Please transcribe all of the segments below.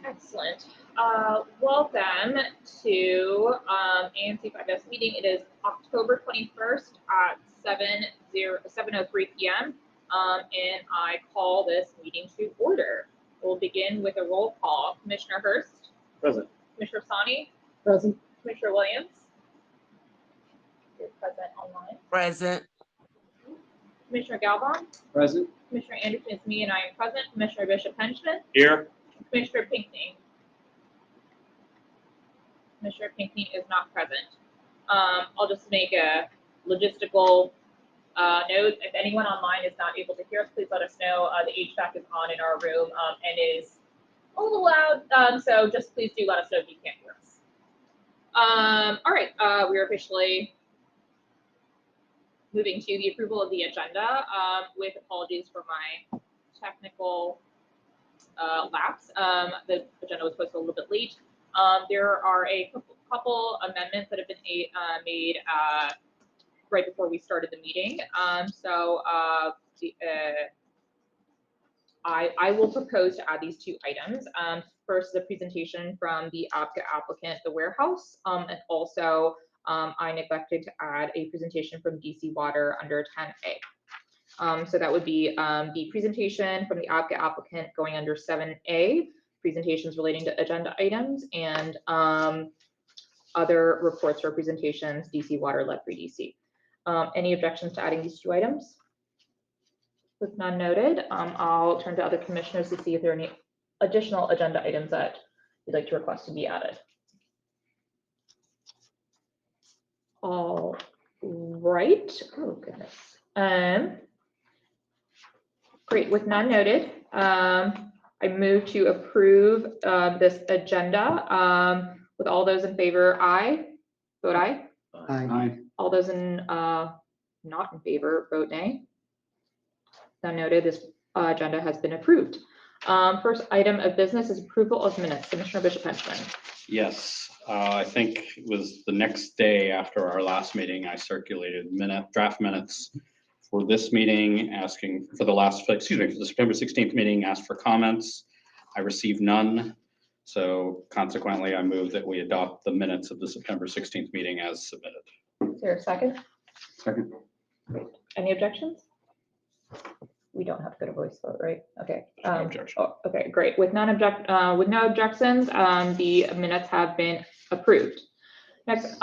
Excellent. Welcome to ANC 5S meeting. It is October 21st at 7:03 p.m. And I call this meeting to order. We'll begin with a roll call. Commissioner Hurst. Present. Commissioner Sani. Present. Commissioner Williams. You're present online. Present. Commissioner Galvin. Present. Commissioner Anderson is me and I am present. Commissioner Bishop Henchman. Here. Commissioner Pinckney. Commissioner Pinckney is not present. I'll just make a logistical note. If anyone online is not able to hear us, please let us know. The HVAC is on in our room and is a little loud, so just please do let us know if you can't hear us. All right, we are officially moving to the approval of the agenda with apologies for my technical lapse. The agenda was posted a little bit late. There are a couple amendments that have been made right before we started the meeting. I will propose to add these two items. First, the presentation from the applicant, the warehouse, and also I neglected to add a presentation from DC Water under 10A. So that would be the presentation from the applicant going under 7A, presentations relating to agenda items, and other reports or presentations, DC Water led for DC. Any objections to adding these two items? With none noted, I'll turn to other commissioners to see if there are any additional agenda items that you'd like to request to be added. All right. Oh, goodness. Great. With none noted, I move to approve this agenda. With all those in favor, aye. Vote aye. Aye. All those in not in favor, vote nay. None noted. This agenda has been approved. First item of business is approval of minutes. Commissioner Bishop Henchman. Yes, I think it was the next day after our last meeting, I circulated draft minutes for this meeting, asking for the September 16th meeting, asked for comments. I received none. So consequently, I move that we adopt the minutes of the September 16th meeting as submitted. Is there a second? Second. Great. Any objections? We don't have to go to voice vote, right? Okay. No objection. Oh, okay, great. With no objections, the minutes have been approved. Next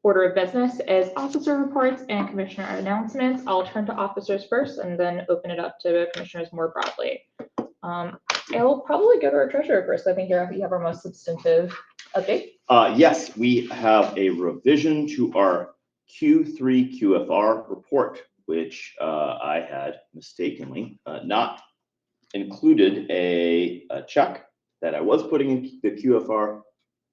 order of business is officer reports and commissioner announcements. I'll turn to officers first and then open it up to commissioners more broadly. I'll probably go to our treasurer first. I think you have our most substantive update. Yes, we have a revision to our Q3 QFR report, which I had mistakenly not included a check that I was putting in the QFR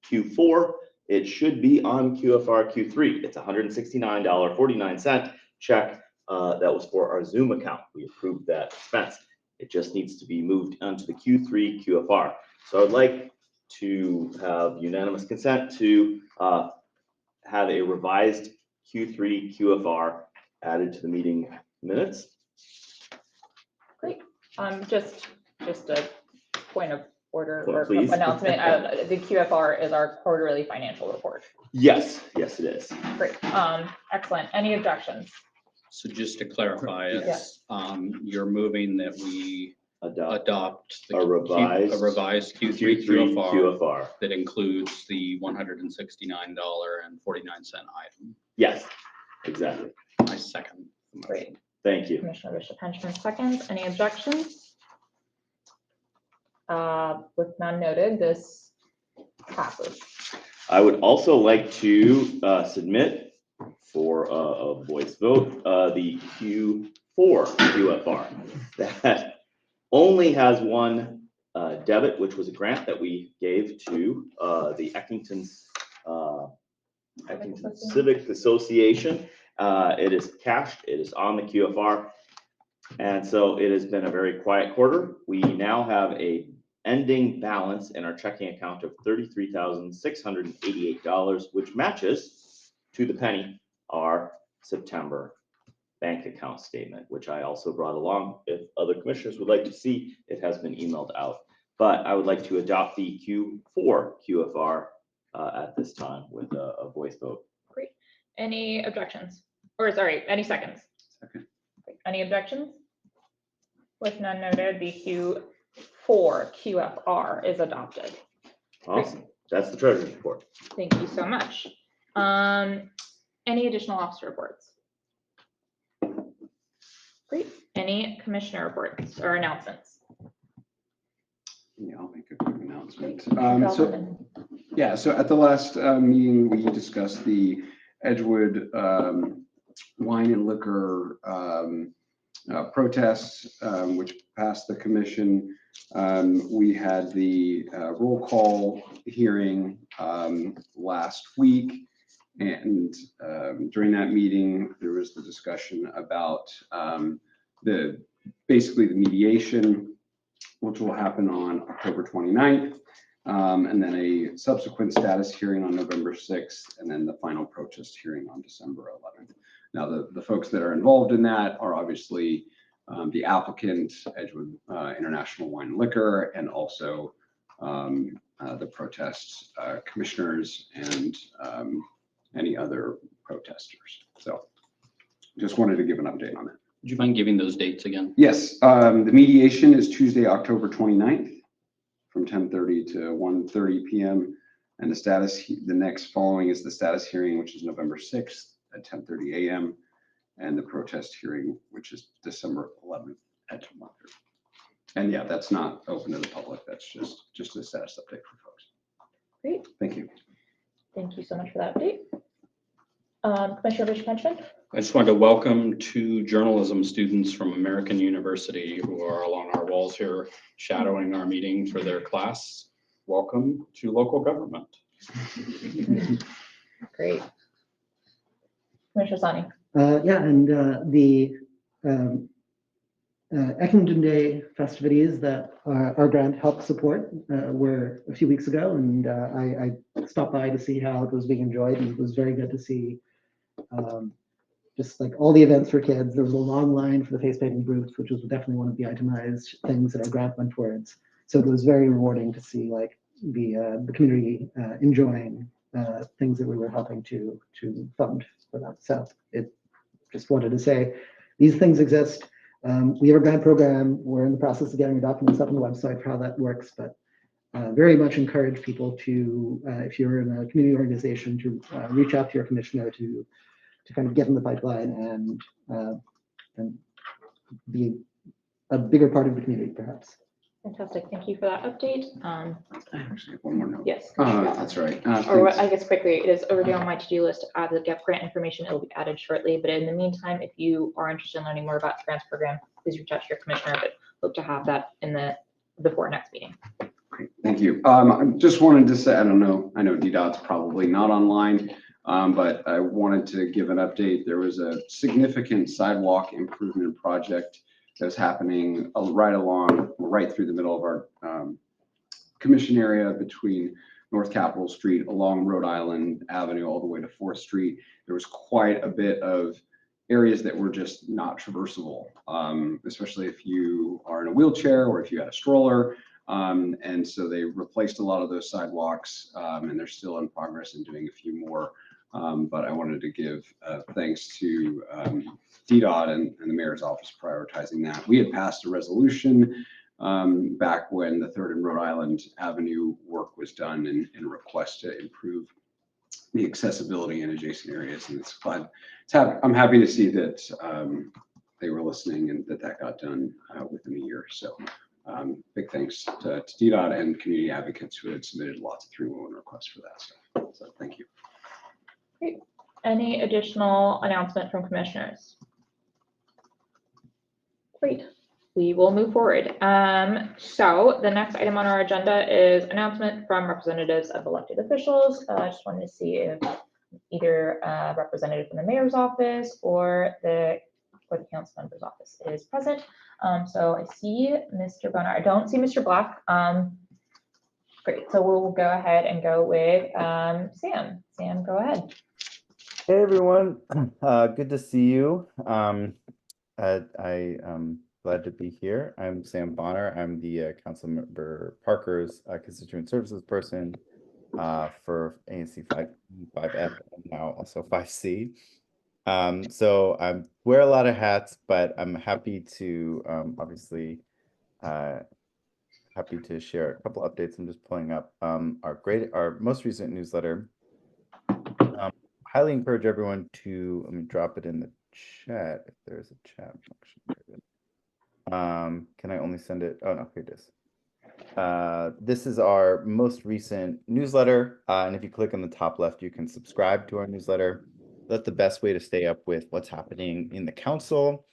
Q4. It should be on QFR Q3. It's $169.49 check that was for our Zoom account. We approved that expense. It just needs to be moved onto the Q3 QFR. So I'd like to have unanimous consent to have a revised Q3 QFR added to the meeting minutes. Great. Just a point of order or Please. announcement. The QFR is our quarterly financial report. Yes, yes, it is. Great. Excellent. Any objections? So just to clarify, it's you're moving that we adopt a revised Q3 Q3 QFR that includes the $169.49 item. Yes, exactly. I second. Great. Thank you. Commissioner Bishop Henchman seconds. Any objections? With none noted, this passes. I would also like to submit for a voice vote the Q4 QFR that only has one debit, which was a grant that we gave to the Eckington Civic Association. It is cashed, it is on the QFR, and so it has been a very quiet quarter. We now have a ending balance in our checking account of $33,688, which matches to the penny our September bank account statement, which I also brought along. If other commissioners would like to see, it has been emailed out but I would like to adopt the Q4 QFR at this time with a voice vote. Great. Any objections? Or sorry, any seconds? Second. Great. Any objections? With none noted, the Q4 QFR is adopted. Awesome. That's the treasurer's report. Thank you so much. Any additional officer reports? Great. Any commissioner reports or announcements? Yeah, I'll make a quick announcement. Robin. So at the last meeting, we discussed the Edgewood wine and liquor protests, which passed the commission. We had the roll call hearing last week, and during that meeting, there was the discussion about basically the mediation, which will happen on October 29th, and then a subsequent status hearing on November 6th, and then the final protest hearing on December 11th. Now, the folks that are involved in that are obviously the applicant, Edgewood International Wine and Liquor, and also the protest commissioners and any other protesters. So just wanted to give an update on that. Would you mind giving those dates again? Yes, the mediation is Tuesday, October 29th from 10:30 to 1:30 p.m. And the next following is the status hearing, which is November 6th at 10:30 a.m. And the protest hearing, which is December 11th at 1:30. And yeah, that's not open to the public. That's just a status update for folks. Great. Thank you. Thank you so much for that update. Commissioner Bishop. I just wanted to welcome two journalism students from American University who are along our walls here shadowing our meeting for their class. Welcome to local government. Great. Commissioner Sani. The Eckington Day festivities that our grant helped support were a few weeks ago, and I stopped by to see how it was being enjoyed, and it was very good to see just like all the events for kids. There was a long line for the face painting booth, which was definitely one of the itemized things that our grant went towards. So it was very rewarding to see like the community enjoying things that we were helping to fund for them. So it just wanted to say these things exist. We have a grant program. We're in the process of getting the documents up on the website for how that works, but very much encourage people to, if you're in a community organization, to reach out to your commissioner to kind of get in the pipeline and be a bigger part of the community, perhaps. Fantastic. Thank you for that update. I actually have one more note. Yes. That's right. Or I guess quickly, it is already on my to-do list to add the GEP grant information. It'll be added shortly. But in the meantime, if you are interested in learning more about the grants program, please reach out to your commissioner. But hope to have that before next meeting. Great, thank you. I just wanted to say, I know DDOT's probably not online, but I wanted to give an update. There was a significant sidewalk improvement project that's happening right through the middle of our commission area between North Capitol Street along Rhode Island Avenue all the way to 4th Street. There was quite a bit of areas that were just not traversable, especially if you are in a wheelchair or if you had a stroller. And so they replaced a lot of those sidewalks, and they're still in progress in doing a few more. But I wanted to give thanks to DDOT and the mayor's office prioritizing that. We had passed a resolution back when the 3rd and Rhode Island Avenue work was done in a request to improve the accessibility in adjacent areas. And I'm happy to see that they were listening and that got done within a year. So big thanks to DDOT and community advocates who had submitted lots of 311 requests for that stuff. So thank you. Great. Any additional announcement from commissioners? Great. We will move forward. So the next item on our agenda is announcement from representatives of elected officials. I just wanted to see if either a representative from the mayor's office or the council member's office is present. So I see Mr. Bonar. I don't see Mr. Black. Great. So we'll go ahead and go with Sam. Sam, go ahead. Hey everyone, good to see you. I glad to be here. I'm Sam Bonner. I'm the Councilmember Parker's constituent services person for ANC 5F and now also 5C. So I wear a lot of hats, but I'm happy to obviously happy to share a couple updates. I'm just pulling up our most recent newsletter. Highly encourage everyone to, let me drop it in the chat if there's a chat function. There it is. Can I only send it? Oh no, here it is. This is our most recent newsletter, and if you click on the top left, you can subscribe to our newsletter. That's the best way to stay up with what's happening in the council,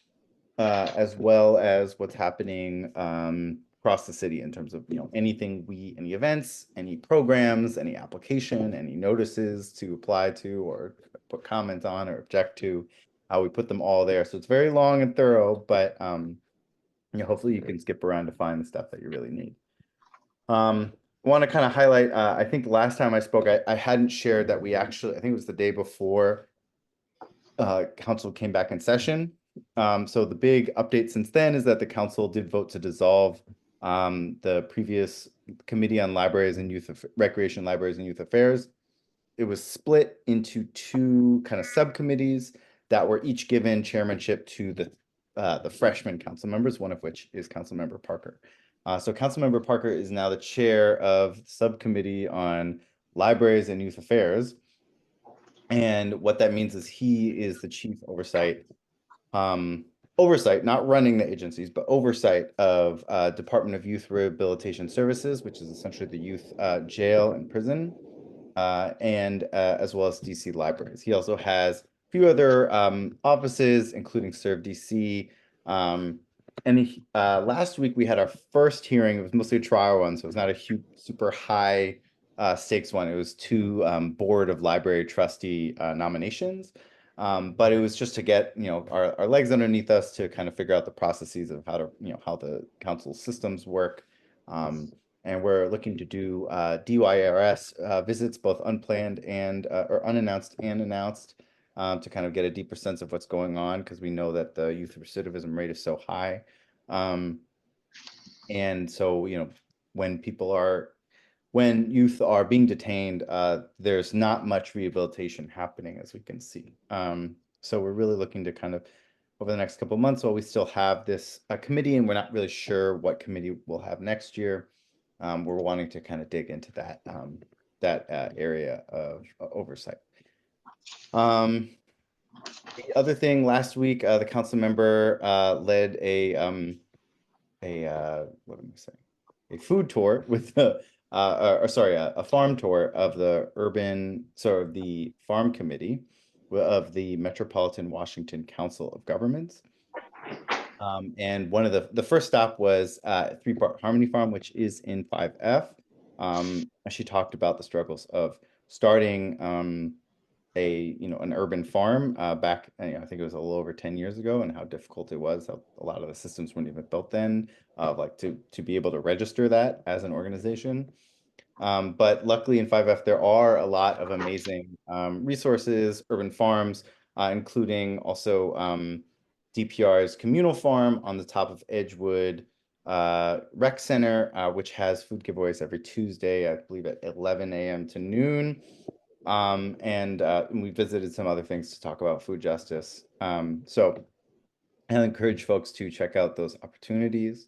as well as what's happening across the city in terms of any events, any programs, any application, any notices to apply to or put comments on or object to. We put them all there, so it's very long and thorough, but hopefully you can skip around to find the stuff that you really need. I want to kind of highlight, I think last time I spoke, I hadn't shared that we actually, I think it was the day before council came back in session. So the big update since then is that the council did vote to dissolve the previous Committee on Libraries and Recreation, Libraries and Youth Affairs. It was split into two kind of subcommittees that were each given chairmanship to the freshman council members, one of which is Councilmember Parker. So Councilmember Parker is now the chair of the subcommittee on libraries and youth affairs. And what that means is he is the chief oversight, not running the agencies, but oversight of Department of Youth Rehabilitation Services, which is essentially the youth jail and prison, and as well as DC libraries. He also has a few other offices, including Serve DC. Last week we had our first hearing. It was mostly a trial one, so it was not a huge, super high stakes one. It was two board of library trustee nominations. But it was just to get our legs underneath us to kind of figure out the processes of how to how the council systems work. And we're looking to do DYRS visits, both unplanned and or unannounced and announced, to kind of get a deeper sense of what's going on, because we know that the youth recidivism rate is so high. And so, when youth are being detained, there's not much rehabilitation happening, as we can see. So we're really looking to kind of, over the next couple of months, while we still have this committee, and we're not really sure what committee we'll have next year, we're wanting to kind of dig into that area of oversight. The other thing, last week, the council member led a what am I saying? A food tour with a farm tour of the farm committee of the Metropolitan Washington Council of Governments. And one of the first stop was Three Part Harmony Farm, which is in 5F. She talked about the struggles of starting an urban farm back, I think it was a little over 10 years ago, and how difficult it was. How a lot of the systems weren't even built then, to be able to register that as an organization. But luckily in 5F, there are a lot of amazing resources, urban farms, including also DPR's communal farm on the top of Edgewood Rec Center, which has food giveaways every Tuesday, I believe at 11 a.m. to noon. And we visited some other things to talk about food justice. So I encourage folks to check out those opportunities.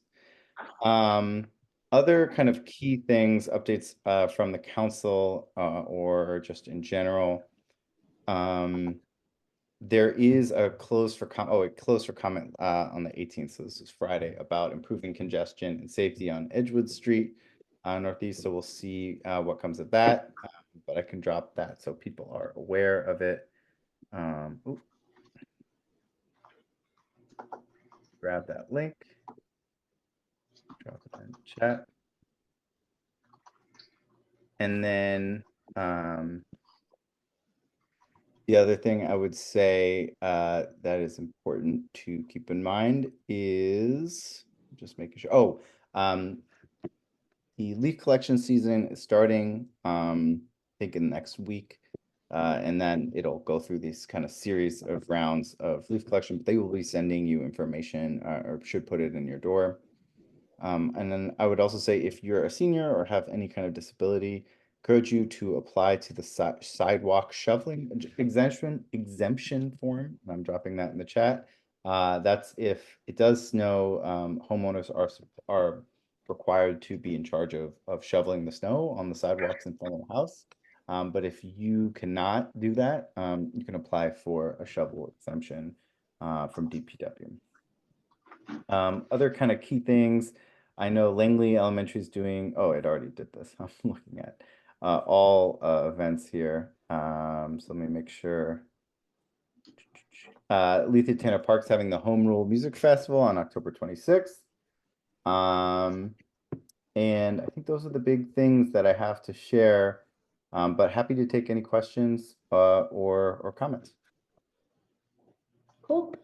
Other kind of key things, updates from the council or just in general. There is a close for comment on the 18th, so this is Friday, about improving congestion and safety on Edgewood Street Northeast. So we'll see what comes of that, but I can drop that so people are aware of it. Grab that link, drop it in chat. And then the other thing I would say that is important to keep in mind is just making sure. The leaf collection season is starting, I think in next week. And then it'll go through these kind of series of rounds of leaf collection. But they will be sending you information or should put it in your door. And then I would also say if you're a senior or have any kind of disability, encourage you to apply to the sidewalk shoveling exemption form. I'm dropping that in the chat. That's if it does snow, homeowners are required to be in charge of shoveling the snow on the sidewalks in front of the house. But if you cannot do that, you can apply for a shovel exemption from DPW. Other kind of key things, I know Langley Elementary is doing, oh, it already did this. I'm looking at all events here. So let me make sure. Lethia Tanner Park's having the Home Rule Music Festival on October 26th. And I think those are the big things that I have to share. But happy to take any questions or comments. Cool.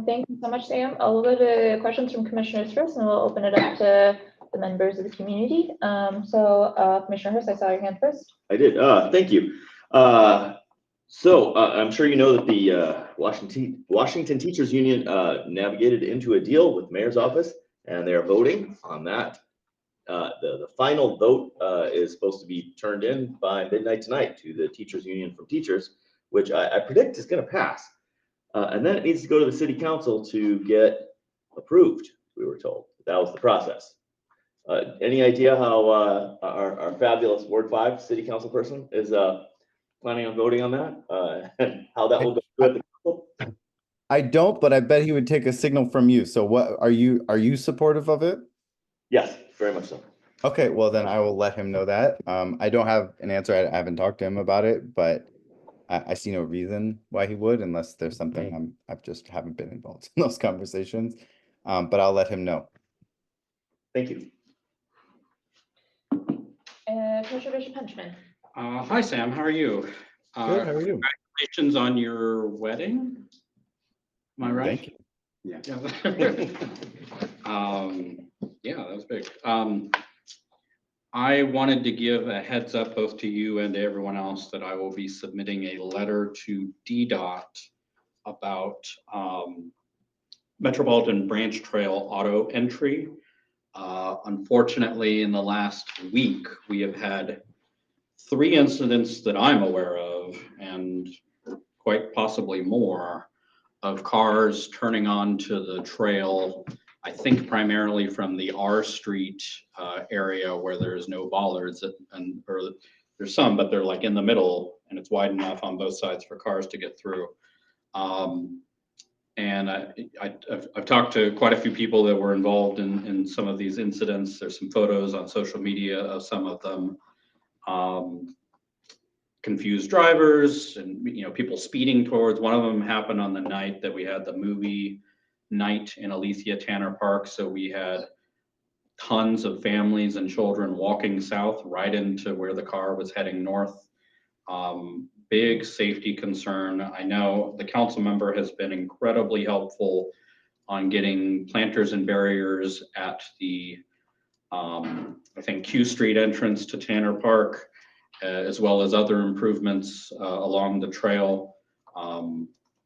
Thank you so much, Sam. I'll go to questions from commissioners first, and we'll open it up to the members of the community. Commissioner Hurst, I saw your hand first. I did. Thank you. I'm sure you know that the Washington Teachers Union navigated into a deal with Mayor's office, and they are voting on that. The final vote is supposed to be turned in by midnight tonight to the Teachers Union from Teachers, which I predict is going to pass. And then it needs to go to the city council to get approved, we were told. That was the process. Any idea how our fabulous Ward 5 city council person is planning on voting on that? And how that will go at the council? I don't, but I bet he would take a signal from you. So what are you supportive of it? Yes, very much so. Okay, well then I will let him know that. I don't have an answer. I haven't talked to him about it, but I see no reason why he would, unless there's something I just haven't been involved in those conversations. But I'll let him know. Thank you. Commissioner Bishop Henchman. Hi, Sam. How are you? Good. How are you? Congratulations on your wedding. Am I right? Thank you. Yeah. Yeah, that was big. I wanted to give a heads up both to you and to everyone else that I will be submitting a letter to DDOT about Metropolitan Branch Trail auto entry. Unfortunately, in the last week, we have had 3 incidents that I'm aware of, and quite possibly more, of cars turning onto the trail, I think primarily from the R Street area where there's no bollards, or there's some, but they're like in the middle and it's wide enough on both sides for cars to get through. And I've talked to quite a few people that were involved in some of these incidents. There's some photos on social media of some of them. Confused drivers and people speeding towards. One of them happened on the night that we had the movie night in Lethia Tanner Park. So we had tons of families and children walking south right into where the car was heading north. Big safety concern. I know the council member has been incredibly helpful on getting planters and barriers at the I think Q Street entrance to Tanner Park, as well as other improvements along the trail.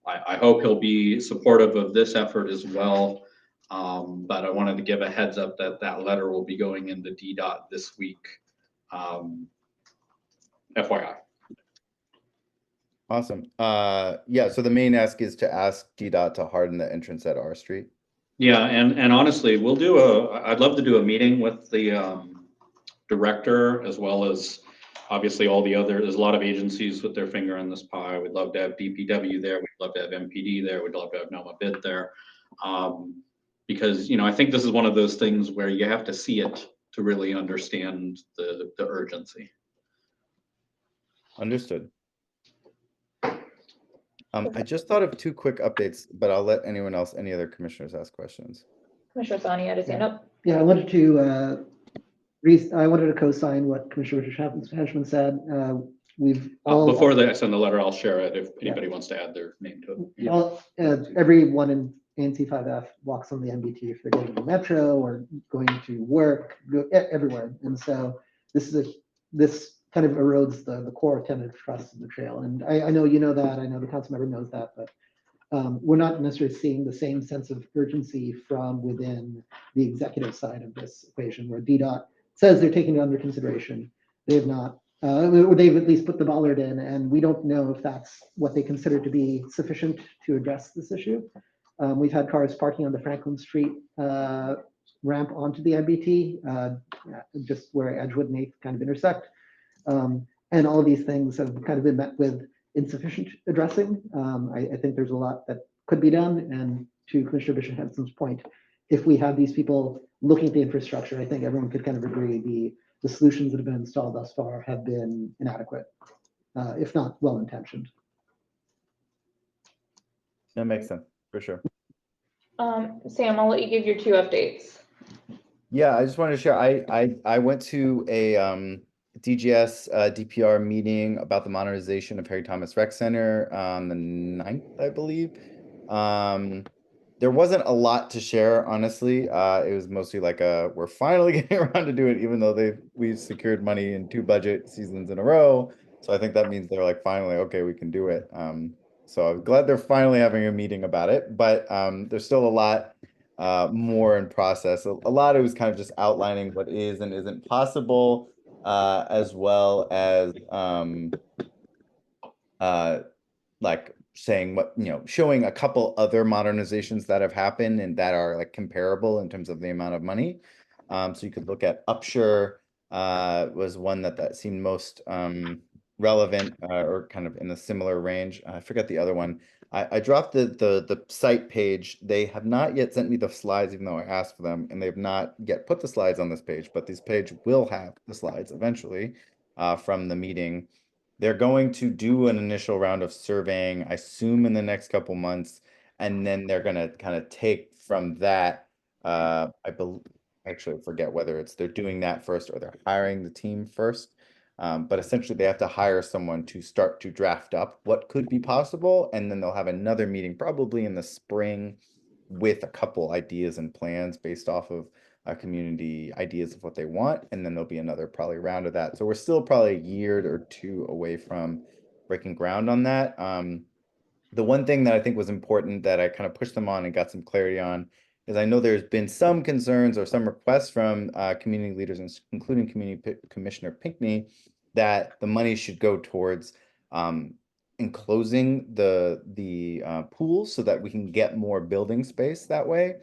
I hope he'll be supportive of this effort as well. But I wanted to give a heads up that that letter will be going into DDOT this week. FYI. Awesome. Yeah, so the main ask is to ask DDOT to harden the entrance at R Street. Yeah, and honestly, I'd love to do a meeting with the director, as well as obviously all the other, there's a lot of agencies with their finger in this pie. We'd love to have DPW there. We'd love to have MPD there. We'd love to have NOMA bid there. Because, I think this is one of those things where you have to see it to really understand the urgency. Understood. I just thought of 2 quick updates, but I'll let any other commissioners ask questions. Commissioner Sani had his hand up. Yeah, I wanted to co-sign what Commissioner Henchman said. We've all Before I send the letter, I'll share it if anybody wants to add their name to it. Well, everyone in ANC 5F walks on the MBT if they're going to the metro or going to work, everywhere. And so this kind of erodes the core tenet of trust in the trail. And I know you know that, I know the council member knows that, but we're not necessarily seeing the same sense of urgency from within the executive side of this equation, where DDOT says they're taking it under consideration. They have not, or they've at least put the bollard in, and we don't know if that's what they consider to be sufficient to address this issue. We've had cars parking on the Franklin Street ramp onto the MBT, just where Edgewood and 8th kind of intersect. And all of these things have kind of been met with insufficient addressing. I think there's a lot that could be done. And to Commissioner Bishop Henson's point, if we have these people looking at the infrastructure, I think everyone could kind of agree the solutions that have been installed thus far have been inadequate, if not well-intentioned. That makes sense, for sure. Sam, I'll let you give your 2 updates. Yeah, I just wanted to share, I went to a DGS DPR meeting about the modernization of Harry Thomas Rec Center on the 9th, I believe. There wasn't a lot to share, honestly. It was mostly like we're finally getting around to do it, even though we've secured money in 2 budget seasons in a row. So I think that means they're like, finally, okay, we can do it. So I'm glad they're finally having a meeting about it, but there's still a lot more in process. A lot of it was kind of just outlining what is and isn't possible, as well as like saying what, showing a couple other modernizations that have happened and that are like comparable in terms of the amount of money. So you could look at Upshur was one that seemed most relevant or kind of in a similar range. I forget the other one. I dropped the site page. They have not yet sent me the slides, even though I asked for them, and they have not yet put the slides on this page, but this page will have the slides eventually from the meeting. They're going to do an initial round of surveying, I assume in the next couple months, and then they're going to kind of take from that. Actually, I forget whether they're doing that first or they're hiring the team first. But essentially, they have to hire someone to start to draft up what could be possible, and then they'll have another meeting probably in the spring with a couple ideas and plans based off of community ideas of what they want, and then there'll be another probably round of that. So we're still probably a year or 2 away from breaking ground on that. The one thing that I think was important that I kind of pushed them on and got some clarity on is I know there's been some concerns or some requests from community leaders, including Commissioner Pinckney, that the money should go towards enclosing the pools so that we can get more building space that way.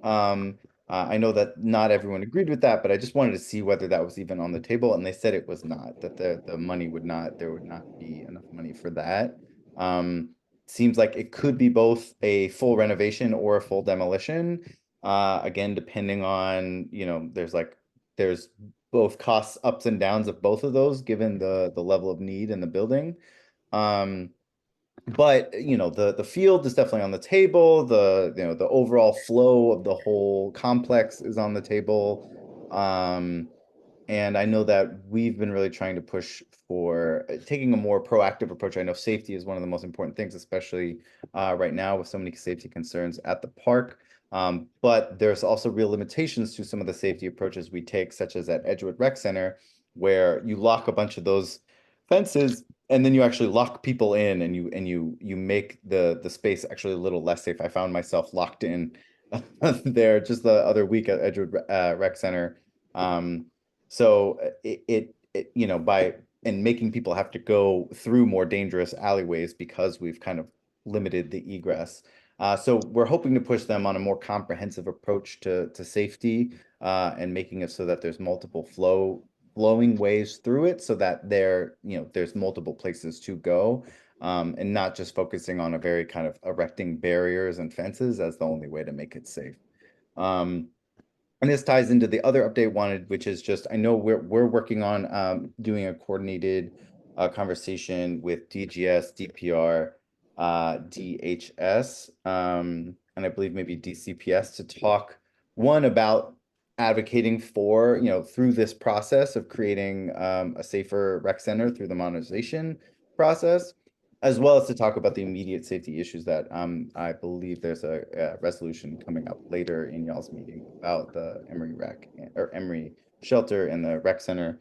I know that not everyone agreed with that, but I just wanted to see whether that was even on the table, and they said it was not, that the money would not, there would not be enough money for that. Seems like it could be both a full renovation or a full demolition. Again, depending on, there's both costs, ups and downs of both of those, given the level of need in the building. But the field is definitely on the table. The overall flow of the whole complex is on the table. And I know that we've been really trying to push for taking a more proactive approach. I know safety is one of the most important things, especially right now with so many safety concerns at the park. But there's also real limitations to some of the safety approaches we take, such as at Edgewood Rec Center, where you lock a bunch of those fences and then you actually lock people in, and you make the space actually a little less safe. I found myself locked in there just the other week at Edgewood Rec Center. So by making people have to go through more dangerous alleyways because we've kind of limited the egress. So we're hoping to push them on a more comprehensive approach to safety and making it so that there's multiple flowing ways through it, so that there's multiple places to go, and not just focusing on a very kind of erecting barriers and fences as the only way to make it safe. And this ties into the other update wanted, which is just, I know we're working on doing a coordinated conversation with DGS, DPR, DHS, and I believe maybe DCPS to talk, one, about advocating for, through this process of creating a safer rec center through the modernization process, as well as to talk about the immediate safety issues that I believe there's a resolution coming up later in y'all's meeting about the Emory Rec or Emory Shelter and the rec center.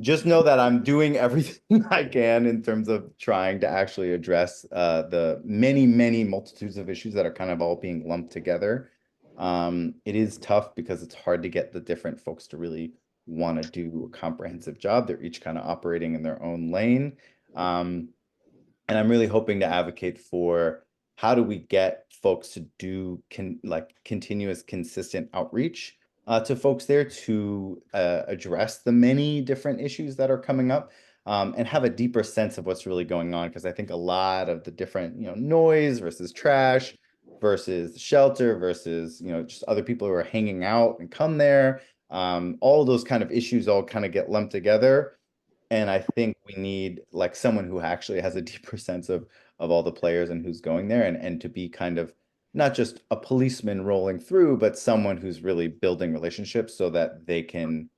just know that I'm doing everything I can in terms of trying to actually address the many multitudes of issues that are kind of all being lumped together. It is tough because it's hard to get the different folks to really want to do a comprehensive job. They're each kind of operating in their own lane. And I'm really hoping to advocate for how do we get folks to do continuous, consistent outreach to folks there to address the many different issues that are coming up, and have a deeper sense of what's really going on. Because I think a lot of the different, noise versus trash versus shelter versus, just other people who are hanging out and come there, all of those kind of issues all kind of get lumped together. And I think we need like someone who actually has a deeper sense of all the players and who's going there, and to be kind of not just a policeman rolling through, but someone who's really building relationships so that they can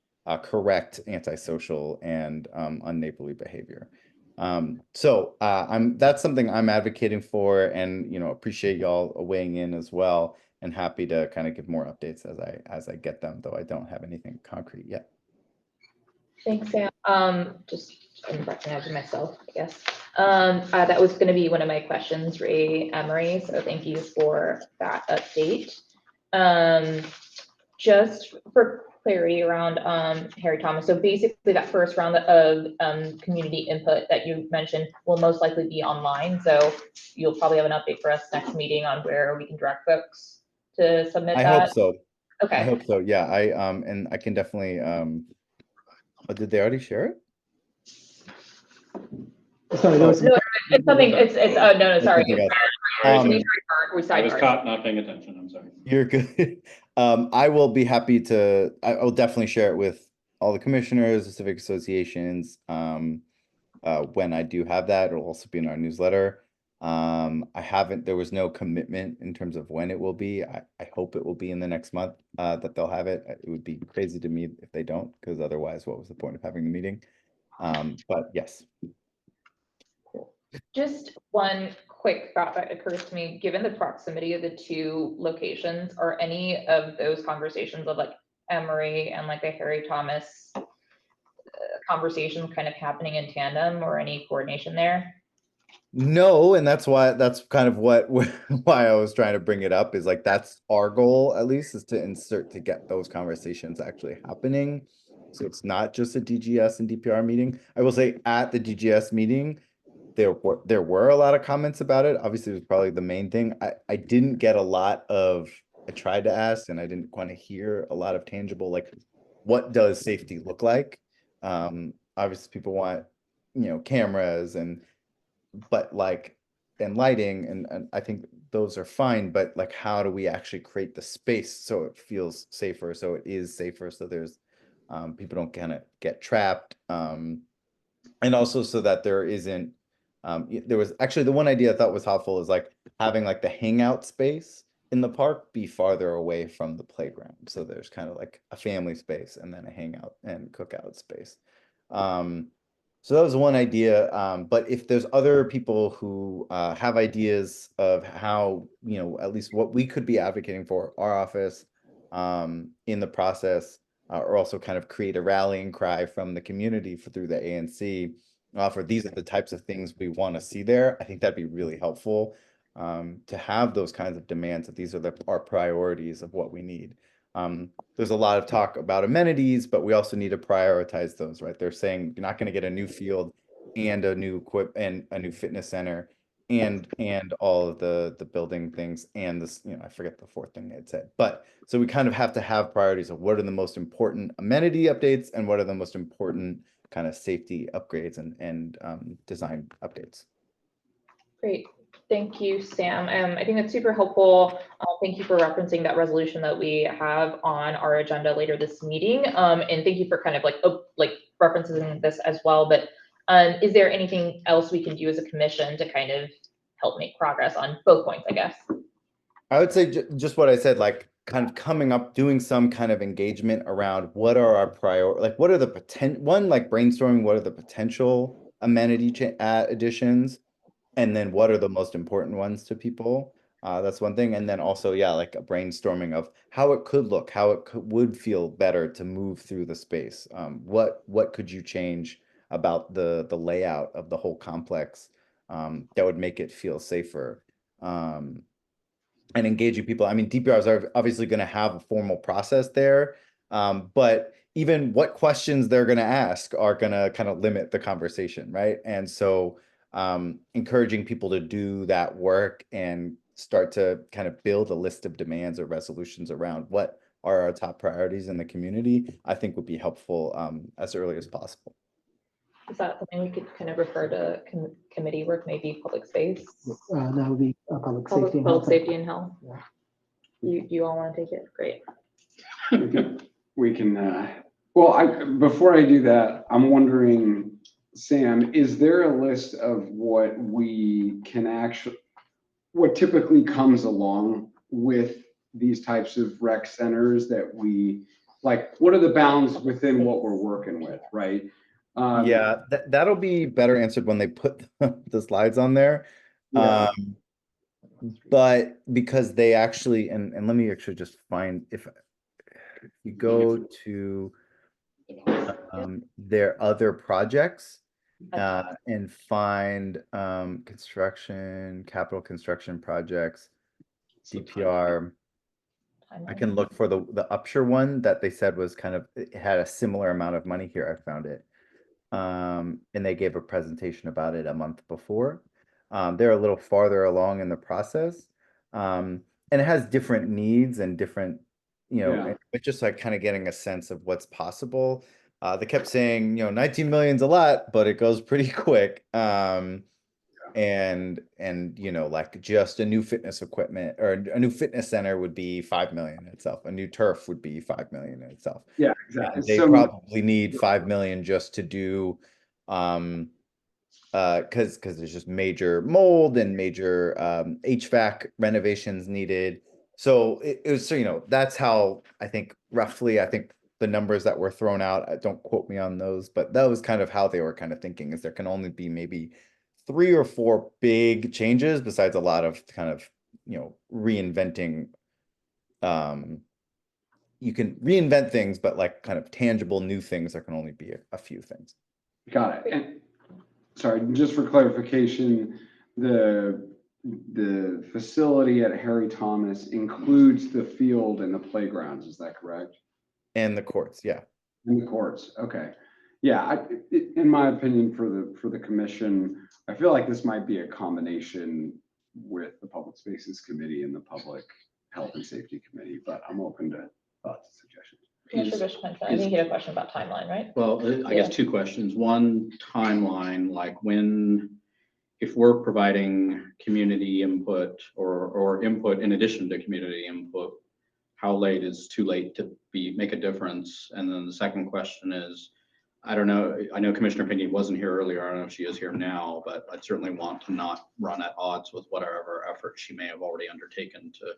correct antisocial and unneighborly behavior. That's something I'm advocating for, and appreciate y'all weighing in as well, and happy to kind of give more updates as I get them, though I don't have anything concrete yet. Thanks, Sam. Just I'm recognizing myself, I guess. That was going to be one of my questions, Ray Emery. So thank you for that update. Just for clarity around Harry Thomas. So basically, that first round of community input that you mentioned will most likely be online. So you'll probably have an update for us next meeting on where we can direct folks to submit I that. hope so. I Okay. hope so. Yeah, and I can definitely oh, did they already share it? Sorry, there was some. No, it's something, it's, no, sorry. Something else. We I was sidebarred. caught not paying attention, I'm sorry. You're good. I will be happy to, I will definitely share it with all the commissioners, the civic associations. When I do have that, it'll also be in our newsletter. There was no commitment in terms of when it will be. I hope it will be in the next month, that they'll have it. It would be crazy to me if they don't, because otherwise what was the point of having the meeting? But yes. Just one quick thought that occurs to me, given the proximity of the two locations, are any of those conversations of like Emory and like the Harry Thomas conversation kind of happening in tandem, or any coordination there? No, and that's kind of what why I was trying to bring it up, is like that's our goal, at least, is to get those conversations actually happening. So it's not just a DGS and DPR meeting. I will say at the DGS meeting, there were a lot of comments about it. Obviously, it was probably the main thing. I didn't get a lot of, I tried to ask and I didn't want to hear a lot of tangible, like, what does safety look like? Obviously people want, cameras and lighting, and I think those are fine, but like, how do we actually create the space so it feels safer, so it is safer, so there's people don't kind of get trapped, and also so that there isn't there was actually the one idea I thought was helpful is like having like the hangout space in the park be farther away from the playground, so there's kind of like a family space and then a hangout and cookout space. So that was one idea, but if there's other people who have ideas of how, at least what we could be advocating for our office in the process, or also kind of create a rallying cry from the community through the ANC, for these are the types of things we want to see there, I think that'd be really helpful, to have those kinds of demands, that these are our priorities of what we need. There's a lot of talk about amenities, but we also need to prioritize those, right? They're saying you're not going to get a new field and a new and a new fitness center and all of the building things and this, I forget the fourth thing it said. But so we kind of have to have priorities of what are the most important amenity updates and what are the most important kind of safety upgrades and design updates. Great. Thank you, Sam. I think that's super helpful. Thank you for referencing that resolution that we have on our agenda later this meeting. And thank you for kind of like referencing this as well. But is there anything else we can do as a commission to kind of help make progress on both points, I guess? I would say just what I said, like kind of coming up, doing some kind of engagement around what are our like what are the like brainstorming, what are the potential amenity additions, and then what are the most important ones to people, That's one thing. And then also, yeah, like a brainstorming of how it could look, how it would feel better to move through the space. What could you change about the layout of the whole complex that would make it feel safer? And engaging people. I mean, DPRs are obviously going to have a formal process there, but even what questions they're going to ask are going to kind of limit the conversation, right? And so encouraging people to do that work and start to kind of build a list of demands or resolutions around what are our top priorities in the community, I think would be helpful as early as possible. Is that something we could kind of refer to committee work, maybe public space? That would be public Public, safety. and public health. safety and health. Yeah. You all want to take it? Great. We can, well, before I do that, I'm wondering, Sam, is there a list of what we can actually, what typically comes along with these types of rec centers that we, like, what are the bounds within what we're working with, right? Yeah, that'll be better answered when they put the slides on there. Yeah. But because they actually, and let me actually just find, if you go to their other projects and find capital construction projects, DPR. I can look for the Upshur one that they said was kind of, it had a similar amount of money here. I found it. And they gave a presentation about it a month before. They're a little farther along in the process. And it has different needs and different, it's just like kind of getting a sense of what's possible. They kept saying, 19 million's a lot, but it goes pretty quick. And like just a new fitness equipment or a new fitness center would be 5 million in itself. A new turf would be 5 million in itself. Yeah, exactly. And they probably need 5 million just to do because there's just major mold and major HVAC renovations needed. So it was, that's how I think roughly, the numbers that were thrown out, don't quote me on those, but that was kind of how they were kind of thinking, is there can only be maybe 3 or 4 big changes besides a lot of kind of, reinventing. You can reinvent things, but like kind of tangible new things, there can only be a few things. Got it. And sorry, just for clarification, the facility at Harry Thomas includes the field and the playgrounds, is that correct? And the courts, yeah. And the courts, okay. Yeah, in my opinion, for the commission, I feel like this might be a combination with the Public Spaces Committee and the Public Health and Safety Committee, but I'm open to thoughts and suggestions. Commissioner Bishop, I think you had a question about timeline, right? Well, I guess 2 questions. One, timeline, like if we're providing community input or input in addition to community input, how late is too late to make a difference? And then the second question is, I don't know, I know Commissioner Pinney wasn't here earlier. I don't know if she is here now, but I'd certainly want to not run at odds with whatever effort she may have already undertaken to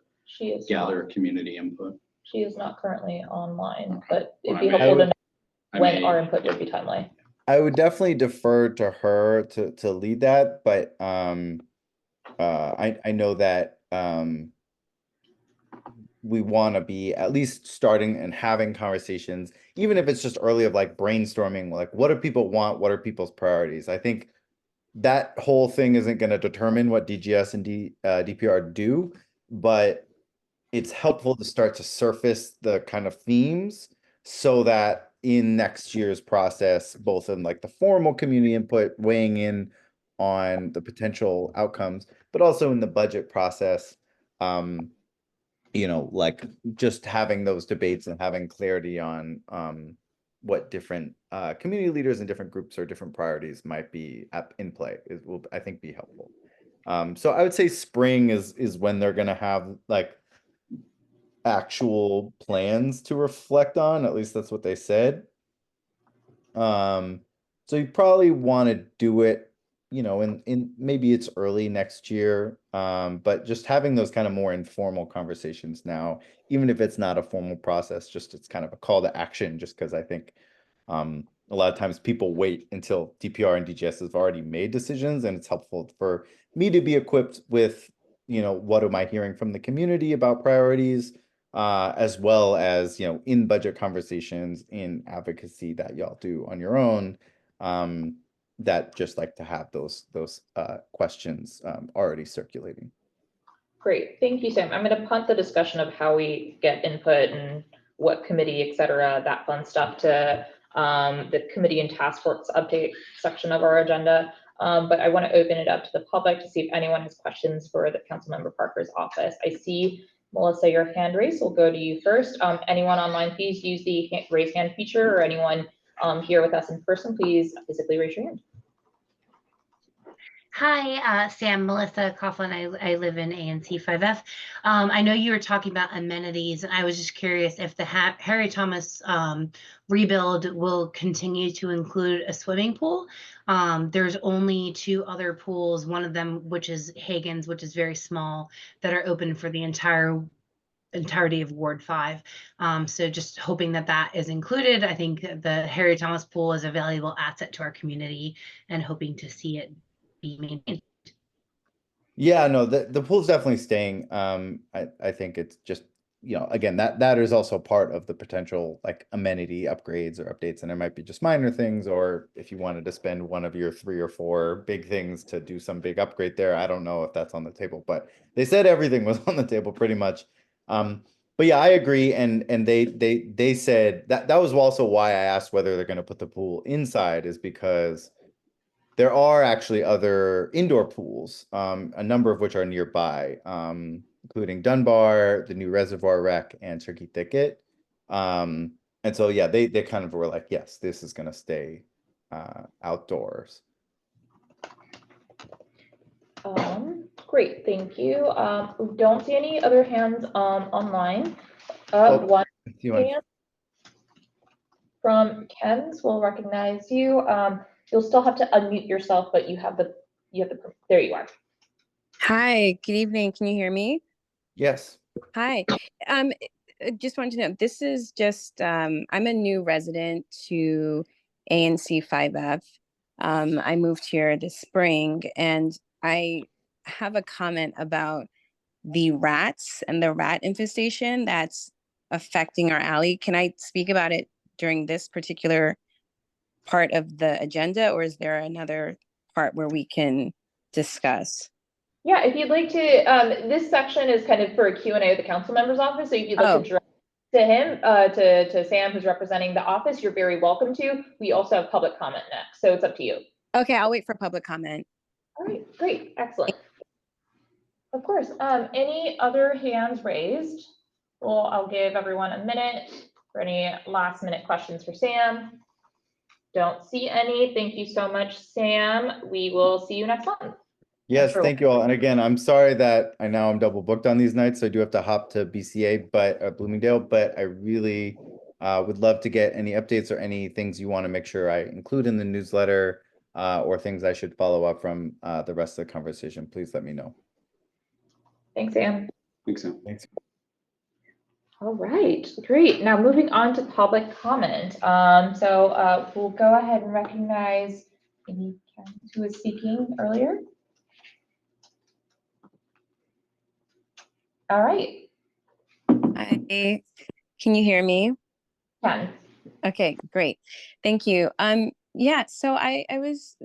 gather community input. She is not currently online, but it'd Well, be I may- helpful to know I when may- our input would be timely. I would definitely defer to her to lead that, but I know that we want to be at least starting and having conversations, even if it's just early, of like brainstorming, like what do people want, what are people's priorities. I think that whole thing isn't going to determine what DGS and DPR do, but it's helpful to start to surface the kind of themes so that in next year's process, both in like the formal community input, weighing in on the potential outcomes, but also in the budget process, like just having those debates and having clarity on what different community leaders and different groups or different priorities might be in play will, I think, be helpful. So I would say spring is when they're going to have like actual plans to reflect on. At least that's what they said. So you probably want to do it, in maybe it's early next year. But just having those kind of more informal conversations now, even if it's not a formal process, just it's kind of a call to action, just because I think a lot of times people wait until DPR and DGS have already made decisions, and it's helpful for me to be equipped with what am I hearing from the community about priorities, as well as, in budget conversations, in advocacy that y'all do on your own, that just like to have those questions already circulating. Great, thank you, Sam. I'm going to punt the discussion of how we get input and what committee, et cetera, that fun stuff to the committee and task force update section of our agenda. But I want to open it up to the public to see if anyone has questions for the Councilmember Parker's office. I see, Melissa, your hand raised. We'll go to you first. Anyone online, please use the raise hand feature, or anyone here with us in person, please physically raise your hand. Hi, Sam, Melissa Coughlin. I live in ANC 5F. I know you were talking about amenities, and I was just curious if the Harry Thomas rebuild will continue to include a swimming pool. There's only 2 other pools, one of them, which is Hagen's, which is very small, that are open for the entirety of Ward 5. So just hoping that is included. I think the Harry Thomas pool is a valuable asset to our community, and hoping to see it be maintained. Yeah, no, the pool's definitely staying. I think it's just, again, that is also part of the potential like amenity upgrades or updates, and there might be just minor things, or if you wanted to spend one of your 3 or 4 big things to do some big upgrade there. I don't know if that's on the table, but they said everything was on the table pretty much. But yeah, I agree, and they said that was also why I asked whether they're going to put the pool inside, is because there are actually other indoor pools, a number of which are nearby, including Dunbar, the new Reservoir Rec, and Turkey Thicket. And so, yeah, they kind of were like, yes, this is going to stay outdoors. Great, thank you. We don't see any other hands online. One hand from Ken's will recognize you. You'll still have to unmute yourself, but you have the there you are. Hi, good evening. Can you hear me? Yes. Hi. Just wanted to know, this is just, I'm a new resident to ANC 5F. I moved here this spring, and I have a comment about the rats and the rat infestation that's affecting our alley. Can I speak about it during this particular part of the agenda, or is there another part where we can discuss? Yeah, if you'd like to, this section is kind of for a Q&A with the council member's office. So if you'd like to direct to him, to Sam, who's representing the office, you're very welcome to. We also have public comment next, so it's up to you. Okay, I'll wait for public comment. All right, great, excellent. Of course, any other hands raised? Well, I'll give everyone a minute for any last minute questions for Sam. Don't see any. Thank you so much, Sam. We will see you next month. Yes, thank you all. And again, I'm sorry that I'm double booked on these nights, so I do have to hop to BCA, but Bloomingdale, but I really would love to get any updates or any things you want to make sure I include in the newsletter, or things I should follow up from the rest of the conversation. Please let me know. Thanks, Sam. Thanks, Sam. Thanks. All right, great. Now moving on to public comment. So we'll go ahead and recognize maybe Ken, who was speaking earlier. All right. Hi, can you hear me? Ken. Okay, great. Thank you. Yeah, so I was,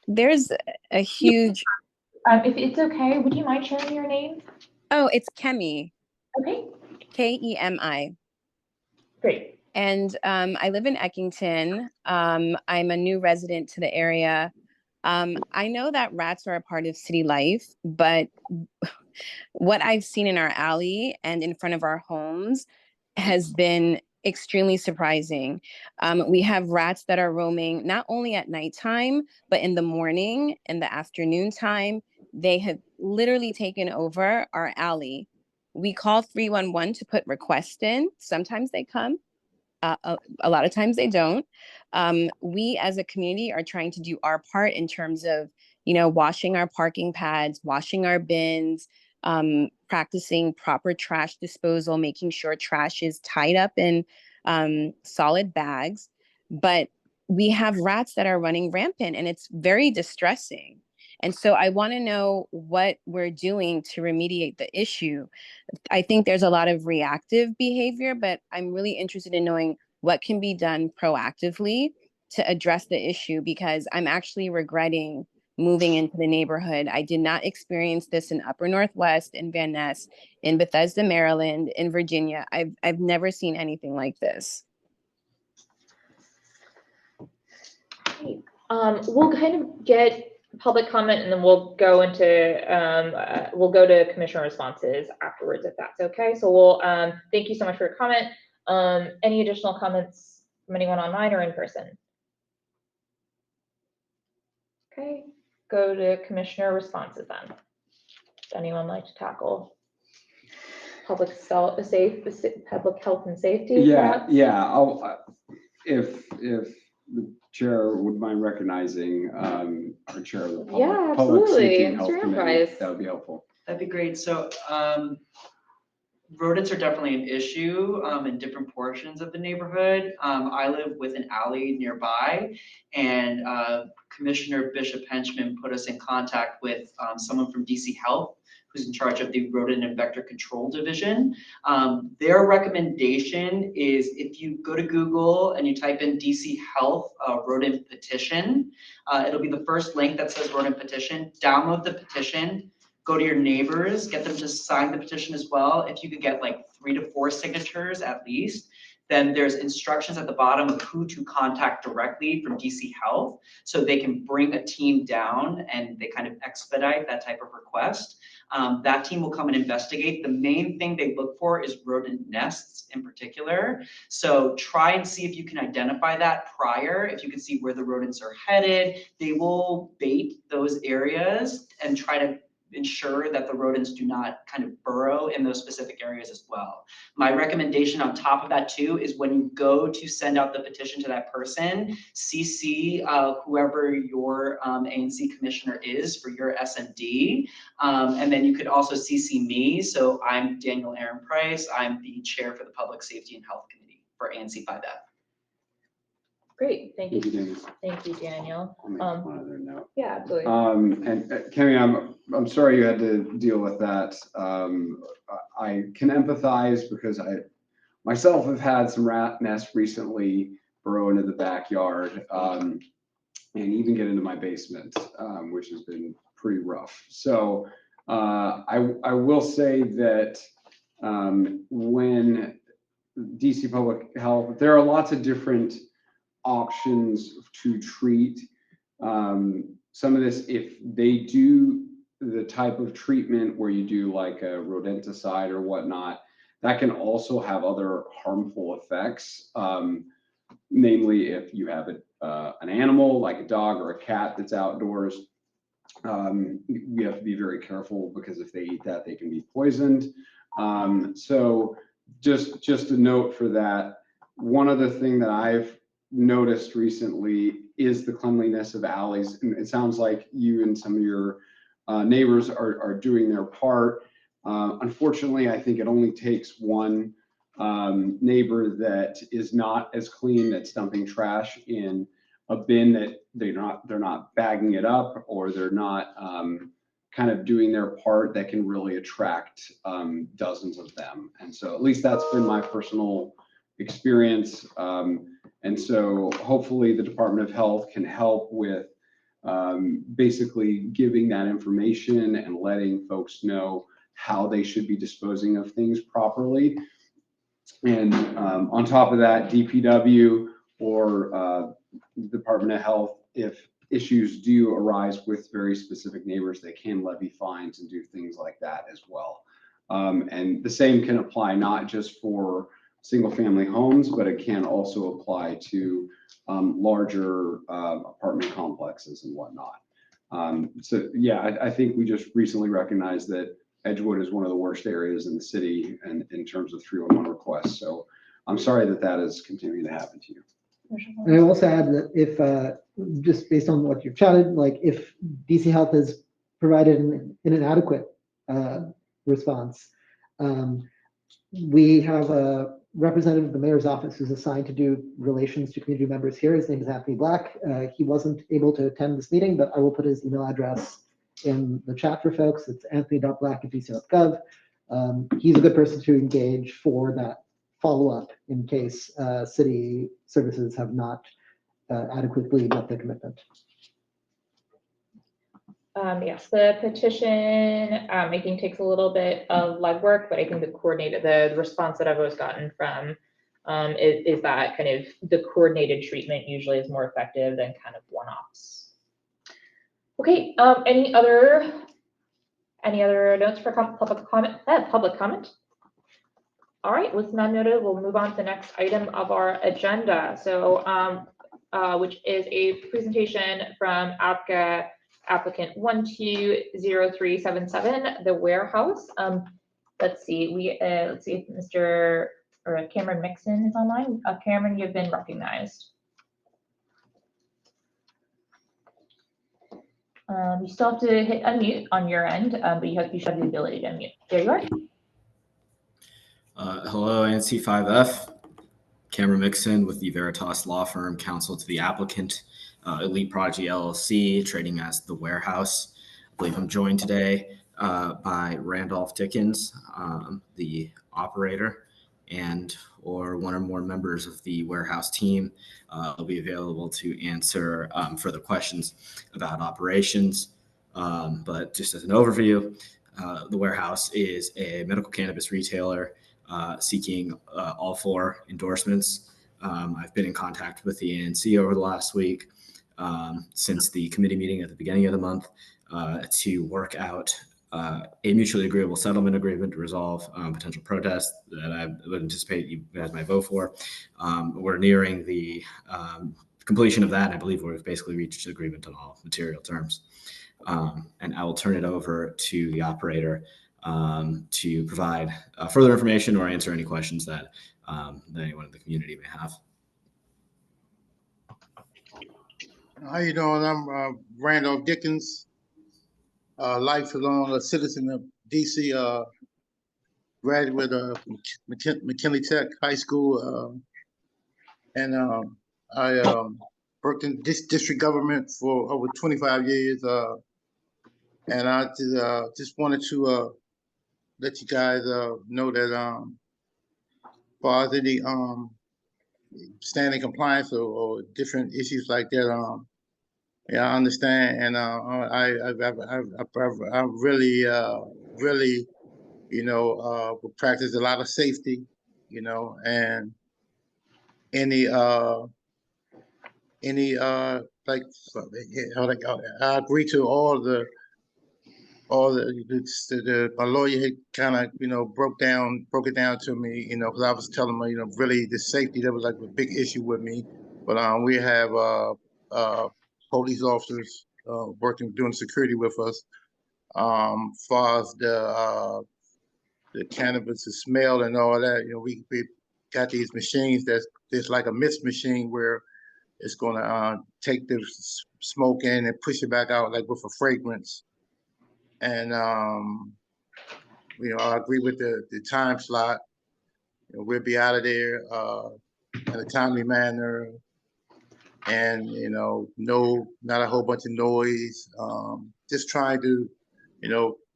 there's a huge. If it's okay, would you mind sharing your name? Oh, it's Kemi. Okay. Kemi. Great. And I live in Eckington. I'm a new resident to the area. I know that rats are a part of city life, but what I've seen in our alley and in front of our homes has been extremely surprising. We have rats that are roaming not only at nighttime, but in the morning, in the afternoon time. They have literally taken over our alley. We call 311 to put requests in. Sometimes they come. A lot of times they don't. We as a community are trying to do our part in terms of, washing our parking pads, washing our bins, practicing proper trash disposal, making sure trash is tied up in solid bags. But we have rats that are running rampant, and it's very distressing. And so I want to know what we're doing to remediate the issue. I think there's a lot of reactive behavior, but I'm really interested in knowing what can be done proactively to address the issue, because I'm actually regretting moving into the neighborhood. I did not experience this in Upper Northwest, in Van Ness, in Bethesda, Maryland, in Virginia. I've never seen anything like this. We'll kind of get public comment and then we'll go to commissioner responses afterwards, if that's okay. So we'll thank you so much for your comment. Any additional comments from anyone online or in person? Okay, go to commissioner responses then. Does anyone like to tackle public health and safety? Yeah, perhaps? yeah. If the chair would mind recognizing our chair of the Yeah, Public Safety absolutely. and Health Mr. Committee, Enterprise. that would be helpful. That'd be great. So rodents are definitely an issue in different portions of the neighborhood. I live with an alley nearby, and Commissioner Bishop Henchman put us in contact with someone from DC Health, who's in charge of the Rodent and Vector Control Division. Their recommendation is if you go to Google and you type in DC Health rodent petition, it'll be the first link that says rodent petition. Download the petition, go to your neighbors, get them to sign the petition as well. If you could get like 3 to 4 signatures at least, then there's instructions at the bottom of who to contact directly from DC Health, so they can bring a team down and they kind of expedite that type of request. That team will come and investigate. The main thing they look for is rodent nests in particular. So try and see if you can identify that prior, if you can see where the rodents are headed. They will bait those areas and try to ensure that the rodents do not kind of burrow in those specific areas as well. My recommendation on top of that too is when you go to send out the petition to that person, CC whoever your ANC commissioner is for your SMD, and then you could also CC me. So I'm Daniel Aaron Price. I'm the chair for the Public Safety and Health Committee for ANC 5F. Great, thank you. Daniel. Thank you, Daniel. I'll make one other note. Yeah, absolutely. And Kemi, I'm sorry you had to deal with that. I can empathize because I myself have had some rat nests recently burrow into the backyard and even get into my basement, which has been pretty rough. So I will say that when DC Public Health, there are lots of different options to treat some of this. If they do the type of treatment where you do like a rodenticide or whatnot, that can also have other harmful effects. Namely, if you have an animal like a dog or a cat that's outdoors, we have to be very careful because if they eat that, they can be poisoned. So just a note for that. One other thing that I've noticed recently is the cleanliness of alleys. And it sounds like you and some of your neighbors are doing their part. Unfortunately, I think it only takes one neighbor that is not as clean, that's dumping trash in a bin that they're not bagging it up, or they're not kind of doing their part, that can really attract dozens of them. And so at least that's been my personal experience. And so hopefully the Department of Health can help with basically giving that information and letting folks know how they should be disposing of things properly. And on top of that, DPW or Department of Health, if issues do arise with very specific neighbors, they can levy fines and do things like that as well. And the same can apply not just for single family homes, but it can also apply to larger apartment complexes and whatnot. So yeah, I think we just recently recognized that Edgewood is one of the worst areas in the city and in terms of 311 requests. So I'm sorry that that is continuing to happen to you. And I will also add that if, just based on what you've chatted, like if DC Health has provided an inadequate response, we have a representative of the mayor's office who's assigned to do relations to community members here. His name is Anthony Black. He wasn't able to attend this meeting, but I will put his email address in the chat for folks. It's anthony.black@dc.gov. He's a good person to engage for that follow-up in case city services have not adequately met their commitment. Yes, the petition, I think takes a little bit of legwork, but I think the response that I've always gotten from is that kind of the coordinated treatment usually is more effective than kind of one-offs. Okay, any other notes for public comment? All right, with none noted, we'll move on to the next item of our agenda. So, which is a presentation from APCA applicant 120377, the warehouse. Let's see if Mr. or Cameron Mixon is online. Cameron, you've been recognized. You still have to hit unmute on your end, but you should have the ability to unmute. There you are. Hello, ANC 5F. Cameron Mixon with the Veritas Law Firm, counsel to the applicant, Elite Prodigy LLC, trading as The Warehouse. I believe I'm joined today by Randolph Dickens, the operator, and or one or more members of the warehouse team will be available to answer further questions about operations. But just as an overview, the warehouse is a medical cannabis retailer seeking all 4 endorsements. I've been in contact with the ANC over the last week since the committee meeting at the beginning of the month to work out a mutually agreeable settlement agreement to resolve potential protests that I would anticipate you guys might vote for. We're nearing the completion of that, and I believe we've basically reached agreement on all material terms. And I will turn it over to the operator to provide further information or answer any questions that anyone in the community may have. How you doing? I'm Randolph Dickens, lifelong citizen of DC, graduate of McKinley Tech High School, and I worked in district government for over 25 years, and I just wanted to let you guys know that as far as any standing compliance or different issues like that, yeah, I understand, and I really, will practice a lot of safety, and any like I agree to all the my lawyer had kind of broke it down to me, because I was telling him, really the safety, that was like a big issue with me, but we have police officers doing security with us. As far as the cannabis, the smell and all that, we got these machines there's like a mist machine where it's gonna take the smoke in and push it back out like with a fragrance. And I agree with the time slot. We'll be out of there in a timely manner, and not a whole bunch of noise. Just trying to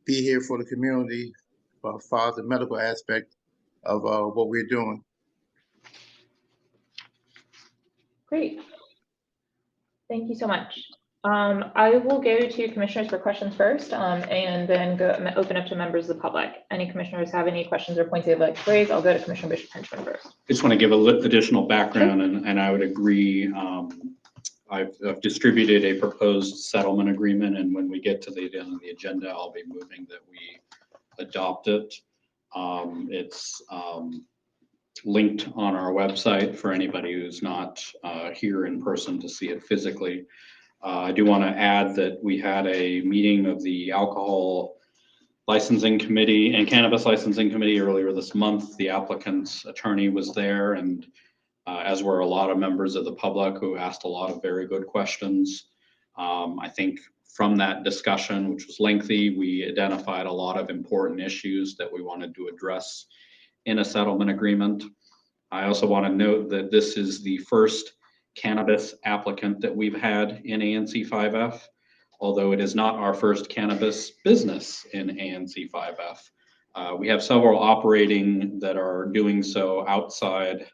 be here for the community as far as the medical aspect of what we're doing. Great. Thank you so much. I will go to commissioners for questions first, and then open up to members of the public. Any commissioners have any questions or points they'd like to raise? I'll go to Commissioner Bishop Henchman first. I just want to give additional background, and I would agree. I've distributed a proposed settlement agreement, and when we get to the end of the agenda, I'll be moving that we adopt it. It's linked on our website for anybody who's not here in person to see it physically. I do want to add that we had a meeting of the Alcohol Licensing Committee and Cannabis Licensing Committee earlier this month. The applicant's attorney was there, and as were a lot of members of the public who asked a lot of very good questions. I think from that discussion, which was lengthy, we identified a lot of important issues that we wanted to address in a settlement agreement. I also want to note that this is the first cannabis applicant that we've had in ANC 5F. although it is not our first cannabis business in ANC 5F. We have several operating that are doing so outside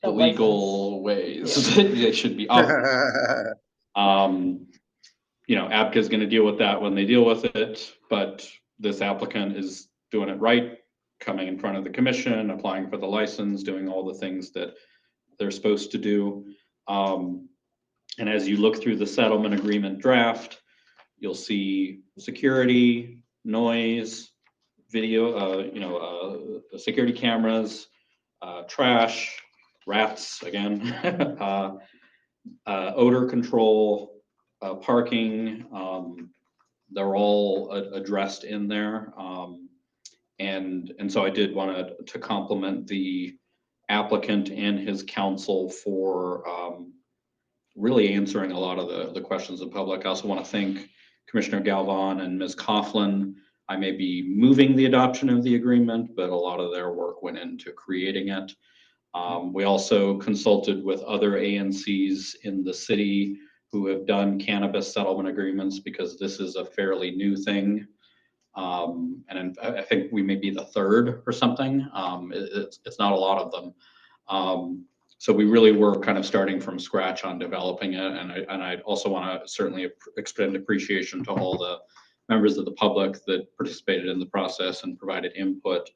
the legal ways. They should be operating. ABCA is going to deal with that when they deal with it, but this applicant is doing it right, coming in front of the commission, applying for the license, doing all the things that they're supposed to do. And as you look through the settlement agreement draft, you'll see security, noise, video, security cameras, trash, rats again, odor control, parking. They're all addressed in there. And so I did want to compliment the applicant and his counsel for really answering a lot of the questions of the public. I also want to thank Commissioner Galvan and Ms. Coughlin. I may be moving the adoption of the agreement, but a lot of their work went into creating it. We also consulted with other ANCs in the city who have done cannabis settlement agreements because this is a fairly new thing. And I think we may be the third or something. It's not a lot of them. So we really were kind of starting from scratch on developing it. And I also want to certainly extend appreciation to all the members of the public that participated in the process and provided input.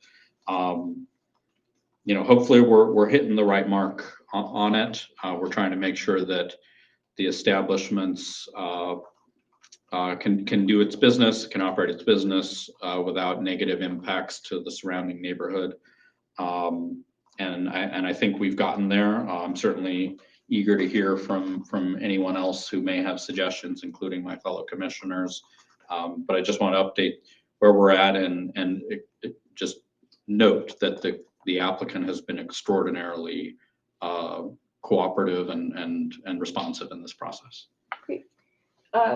Hopefully we're hitting the right mark on it. We're trying to make sure that the establishments can do its business, can operate its business without negative impacts to the surrounding neighborhood. And I think we've gotten there. I'm certainly eager to hear from anyone else who may have suggestions, including my fellow commissioners. But I just want to update where we're at and just note that the applicant has been extraordinarily cooperative and responsive in this process. Great.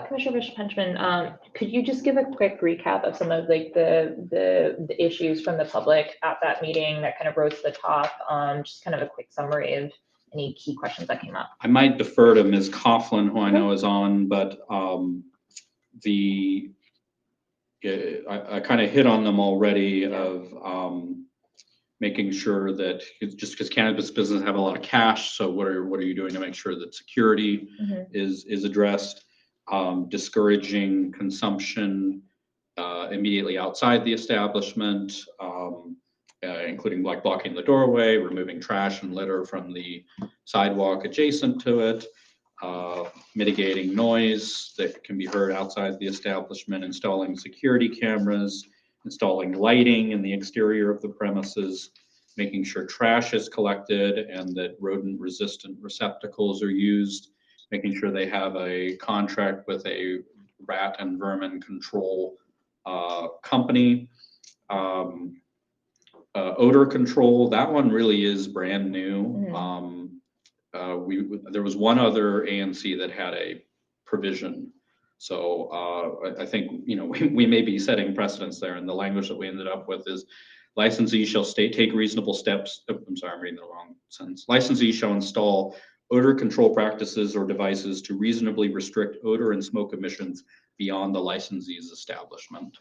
Commissioner Bishop-Henchman, could you just give a quick recap of some of the issues from the public at that meeting that kind of rose to the top? Just kind of a quick summary of any key questions that came up. I might defer to Ms. Coughlin, who I know is on, but I kind of hit on them already of making sure that just because cannabis business have a lot of cash, so what are you doing to make sure that security is addressed? Discouraging consumption immediately outside the establishment, including like blocking the doorway, removing trash and litter from the sidewalk adjacent to it, mitigating noise that can be heard outside the establishment, installing security cameras, installing lighting in the exterior of the premises, making sure trash is collected and that rodent-resistant receptacles are used, making sure they have a contract with a rat and vermin control company. Odor control, that one really is brand new. There was one other ANC that had a provision. So I think, we may be setting precedents there, and the language that we ended up with is licensees shall take reasonable steps. Oh, I'm sorry, I'm reading the wrong sentence. Licensees shall install odor control practices or devices to reasonably restrict odor and smoke emissions beyond the licensee's establishment,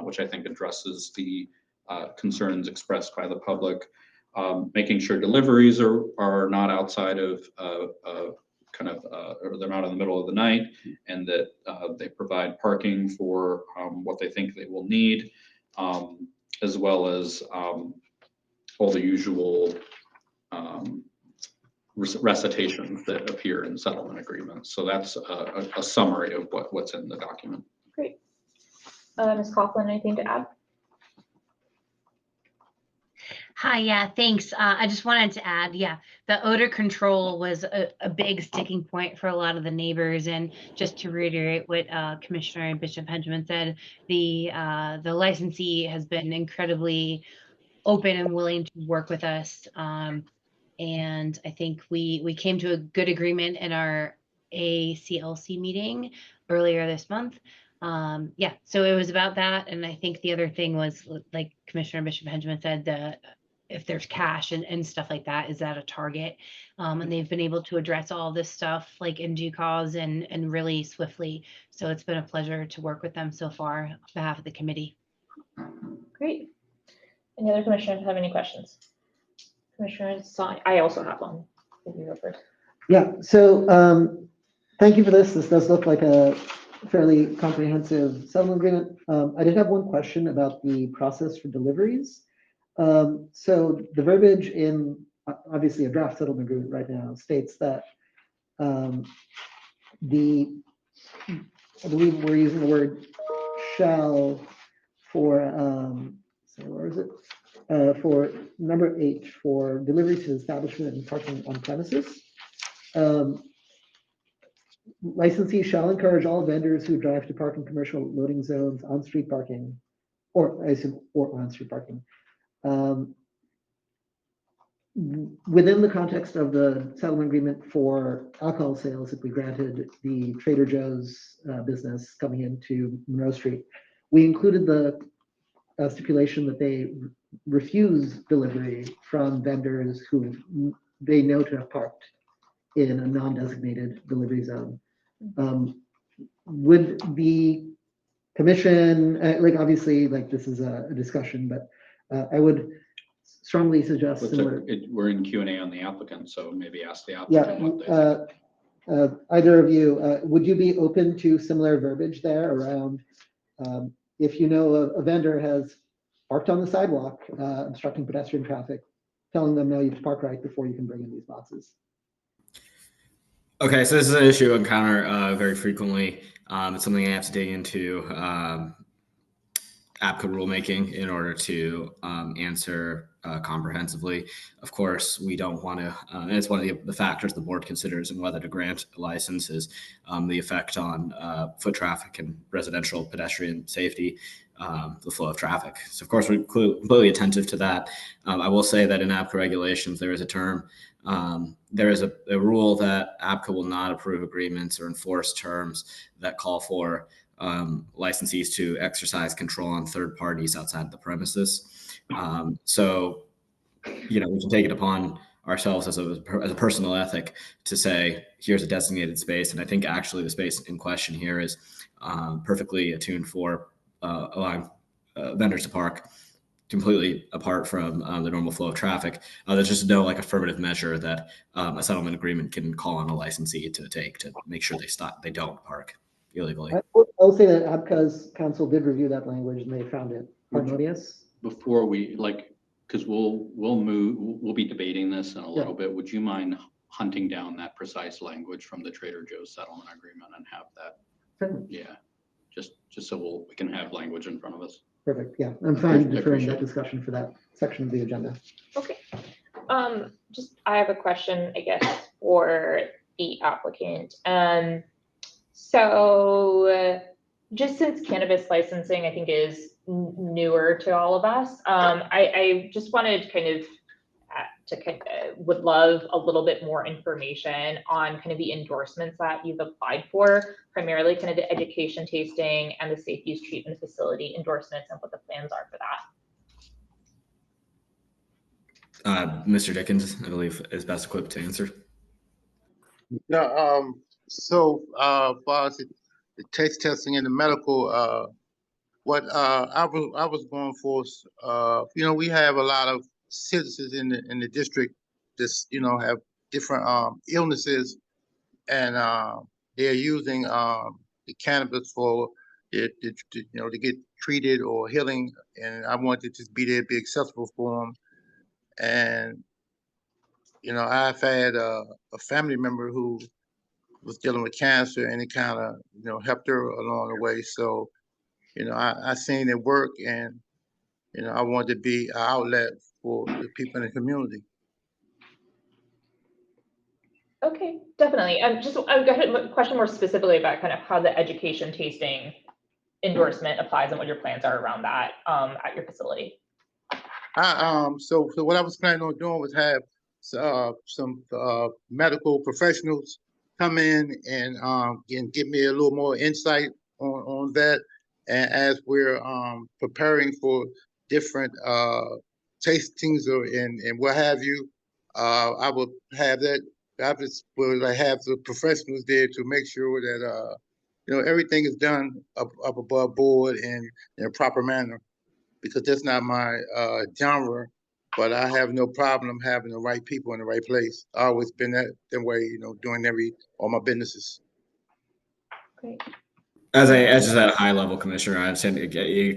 which I think addresses the concerns expressed by the public. Making sure deliveries are not outside of or they're not in the middle of the night, and that they provide parking for what they think they will need, as well as all the usual recitations that appear in settlement agreements. So that's a summary of what's in the document. Great. Ms. Coughlin, anything to add? Hi, yeah, thanks. I just wanted to add, the odor control was a big sticking point for a lot of the neighbors. And just to reiterate what Commissioner Bishop-Henchman said, the licensee has been incredibly open and willing to work with us. And I think we came to a good agreement in our ACLC meeting earlier this month. So it was about that. And I think the other thing was, like Commissioner Bishop-Henchman said, if there's cash and stuff like that, is that a target? And they've been able to address all this stuff like in due cause and really swiftly. So it's been a pleasure to work with them so far on behalf of the committee. Great. Any other commissioners have any questions? Commissioner Song, I also have one. If you go first. Yeah, so thank you for this. This does look like a fairly comprehensive settlement agreement. I did have one question about the process for deliveries. So the verbiage in obviously a draft settlement agreement right now states that I believe we're using the word shall for, so where is it? For number H, for delivery to establishment and parking on premises. Licensees shall encourage all vendors who drive to park in commercial loading zones, on-street parking, or I assume, or on-street parking. Within the context of the settlement agreement for alcohol sales, if we granted the Trader Joe's business coming into Monroe Street, we included the stipulation that they refuse delivery from vendors who they know to have parked in a non-designated delivery zone. Would the commission, like obviously, like this is a discussion, but I would strongly suggest similar. We're in Q&A on the applicant, so maybe ask the Yeah, applicant what they think. either of you, would you be open to similar verbiage there around if you know a vendor has parked on the sidewalk, obstructing pedestrian traffic, telling them, no, you have to park right before you can bring in these boxes? Okay, so this is an issue I encounter very frequently. It's something I have to dig into APCA rulemaking in order to answer comprehensively. Of course, we don't want to, and it's one of the factors the board considers in whether to grant a license is the effect on foot traffic and residential pedestrian safety, the flow of traffic. So of course, we're completely attentive to that. I will say that in APCA regulations, there is a term, there is a rule that APCA will not approve agreements or enforce terms that call for licensees to exercise control on third parties outside of the premises. So, you know, we can take it upon ourselves as a personal ethic to say, here's a designated space. And I think actually the space in question here is perfectly attuned for allowing vendors to park completely apart from the normal flow of traffic. There's just no like affirmative measure that a settlement agreement can call on a licensee to take to make sure they don't park illegally. I'll say that APCA's council did review that language and they found it harmonious. Before we because we'll be debating this in a little bit. Would you mind hunting down that precise language from the Trader Joe's settlement agreement and have that? Certainly. Yeah, just so we can have language in front of us. Perfect. Yeah, I'm fine deferring that discussion for that section of the agenda. Okay. I have a question, I guess, for the applicant. So just since cannabis licensing, I think, is newer to all of us, I just wanted would love a little bit more information on kind of the endorsements that you've applied for, primarily kind of the education tasting and the safe use treatment facility endorsements and what the plans are for that. Mr. Dickens, I believe, is best equipped to answer. No, so far as the taste testing and the medical, what I was going for, you know, we have a lot of citizens in the district that, you know, have different illnesses, and they're using the cannabis for it, you know, to get treated or healing, and I want it to be accessible for them. And you know, I've had a family member who was dealing with cancer, and it kind of, you know, helped her along the way. So, you know, I seen it work, and you know, I wanted to be an outlet for the people in the community. Okay, definitely. I've got a question more specifically about kind of how the education tasting endorsement applies and what your plans are around that at your facility. So what I was planning on doing was have some medical professionals come in and give me a little more insight on that. And as we're preparing for different tastings or and what have you. I would have that. I just would have the professionals there to make sure that everything is done up above board and in a proper manner, because that's not my genre. But I have no problem having the right people in the right place. I always been that way, doing all my businesses. Great. As just at a high level, Commissioner, I understand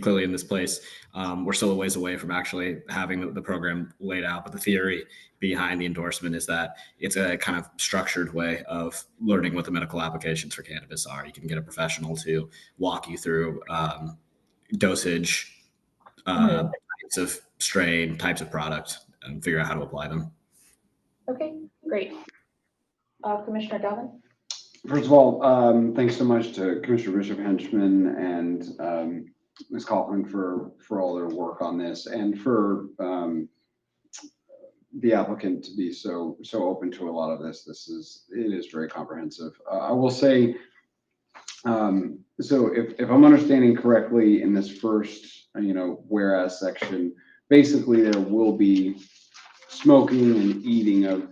clearly in this place, we're still a ways away from actually having the program laid out. But the theory behind the endorsement is that it's a kind of structured way of learning what the medical applications for cannabis are. You can get a professional to walk you through dosage, types of strain, types of product, and figure out how to apply them. Okay, great. Commissioner Galvin? First of all, thanks so much to Commissioner Bishop Henchman and Ms. Kaufman for all their work on this, and for the applicant to be so open to a lot of this. It is very comprehensive. I will say, so if I'm understanding correctly, in this first whereas section, basically there will be smoking and eating of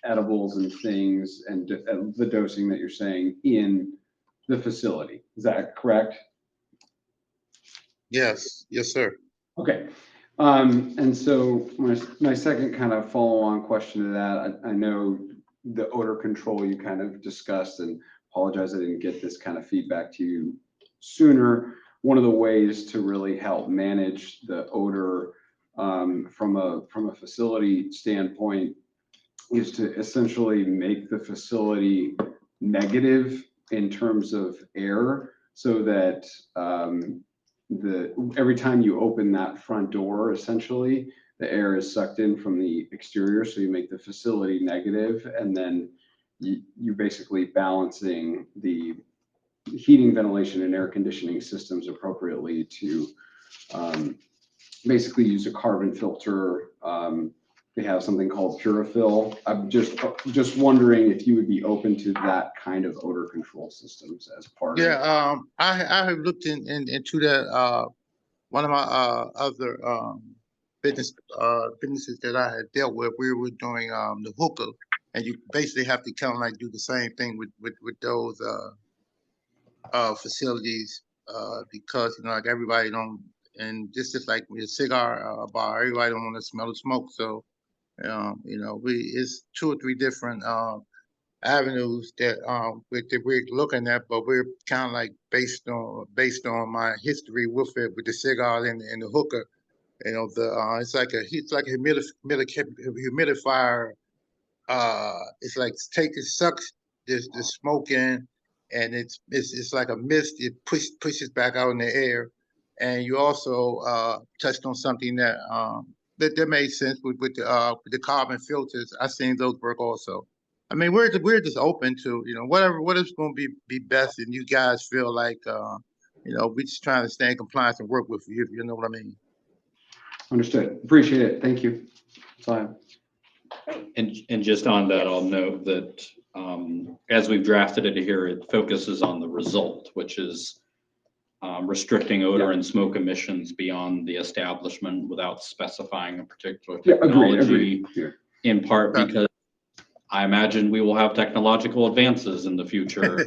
edibles and things, and the dosing that you're saying in the facility. Is that correct? Yes, sir. Okay. And so my second kind of follow-on question to that, I know the odor control you kind of discussed, and apologize I didn't get this kind of feedback to you sooner. One of the ways to really help manage the odor from a facility standpoint is to essentially make the facility negative in terms of air, so that every time you open that front door, essentially the air is sucked in from the exterior. So you make the facility negative, and then you're basically balancing the heating, ventilation, and air conditioning systems appropriately to basically use a carbon filter. They have something called Purafil. I'm just wondering if you would be open to that kind of odor control systems as part of. Yeah, I have looked into that. One of my other businesses that I had dealt with, we were doing the hookah, and you basically have to kind of like do the same thing with those facilities, because like everybody don't, and this is like with a cigar bar, everybody don't want to smell the smoke. So it's 2 or 3 different avenues that we're looking at, but we're kind of like based on my history with it, with the cigar and the hookah. It's like a humidifier. It's like it sucks the smoke in, and it's like a mist. It pushes back out in the air. And you also touched on something that made sense with the carbon filters. I've seen those work also. I mean, we're just open to what is going to be best, and you guys feel like we're just trying to stay in compliance and work with you. You know what I mean? Understood. Appreciate it. Thank you. That's all I have. And just on that, I'll note that as we've drafted it here, it focuses on the result, which is restricting odor and smoke emissions beyond the establishment without specifying a particular technology. Agreed. In part because I imagine we will have technological advances in the future.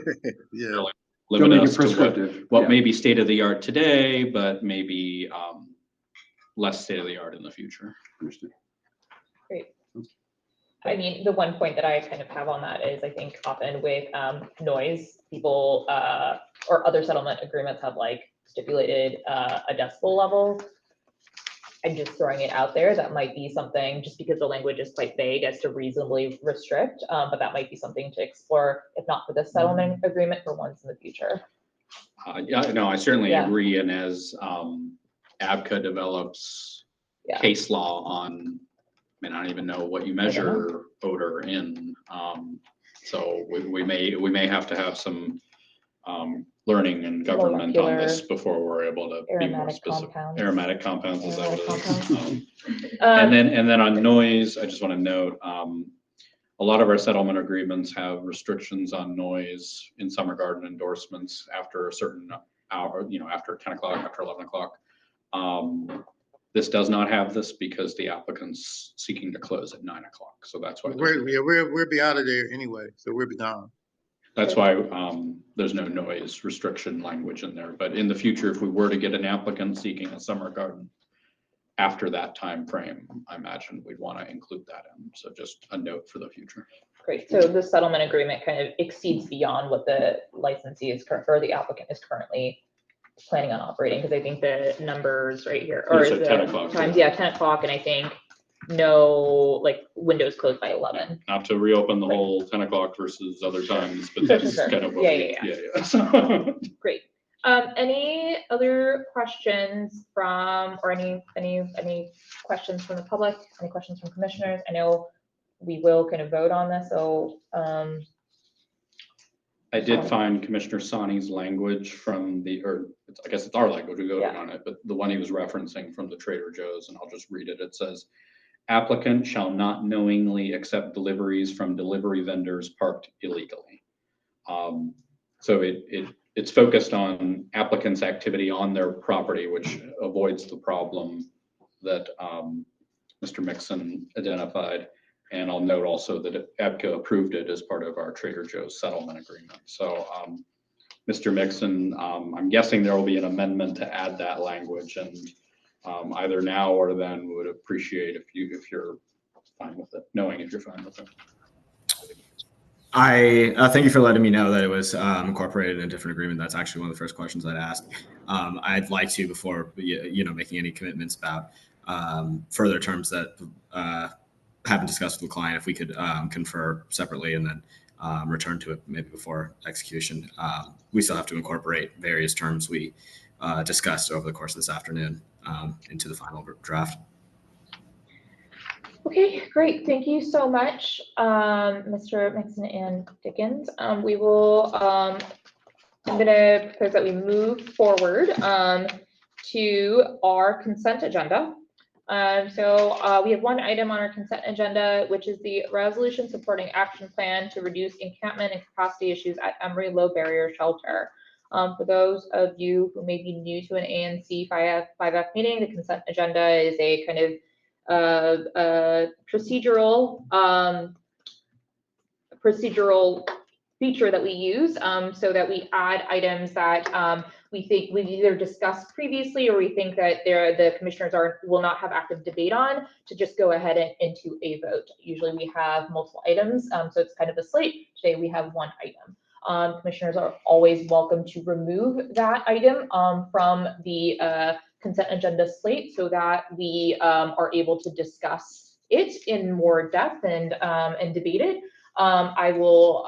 Yeah. Limit us to prescriptive. what may be state of the art today, but maybe less state of the art in the future. Understood. Great. I mean, the one point that I kind of have on that is, I think often with noise, people or other settlement agreements have like stipulated a decibel level. I'm just throwing it out there. That might be something, just because the language is quite vague as to reasonably restrict, but that might be something to explore, if not for this settlement agreement, for ones in the future. Yeah, no, I certainly agree. And as ABCA develops case law on, I mean, I don't even know what you measure odor in. So we may have to have some learning and government on this before we're able to be more specific. Aromatic compounds, is that what it is? And then on noise, I just want to note, a lot of our settlement agreements have restrictions on noise in some regard and endorsements after a certain hour, after 10 o'clock, after 11 o'clock. This does not have this because the applicant's seeking to close at 9 o'clock. So that's why, We'll be out of there anyway, so we'll be gone. that's why there's no noise restriction language in there. But in the future, if we were to get an applicant seeking a summer garden after that time frame, I imagine we'd want to include that in. So just a note for the future. Great. So the settlement agreement kind of exceeds beyond what the licensee is current, or the applicant is currently planning on operating, because I think the numbers right here, or It's at the 10 o'clock, times, yeah. yeah, 10 o'clock, and I think no, like, windows closed by 11. Not to reopen the whole 10 o'clock versus other times, but that's Sure. kind of what Yeah. So- Great. Any other questions from, or any questions from the public? Any questions from commissioners? I know we will kind of vote on this, so I did find Commissioner Sani's language from I guess it's our language, we voted Yeah. on it, but the one he was referencing from the Trader Joe's, and I'll just read it. It says, applicant shall not knowingly accept deliveries from delivery vendors parked illegally. So it's focused on applicants' activity on their property, which avoids the problem that Mr. Mixon identified. And I'll note also that ABCO approved it as part of our Trader Joe's settlement agreement. So Mr. Mixon, I'm guessing there will be an amendment to add that language, and either now or then would appreciate if you're fine with it, knowing if you're fine with it. I thank you for letting me know that it was incorporated in a different agreement. That's actually one of the first questions I'd asked. I'd like to, before making any commitments about further terms that haven't discussed with the client, if we could confer separately and then return to it maybe before execution. We still have to incorporate various terms we discussed over the course of this afternoon into the final draft. okay, great. Thank you so much, Mr. Mixon and Dickens. We will, I'm gonna propose that we move forward to our consent agenda. So we have one item on our consent agenda, which is the resolution supporting action plan to reduce encampment and capacity issues at Emory Low Barrier Shelter. For those of you who may be new to an ANC 5F meeting, the consent agenda is a kind of procedural feature that we use so that we add items that we think we've either discussed previously or we think that the commissioners will not have active debate on, to just go ahead and into a vote. Usually we have multiple items, so it's kind of a slate. Today we have one item. Commissioners are always welcome to remove that item from the consent agenda slate so that we are able to discuss it in more depth and debate it. I will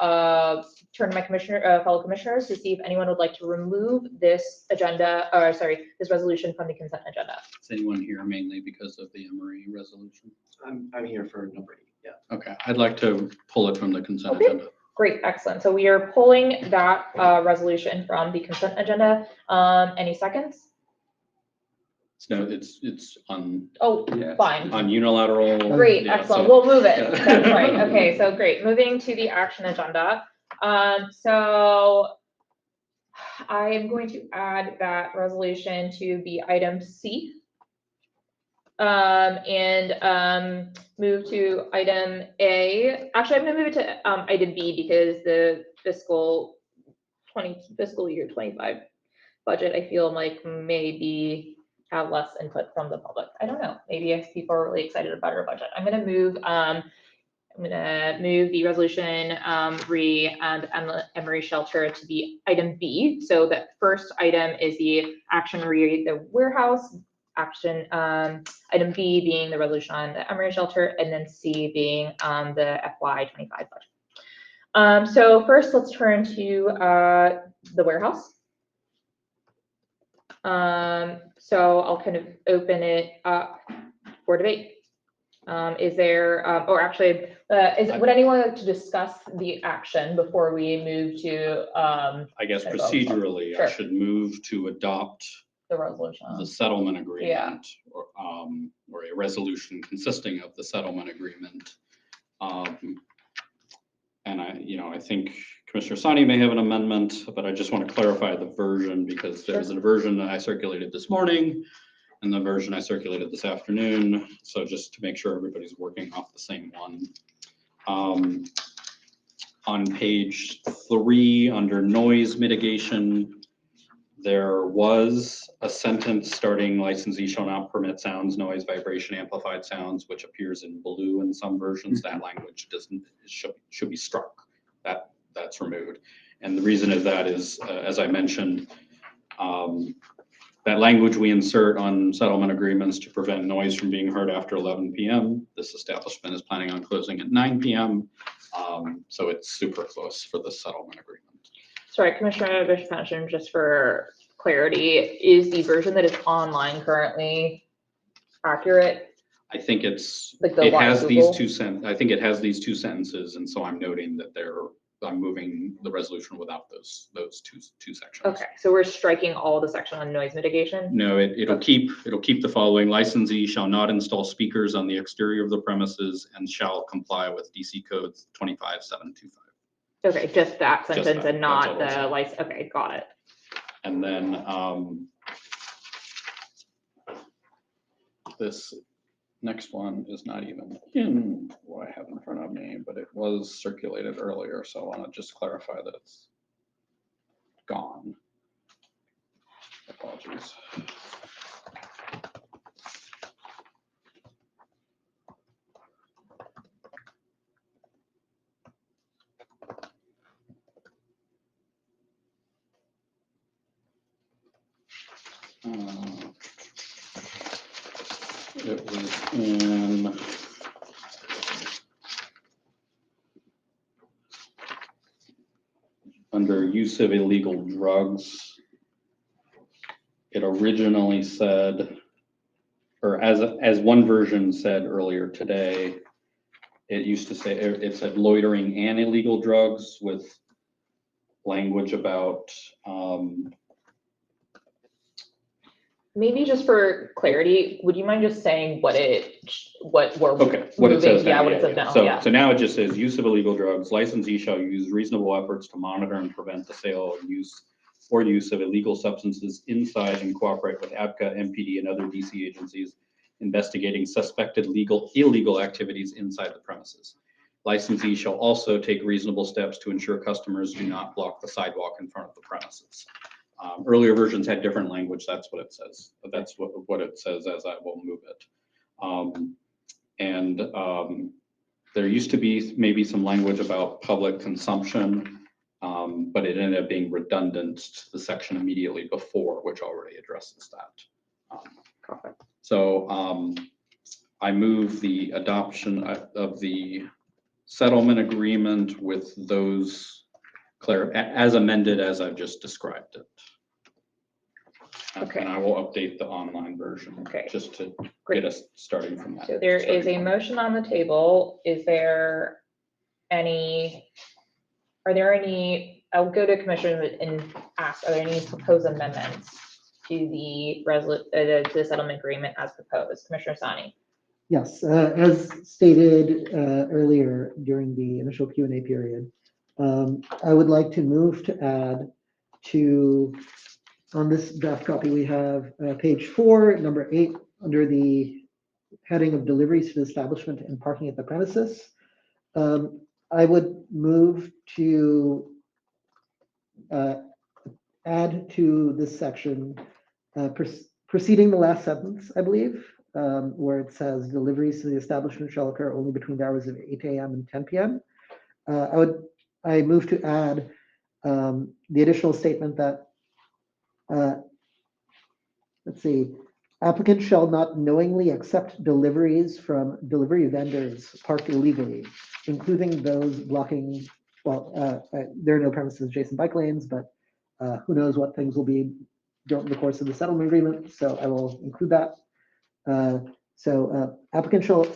turn to my fellow commissioners to see if anyone would like to remove this this resolution from the consent agenda. Is anyone here mainly because of the Emory resolution? I'm here for number 8, yeah. Okay, I'd like to pull it from the consent Okay. agenda. Great, excellent. So we are pulling that resolution from the consent agenda. Any seconds? No, it's on Yeah. Fine. unilateral. Great, yeah, excellent. so- We'll move it. Yeah. That's right. Okay, so great. Moving to the action agenda. So I am going to add that resolution to be item C. And move to item A. Actually, I'm gonna move it to item B because the fiscal year 25 budget, I feel like maybe have less input from the public. I don't know. Maybe if people are really excited about our budget. I'm gonna move the resolution re and Emory Shelter to be item B. So the first item is the action re the warehouse action, item B being the resolution on the Emory Shelter, and then C being the FY25 budget. So first, let's turn to the warehouse. So I'll kind of open it up for debate. Is there, or actually, would anyone like to discuss the action before we move to I guess Okay, procedurally, sure. I should move to adopt the resolution? the settlement agreement, or a resolution consisting of the settlement agreement. And I think Commissioner Sani may have an amendment, but I just want to clarify the version because there was a version that I circulated this morning in the version I circulated this afternoon. So just to make sure everybody's working off the same one. On page 3, under noise mitigation, there was a sentence starting licensee shall not permit sounds, noise, vibration, amplified sounds, which appears in blue in some versions. That language should be struck. That's removed. And the reason of that is, as I mentioned, that language we insert on settlement agreements to prevent noise from being heard after 11 p.m. This establishment is planning on closing at 9 p.m. So it's super close for the settlement agreement. Sorry, Commissioner Bishop, just for clarity, is the version that is online currently accurate? I think it's, Like the it live has these Google? I think it has these 2 sentences, and so I'm noting that I'm moving the resolution without those two sections. Okay, so we're striking all the section on noise mitigation? No, it'll keep the following: licensee shall not install speakers on the exterior of the premises and shall comply with DC codes 25725. Okay, just that Just sentence that, and not that's all the license. Okay, got it. And then this next one is not even in what I have in front of me, but it was circulated earlier, so I want to just clarify that it's gone. Apologies. It was in under use of illegal drugs. It originally said, or as one version said earlier today, it used to say, it said loitering and illegal drugs with language about Maybe just for clarity, would you mind just saying what we're okay, what it moving? says now. Yeah, what it says now, So, yeah. so now it just says use of illegal drugs. Licensee shall use reasonable efforts to monitor and prevent the sale and use of illegal substances inside and cooperate with ABCA, MPD, and other DC agencies investigating suspected illegal activities inside the premises. Licensee shall also take reasonable steps to ensure customers do not block the sidewalk in front of the premises. Earlier versions had different language. That's what it says. That's what it says as I will move it. There used to be maybe some language about public consumption, but it ended up being redundant to the section immediately before, which already addresses that. So I move the adoption of the settlement agreement with those as amended as I've just described it. Okay. And I will update the online version. Okay. Just to Great. get us starting from that. So there is a motion on the table. Are there any, I'll go to Commissioner and ask, are there any proposed amendments to the settlement agreement as proposed? Commissioner Sani? Yes, as stated earlier during the initial Q&A period, I would like to move to add to, on this draft copy, we have page 4, number 8, under the heading of deliveries to the establishment and parking at the premises. I would move to add to this section, preceding the last sentence, I believe, where it says deliveries to the establishment shall occur only between the hours of 8 a.m. and 10 p.m. I move to add the additional statement that, let's see, applicant shall not knowingly accept deliveries from delivery vendors parked illegally, including those blocking, well, there are no premises adjacent bike lanes, but who knows what things will be during the course of the settlement agreement, so I will include that. Applicant shall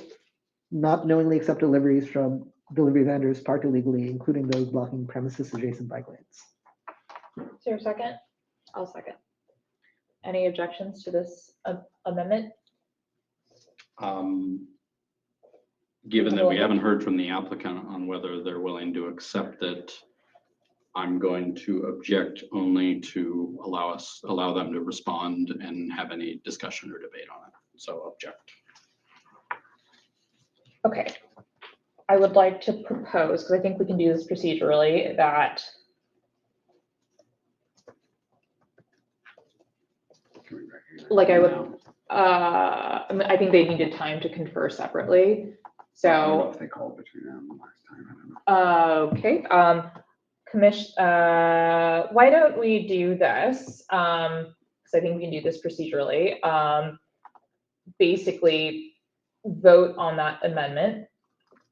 not knowingly accept deliveries from delivery vendors parked illegally, including those blocking premises adjacent bike lanes. Is there a second? I'll second. Any objections to this amendment? Given that we haven't heard from the applicant on whether they're willing to accept it, I'm going to object only to allow them to respond and have any discussion or debate on it. So object. Okay. I would like to propose, because I think we can do this procedurally, that like I would, I think they needed time to confer separately. I don't know So, if they called between them last time, I don't know. okay, why don't we do this? Because I think we can do this procedurally. Basically, vote on that amendment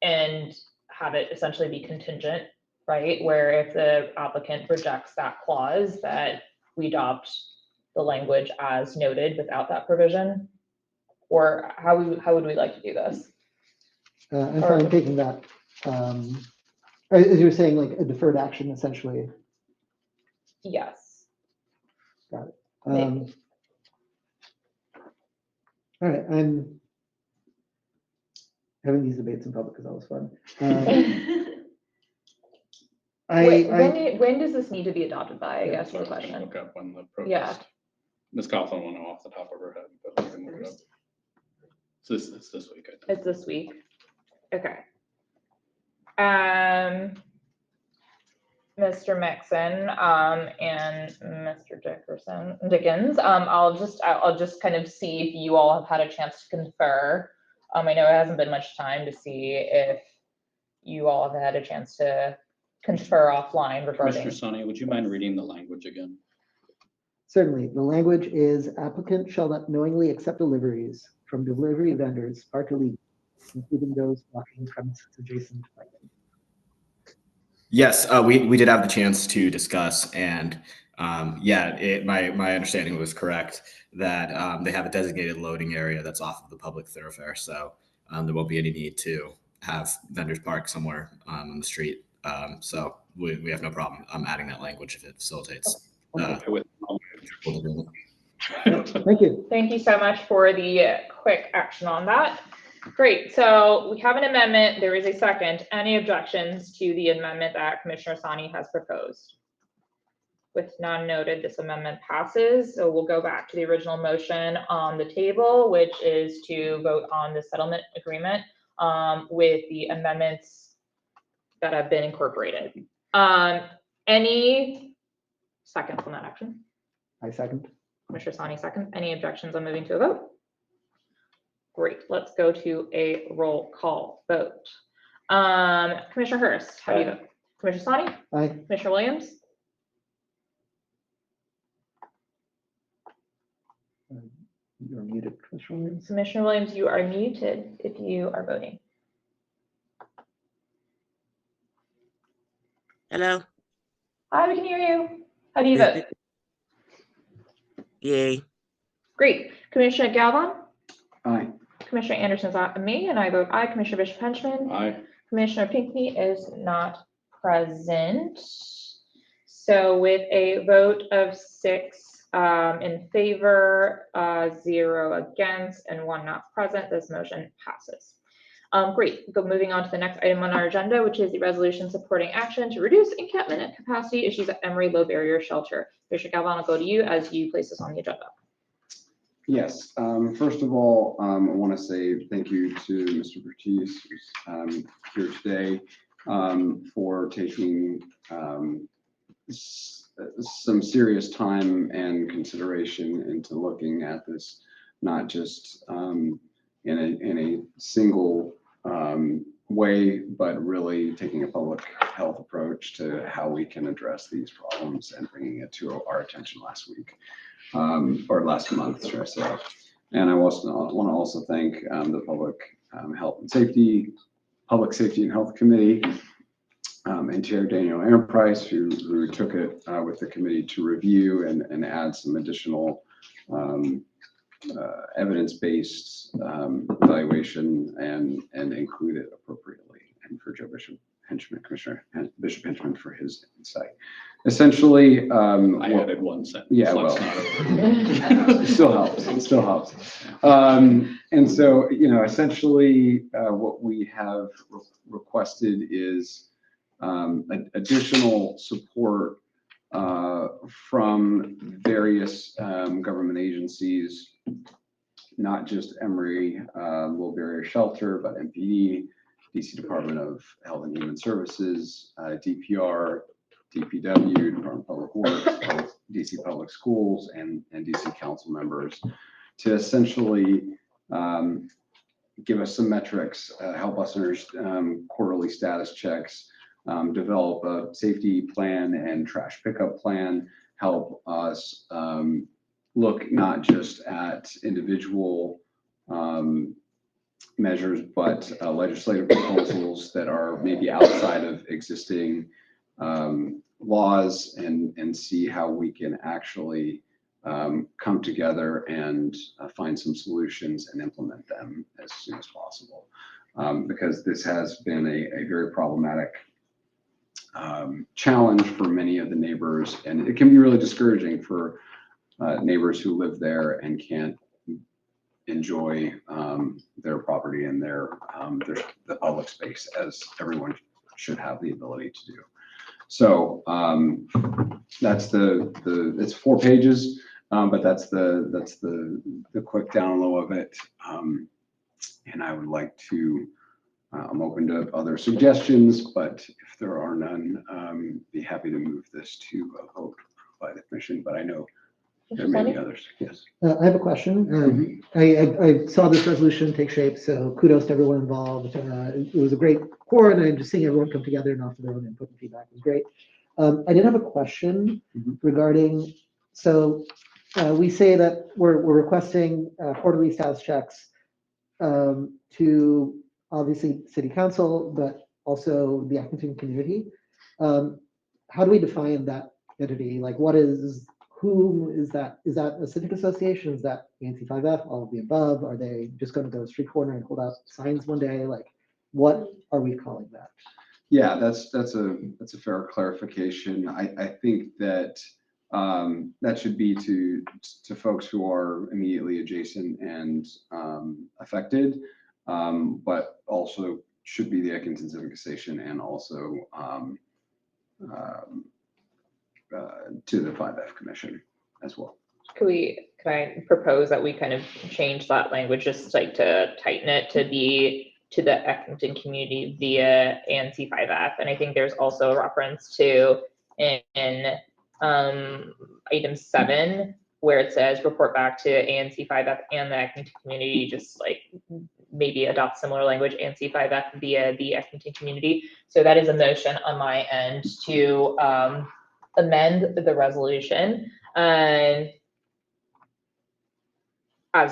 and have it essentially be contingent, right? Where if the applicant rejects that clause, that we adopt the language as noted without that provision? Or how would we like to do this? I'm fine taking that. As you were saying, like a deferred action, essentially. Yes. Got it. All right, I'm having these debates in public is always fun. When does this need to be adopted by, I guess, is the question. Look up when the protest. Yeah. Ms. Coughlin will know off the top of her head, but we can look it up. So it's this week, I think. It's this week. Okay. Mr. Mixon, and Mr. Dickens, I'll just kind of see if you all have had a chance to confer. I know it hasn't been much time to see if you all have had a chance to confer offline regarding. Commissioner Sonny, would you mind reading the language again? Certainly, the language is applicant shall not knowingly accept deliveries from delivery vendors are illegal, including those blocking premises adjacent to parking. Yes, we did have the chance to discuss, and yeah, my understanding was correct that they have a designated loading area that's off of the public thoroughfare, so there won't be any need to have vendors park somewhere on the street. So we have no problem adding that language if it facilitates. Thank you. Thank you so much for the quick action on that. Great, so we have an amendment. There is a second. Any objections to the amendment that Commissioner Sani has proposed? With none noted, this amendment passes. So we'll go back to the original motion on the table, which is to vote on the settlement agreement with the amendments that have been incorporated. Any seconds on that action? I second. Commissioner Sani second. Any objections on moving to a vote? Great, let's go to a roll call vote. Commissioner Hurst, how do you vote? Commissioner Sani? Aye. Commissioner Williams? You're muted, Commissioner Williams. Commissioner Williams, you are muted if you are voting. Hello? Hi, we can hear you. How do you vote? Yay. Great. Commissioner Galvin? Aye. Commissioner Anderson's me, and I vote aye. Commissioner Bishop Henchman? Aye. Commissioner Pinckney is not present. So with a vote of 6 in favor, 0 against, and 1 not present, this motion passes. Great. Moving on to the next item on our agenda, which is the resolution supporting action to reduce encampment and capacity issues at Emory Low Barrier Shelter. Commissioner Galvin, I'll go to you as you place this on the agenda. Yes, first of all, I want to say thank you to Mr. Bertiz, who's here today, for taking some serious time and consideration into looking at this, not just in a single way, but really taking a public health approach to how we can address these problems and bringing it to our attention last week. Or last month, should I say. And I want to also thank the Public Safety and Health Committee and Chair Daniel Enterprise, who took it with the committee to review and add some additional evidence-based evaluation and include it appropriately. And for Joe Bishop Henchman, Commissioner Bishop Henchman, for his insight. Essentially, I added 1 sentence. Yeah, well, it still helps. It still helps. And so, essentially, what we have requested is additional support from various government agencies, not just Emory Low Barrier Shelter, but MPD, DC Department of Health and Human Services, DPR, DPW, Department of Public Works, DC Public Schools, and DC council members to essentially give us some metrics, help us understand quarterly status checks, develop a safety plan and trash pickup plan, help us look not just at individual measures, but legislative proposals that are maybe outside of existing laws and see how we can actually come together and find some solutions and implement them as soon as possible. Because this has been a very problematic challenge for many of the neighbors, and it can be really discouraging for neighbors who live there and can't enjoy their property and the public space as everyone should have the ability to do. So that's it's 4 pages, but that's the quick down low of it. And I would like to, I'm open to other suggestions, but if there are none, be happy to move this to a vote by the commission, but I know there may be others. Yes. I have a question. I saw this resolution take shape, so kudos to everyone involved. It was a great core, and I'm just seeing everyone come together and offer their own input and feedback. It was great. I did have a question regarding, so we say that we're requesting quarterly status checks to obviously city council, but also the Eckington community. How do we define that entity? Like, who is that? Is that a civic association? Is that ANC 5F? All of the above? Are they just going to go street corner and hold out signs one day? Like, what are we calling that? Yeah, that's a fair clarification. I think that that should be to folks who are immediately adjacent and affected, but also should be the Eckington Civic Station and also to the 5F Commission as well. Can I propose that we kind of change that language just like to tighten it to be to the Eckington community via ANC 5F? And I think there's also a reference to in item 7 where it says report back to ANC 5F and the Eckington community, just like maybe adopt similar language, ANC 5F via the Eckington community. So that is a motion on my end to amend the resolution as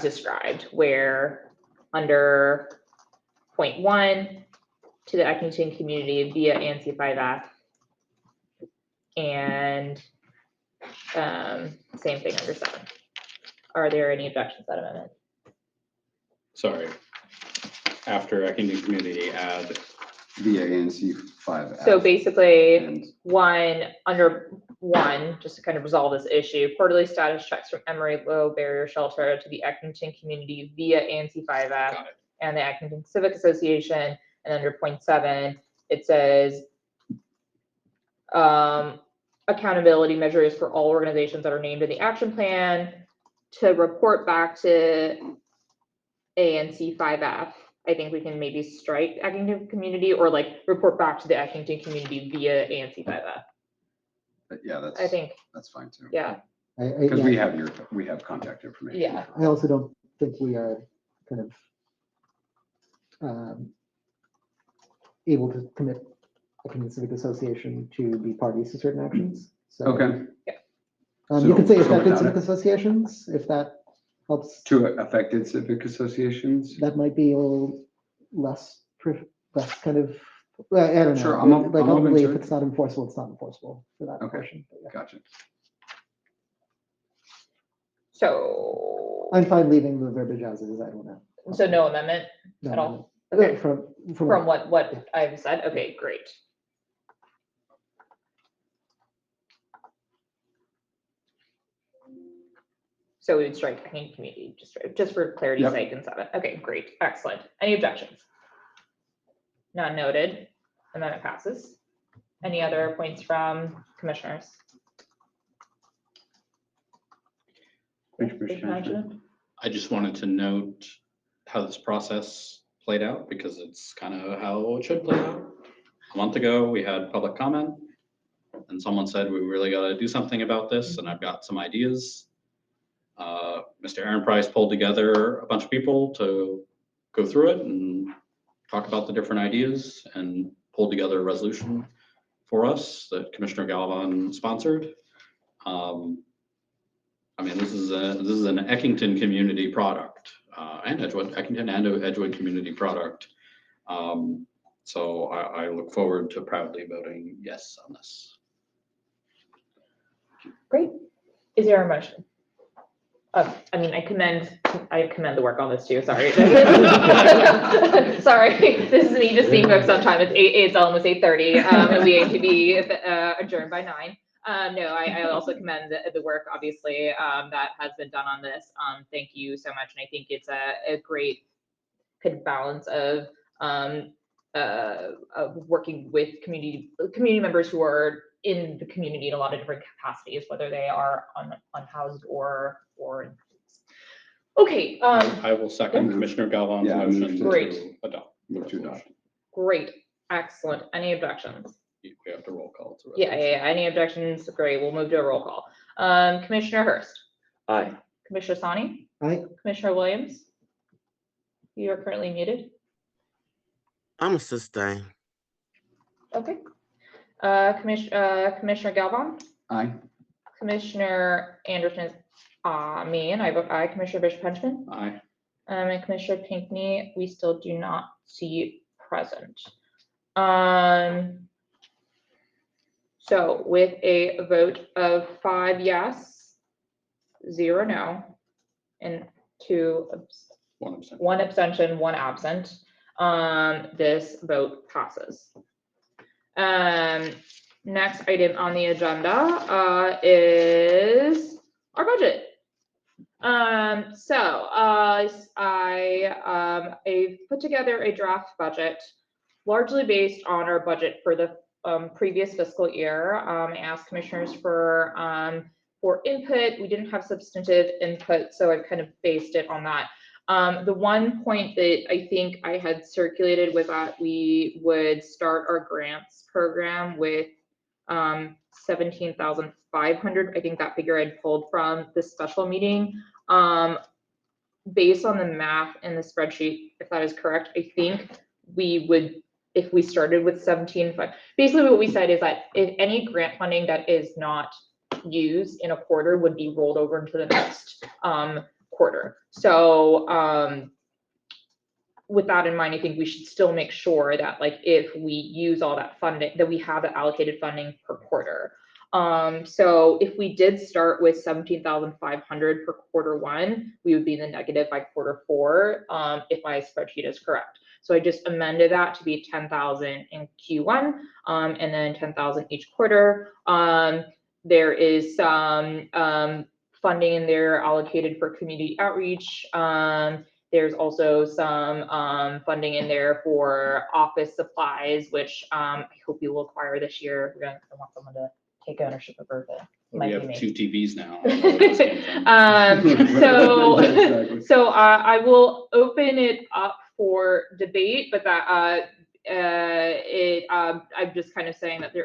described, where under point 1 to the Eckington community via ANC 5F, and same thing under 7. Are there any objections to that amendment? Sorry. After Eckington community, add via ANC 5F. So basically, And under 1, just to kind of resolve this issue, quarterly status checks from Emory Low Barrier Shelter to the Eckington community via ANC 5F and the Eckington Civic Association. And under point 7, it says accountability measures for all organizations that are named in the action plan to report back to ANC 5F. I think we can maybe strike Eckington community or like report back to the Eckington community via ANC 5F. but yeah, I think, that's fine too. yeah, Because Yeah, we have contact information. Yeah. I also don't think we are kind of able to commit a civic association to be parties to certain actions. So Okay. you could say So affected without civic it- associations, if that helps. To affected civic associations. That might be a little less kind of, well, I don't know. Sure, Like open ultimately, to if it. it's not enforceable, it's not enforceable for that Okay. portion. But yeah. Gotcha. so, I'm fine leaving the verbiage as is. I don't know. so no amendment No, at all? no. Okay. From what I've said? Okay, great. So we would strike Eckington community, just for clarity's Yep. sake in 7. Okay, great, excellent. Any objections? None noted, and then it passes. Any other points from commissioners? Thank you, Mr. Chairman. I just wanted to note how this process played out because it's kind of how it should play out. A month ago, we had public comment and someone said, we really got to do something about this. And I've got some ideas. Mr. Aaron Price pulled together a bunch of people to go through it and talk about the different ideas and pulled together a resolution for us that Commissioner Galvin sponsored. I mean, this is an Eckington community product, and Eckington and Edgewood community product. So I look forward to proudly voting yes on this. Great. Is there a motion? I mean, I commend the work on this too. Sorry. Sorry, this is me just being focused on time. It's almost 8:30, and we aim to be adjourned by 9. No, I also commend the work, obviously, that has been done on this. Thank you so much, and I think it's a great good balance of working with community members who are in the community in a lot of different capacities, whether they are unhoused or in. Okay. I will second Commissioner Galvan's Yeah, motion Great. to adopt. Move to adopt. Great. Excellent. Any objections? We have to roll call. It's a Yeah. resolution. Any objections? Great. We'll move to a roll call. Commissioner Hurst. Aye. Commissioner Sani. Aye. Commissioner Williams. You are currently muted. I'm a sustain. Okay. Commissioner Galvan. Aye. Commissioner Anderson is me, and I vote aye. Commissioner Bishop Henchman. Aye. And Commissioner Pinckney, we still do not see present. So with a vote of 5 yes, 0 no, and 1 abstention, 1 absent, this vote passes. Next item on the agenda is our budget. I put together a draft budget largely based on our budget for the previous fiscal year. I asked commissioners for input. We didn't have substantive input, so I've kind of based it on that. The one point that I think I had circulated was that we would start our grants program with 17,500. I think that figure I'd pulled from this special meeting. Based on the math in the spreadsheet, if that is correct, I think we would, if we started with 17,500, basically what we said is that if any grant funding that is not used in a quarter would be rolled over into the next quarter. So with that in mind, I think we should still make sure that, like, if we use all that funding, that we have the allocated funding per quarter. So if we did start with 17,500 for quarter 1, we would be in the negative by quarter 4, if my spreadsheet is correct. So I just amended that to be 10,000 in Q1, and then 10,000 each quarter. There is some funding in there allocated for community outreach. There's also some funding in there for office supplies, which I hope you will acquire this year. I want someone to take ownership of it. We have 2 TVs now. So I will open it up for debate, but that I'm just kind of saying that there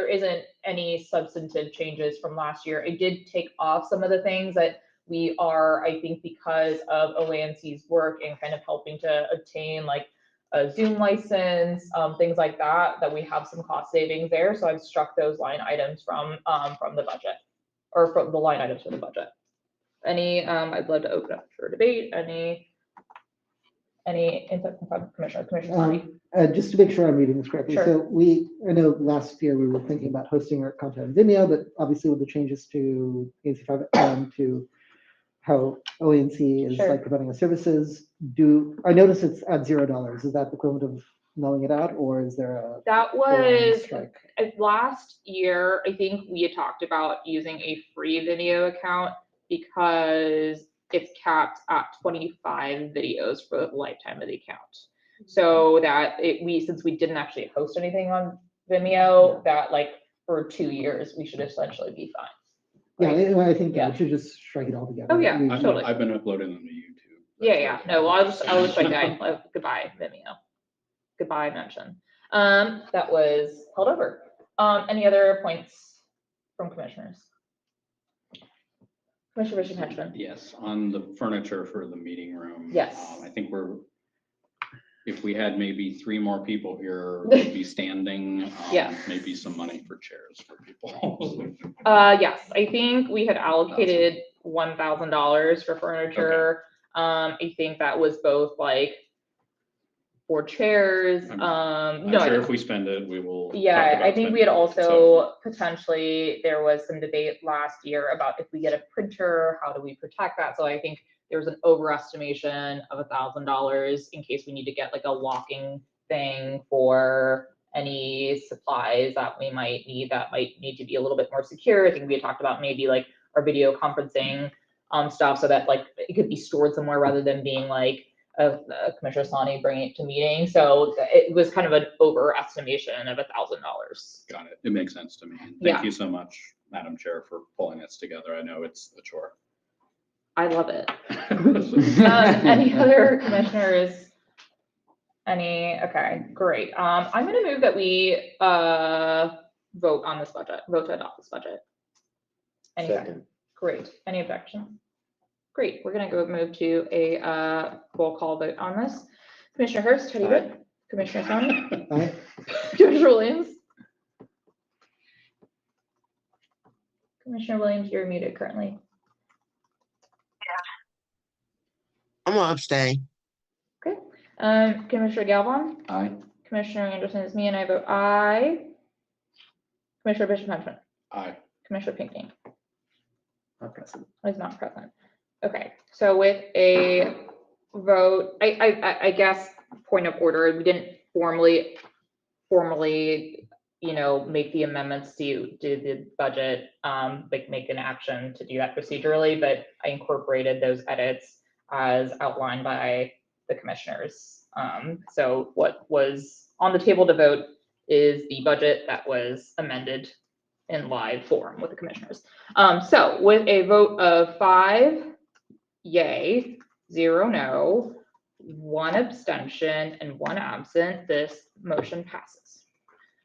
isn't any substantive changes from last year. I did take off some of the things that we are, I think, because of OANC's work and kind of helping to obtain like a Zoom license, things like that, that we have some cost savings there. So I've struck those line items from the budget, or from the line items for the budget. I'd love to open up for debate. Any input from Commissioner Sani? Just to make sure I'm reading this correctly. Sure. So I know last year we were thinking about hosting our content on Vimeo, but obviously with the changes to ANC 5 to how OANC is Sure. like providing us services, I notice it's at $0. Is that the equivalent of nulling it out, or is there a That was strike? last year. I think we had talked about using a free video account because it's capped at 25 videos for the lifetime of the account. So that since we didn't actually host anything on Vimeo, that like for 2 years, we should essentially be fine. Yeah, I think Yeah. we should just strike it all together. Oh, yeah, We- totally. I've been uploading them to YouTube. Yeah, yeah, no, well, I'll just like that, goodbye, Vimeo. Goodbye, mention. That was held over. Any other points from commissioners? Commissioner Bishop Henchman? Yes, on the furniture for the meeting room. Yes. I think if we had maybe 3 more people here, we'd be standing. Yeah. Maybe some money for chairs for people. Yes, I think we had allocated $1,000 for furniture. I think that was both like for chairs, I'm no, sure if we spend it, we will. talk yeah, about I think we had spending it, so. also potentially, there was some debate last year about if we get a printer, how do we protect that? So I think there was an overestimation of $1,000 in case we need to get like a locking thing for any supplies that we might need that might need to be a little bit more secure. I think we had talked about maybe like our video conferencing stuff so that like it could be stored somewhere rather than being like Commissioner Sani bringing it to meeting. So it was kind of an overestimation of $1,000. Got it. It makes sense to me. Yeah. Thank you so much, Madam Chair, for pulling this together. I know it's a chore. I love it. Any other commissioners? Okay, great. I'm gonna move that we vote on this budget, vote to adopt this budget. Any second? Great. Any objections? Great. We're gonna go move to a roll call vote on this. Commissioner Hurst, how do you vote? Commissioner Soni? Aye. Commissioner Williams? Commissioner Williams, you're muted currently. I'm gonna abstain. Okay. Commissioner Galvin? Aye. Commissioner Anderson is me and I vote aye. Commissioner Bishop Henchman? Aye. Commissioner Pinckney? Not present. Is not present. Okay, so with a vote, I guess, point of order, we didn't formally, make the amendments to the budget, like make an action to do that procedurally, but I incorporated those edits as outlined by the commissioners. So what was on the table to vote is the budget that was amended in live form with the commissioners. So with a vote of 5 yay, 0 no, 1 abstention, and 1 absent, this motion passes.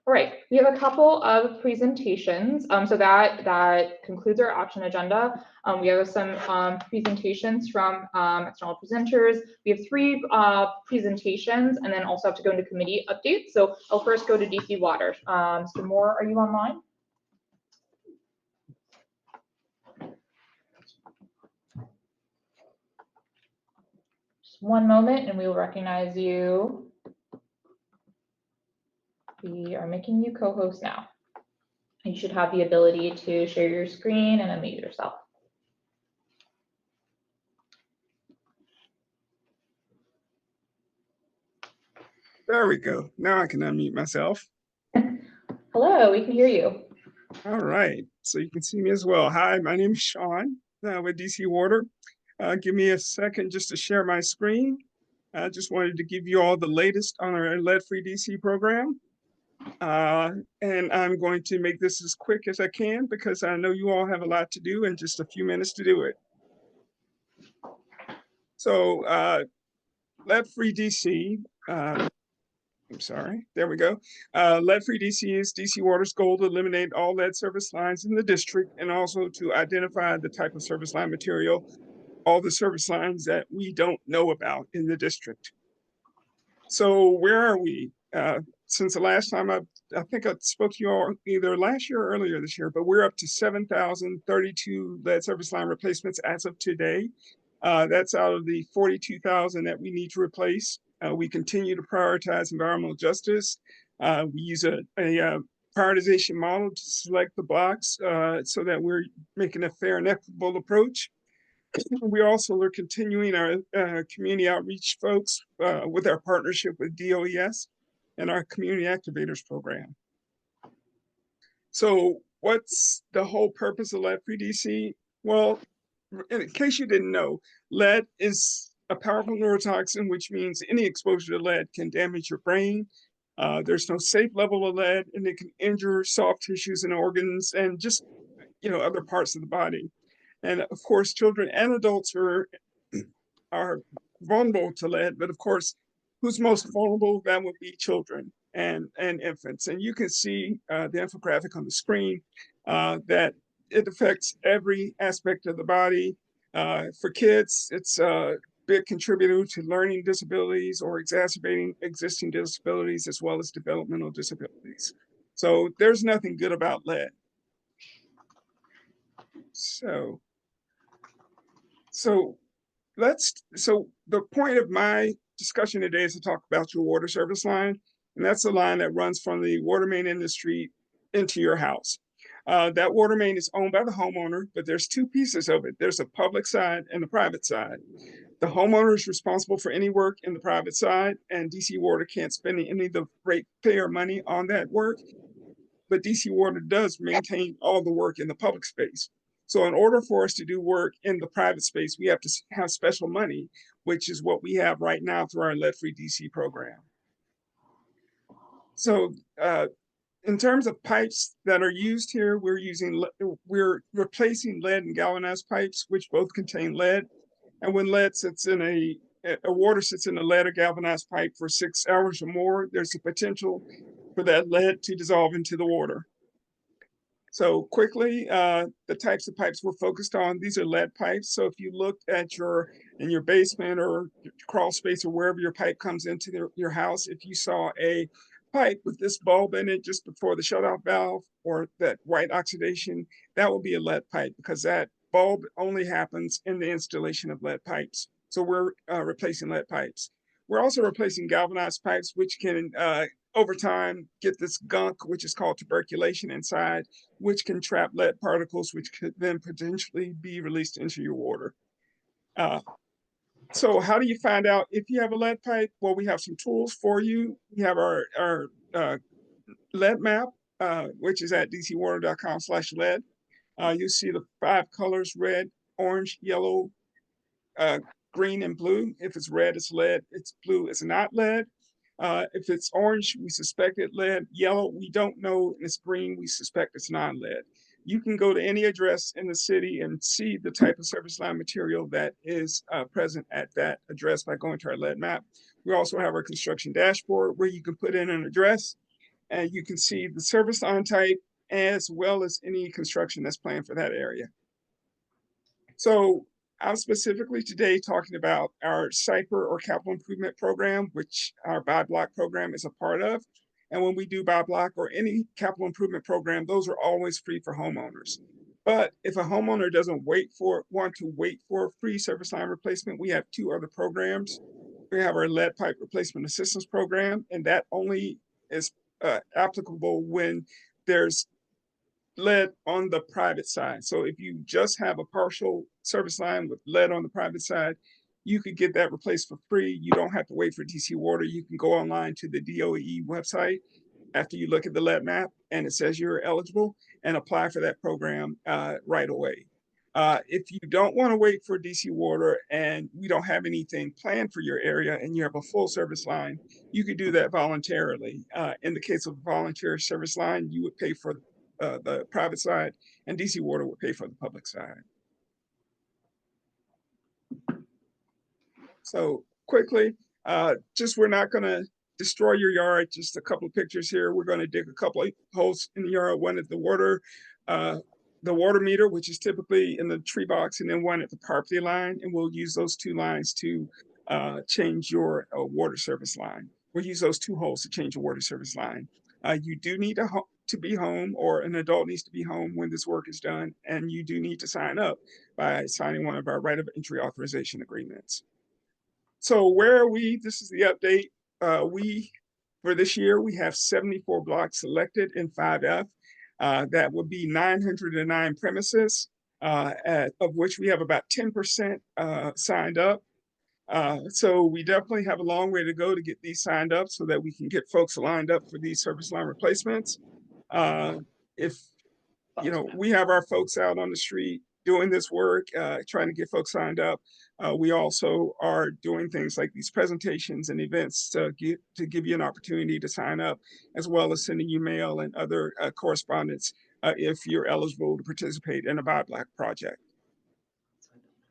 All right, we have a couple of presentations. So that concludes our action agenda. We have some presentations from external presenters. We have 3 presentations and then also have to go into committee updates. So I'll first go to DC Water. Mr. Moore, are you online? Just one moment and we will recognize you. We are making you co-host now. You should have the ability to share your screen and unmute yourself. There we go. Now I can unmute myself. Hello, we can hear you. All right, so you can see me as well. Hi, my name is Sean with DC Water. Give me a second just to share my screen. I just wanted to give you all the latest on our lead-free DC program. And I'm going to make this as quick as I can because I know you all have a lot to do in just a few minutes to do it. So lead-free DC, I'm sorry, there we go. Lead-free DC is DC Water's goal to eliminate all lead service lines in the district and also to identify the type of service line material, all the service lines that we don't know about in the district. So where are we? Since the last time I think I spoke to you all either last year or earlier this year, but we're up to 7,032 lead service line replacements as of today. That's out of the 42,000 that we need to replace. We continue to prioritize environmental justice. We use a prioritization model to select the blocks so that we're making a fair and equitable approach. We also are continuing our community outreach folks with our partnership with DOES and our community activators program. So what's the whole purpose of lead-free DC? Well, in case you didn't know, lead is a powerful neurotoxin, which means any exposure to lead can damage your brain, There's no safe level of lead, and it can injure soft tissues and organs and just, other parts of the body. And of course, children and adults are vulnerable to lead, but of course, who's most vulnerable? That would be children and infants. And you can see the infographic on the screen that it affects every aspect of the body. For kids, it's a big contributor to learning disabilities or exacerbating existing disabilities as well as developmental disabilities. So there's nothing good about lead. So the point of my discussion today is to talk about your water service line, and that's the line that runs from the water main in the street into your house. That water main is owned by the homeowner, but there's two pieces of it. There's a public side and a private side. The homeowner is responsible for any work in the private side, and DC Water can't spend any of the ratepayer money on that work, but DC Water does maintain all the work in the public space. So in order for us to do work in the private space, we have to have special money, which is what we have right now through our lead-free DC program. So in terms of pipes that are used here, we're replacing lead and galvanized pipes, which both contain lead. And when lead sits in a water sits in a lead or galvanized pipe for 6 hours or more, there's a potential for that lead to dissolve into the water. So quickly, the types of pipes we're focused on, these are lead pipes. So if you look at in your basement or your crawl space or wherever your pipe comes into your house, if you saw a pipe with this bulb in it just before the shutoff valve or that white oxidation, that will be a lead pipe because that bulb only happens in the installation of lead pipes. So we're replacing lead pipes. We're also replacing galvanized pipes, which can over time get this gunk, which is called tuberculation inside, which can trap lead particles, which could then potentially be released into your water. So how do you find out if you have a lead pipe? Well, we have some tools for you. We have our lead map, which is at dcwater.com/lead. You see the 5 colors: red, orange, yellow, green, and blue. If it's red, it's lead. It's blue, it's not lead. If it's orange, we suspect it's lead. Yellow, we don't know. And it's green, we suspect it's non-lead. You can go to any address in the city and see the type of service line material that is present at that address by going to our lead map. We also have our construction dashboard where you can put in an address and you can see the service line type as well as any construction that's planned for that area. So I'm specifically today talking about our CYPER or capital improvement program, which our buy block program is a part of. And when we do buy block or any capital improvement program, those are always free for homeowners. But if a homeowner doesn't want to wait for free service line replacement, we have 2 other programs. We have our lead pipe replacement assistance program, and that only is applicable when there's lead on the private side. So if you just have a partial service line with lead on the private side, you could get that replaced for free. You don't have to wait for DC Water. You can go online to the DOE website after you look at the lead map and it says you're eligible and apply for that program right away. If you don't want to wait for DC Water and we don't have anything planned for your area and you have a full service line, you could do that voluntarily. In the case of a volunteer service line, you would pay for the private side, and DC Water would pay for the public side. So quickly, we're not going to destroy your yard. Just a couple of pictures here. We're going to dig a couple of holes in the yard. One at the water meter, which is typically in the tree box, and then one at the property line. And we'll use those 2 lines to change your water service line. We'll use those 2 holes to change your water service line. You do need to be home, or an adult needs to be home when this work is done, and you do need to sign up by signing one of our right of entry authorization agreements. So where are we? This is the update. For this year, we have 74 blocks selected in 5F. That would be 909 premises, of which we have about 10% signed up. So we definitely have a long way to go to get these signed up so that we can get folks lined up for these service line replacements. If we have our folks out on the street doing this work, trying to get folks signed up. We also are doing things like these presentations and events to give you an opportunity to sign up, as well as sending you mail and other correspondence if you're eligible to participate in a Buy Black project.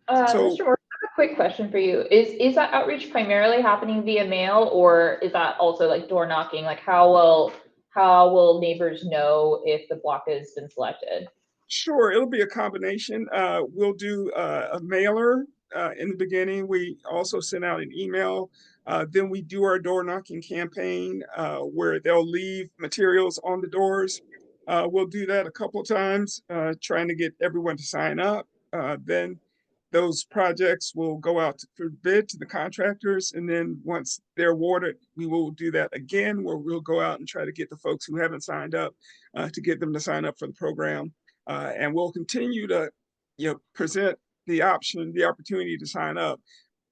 So, Mr. Moore, I have a quick question for you. Is that outreach primarily happening via mail, or is that also like door knocking? Like how will neighbors know if the block has been selected? sure, it'll be a combination. We'll do a mailer in the beginning. We also send out an email. Then we do our door knocking campaign where they'll leave materials on the doors. We'll do that a couple of times, trying to get everyone to sign up. Then those projects will go out for bid to the contractors. And then once they're awarded, we will do that again, where we'll go out and try to get the folks who haven't signed up to get them to sign up for the program. And we'll continue to, present the opportunity to sign up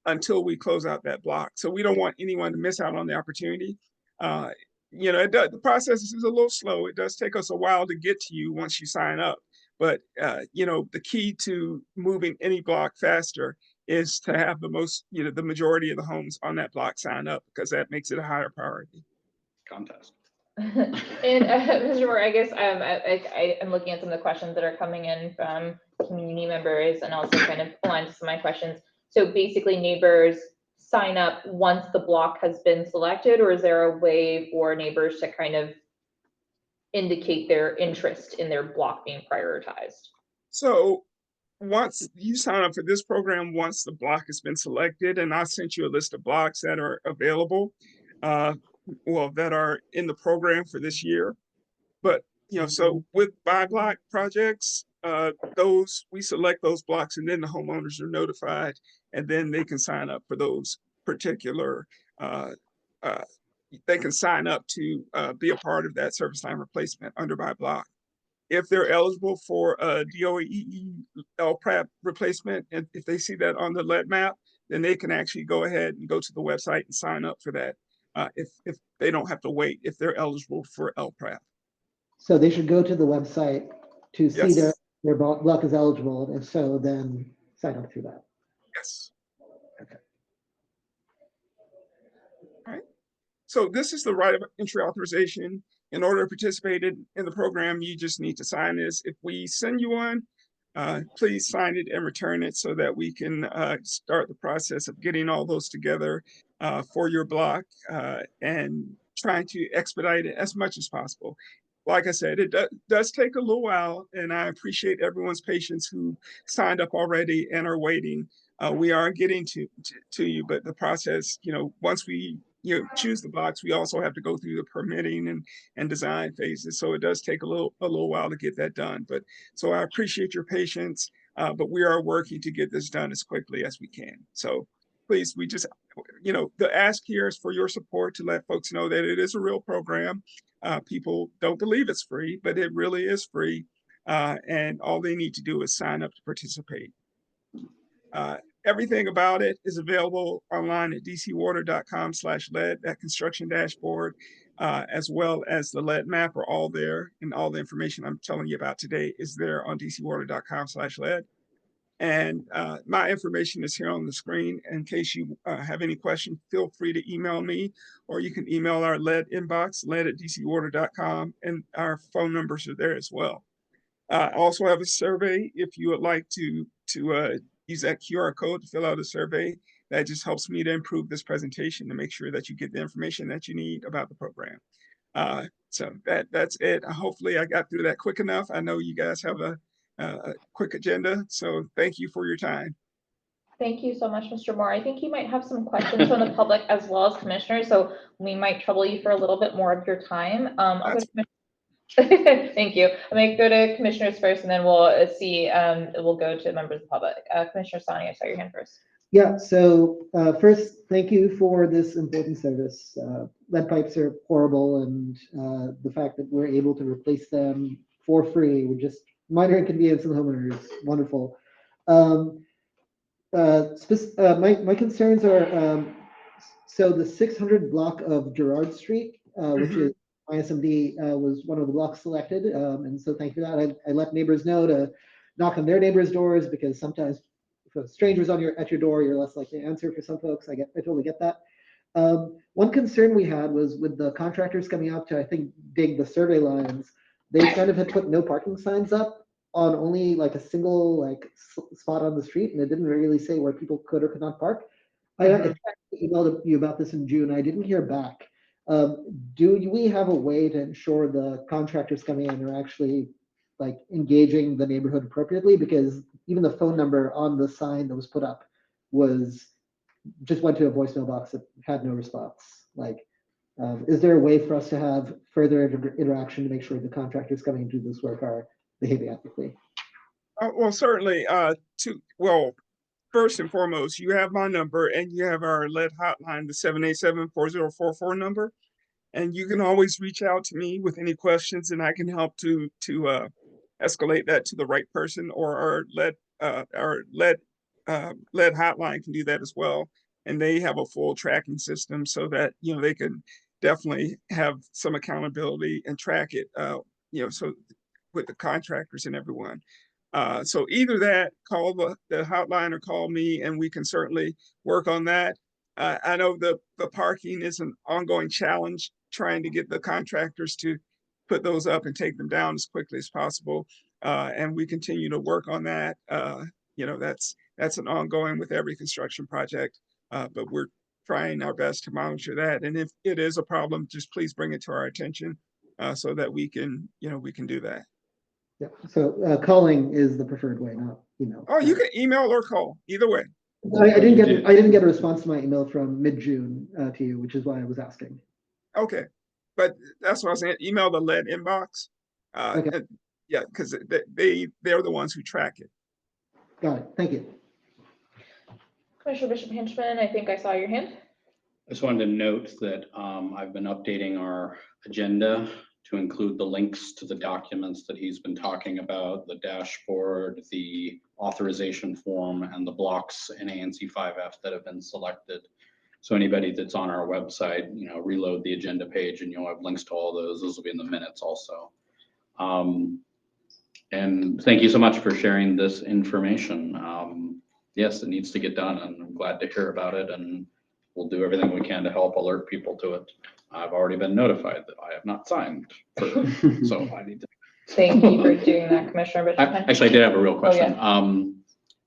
until we close out that block. So we don't want anyone to miss out on the opportunity. The process is a little slow. It does take us a while to get to you once you sign up. But, the key to moving any block faster is to have the majority of the homes on that block sign up, because that makes it a higher priority. Contest. And Mr. Moore, I guess I'm looking at some of the questions that are coming in from community members, and also kind of aligned to some of my questions. So basically, neighbors sign up once the block has been selected, or is there a way for neighbors to kind of indicate their interest in their block being prioritized? So once you sign up for this program, once the block has been selected, and I sent you a list of blocks that are available, that are in the program for this year. But, so with Buy Block projects, we select those blocks, and then the homeowners are notified, and then they can sign up for those particular, they can sign up to be a part of that service line replacement under Buy Block. If they're eligible for a DOE LPRAP replacement, and if they see that on the lead map, then they can actually go ahead and go to the website and sign up for that. If they don't have to wait, if they're eligible for LPRAP. So they should go to the website to see Yes. their block is eligible, and if so, then sign up through that. Yes. Okay. All right. So this is the right of entry authorization. In order to participate in the program, you just need to sign this. If we send you one, please sign it and return it so that we can start the process of getting all those together for your block and trying to expedite it as much as possible. Like I said, it does take a little while, and I appreciate everyone's patience who signed up already and are waiting. We are getting to you, but the process, once we choose the blocks, we also have to go through the permitting and design phases. So it does take a little while to get that done. But so I appreciate your patience, but we are working to get this done as quickly as we can. So please, we just, the ask here is for your support to let folks know that it is a real program. People don't believe it's free, but it really is free. And all they need to do is sign up to participate. Everything about it is available online at dcwater.com/lead. That construction dashboard, as well as the lead map, are all there, and all the information I'm telling you about today is there on dcwater.com/lead. And my information is here on the screen. In case you have any questions, feel free to email me, or you can email our lead inbox, lead@dcwater.com, and our phone numbers are there as well. I also have a survey if you would like to use that QR code to fill out a survey. That just helps me to improve this presentation to make sure that you get the information that you need about the program. So that's it. Hopefully I got through that quick enough. I know you guys have a quick agenda, so thank you for your time. Thank you so much, Mr. Moore. I think you might have some questions from the public as well as commissioners, so we might trouble you for a little bit more of your time. I'll go to Thank you. I may go to commissioners first, and then we'll see. We'll go to members of the public. Commissioner Sani, I saw your hand first. Yeah. So first, thank you for this important service. Lead pipes are horrible, and the fact that we're able to replace them for free with just minor inconvenience to the homeowner is wonderful. My concerns are so the 600 block of Girard Street, which is ISMD, was one of the blocks selected, and so thank you for that. I let neighbors know to knock on their neighbors' doors, because sometimes if a stranger's at your door, you're less likely to answer. For some folks, I totally get that. One concern we had was with the contractors coming out to, I think, dig the survey lines, they kind of had put no parking signs up on only like a single spot on the street, and it didn't really say where people could or could not park. I emailed you about this in June. I didn't hear back. Do we have a way to ensure the contractors coming in are actually like engaging the neighborhood appropriately? Because even the phone number on the sign that was put up just went to a voicemail box that had no response. Is there a way for us to have further interaction to make sure the contractors coming to do this work are behaving ethically? Well, certainly. First and foremost, you have my number and you have our lead hotline, the 787-4044 number. And you can always reach out to me with any questions, and I can help to escalate that to the right person, or our lead hotline can do that as well. And they have a full tracking system so that, they can definitely have some accountability and track it, so with the contractors and everyone. So either that, call the hotline or call me, and we can certainly work on that. I know the parking is an ongoing challenge, trying to get the contractors to put those up and take them down as quickly as possible. And we continue to work on that. That's an ongoing with every construction project, but we're trying our best to monitor that. And if it is a problem, just please bring it to our attention so that we can do that. Yeah. So calling is the preferred way, not email. Oh, you can email or call, either way. I didn't get a response to my email from mid-June to you, which is why I was asking. Okay, but that's what I was saying. Email the lead inbox. Okay. Yeah, because they're the ones who track it. Got it. Thank you. Commissioner Bishop Henchman, I think I saw your hand. I just wanted to note that I've been updating our agenda to include the links to the documents that he's been talking about, the dashboard, the authorization form, and the blocks in ANC 5F that have been selected. So anybody that's on our website, reload the agenda page and you'll have links to all those. Those will be in the minutes also. And thank you so much for sharing this information. Yes, it needs to get done, and I'm glad to hear about it, and we'll do everything we can to help alert people to it. I've already been notified that I have not signed, so I need to. Thank you for doing that, Commissioner Bishop. Actually, I did have a real question. Oh, yeah.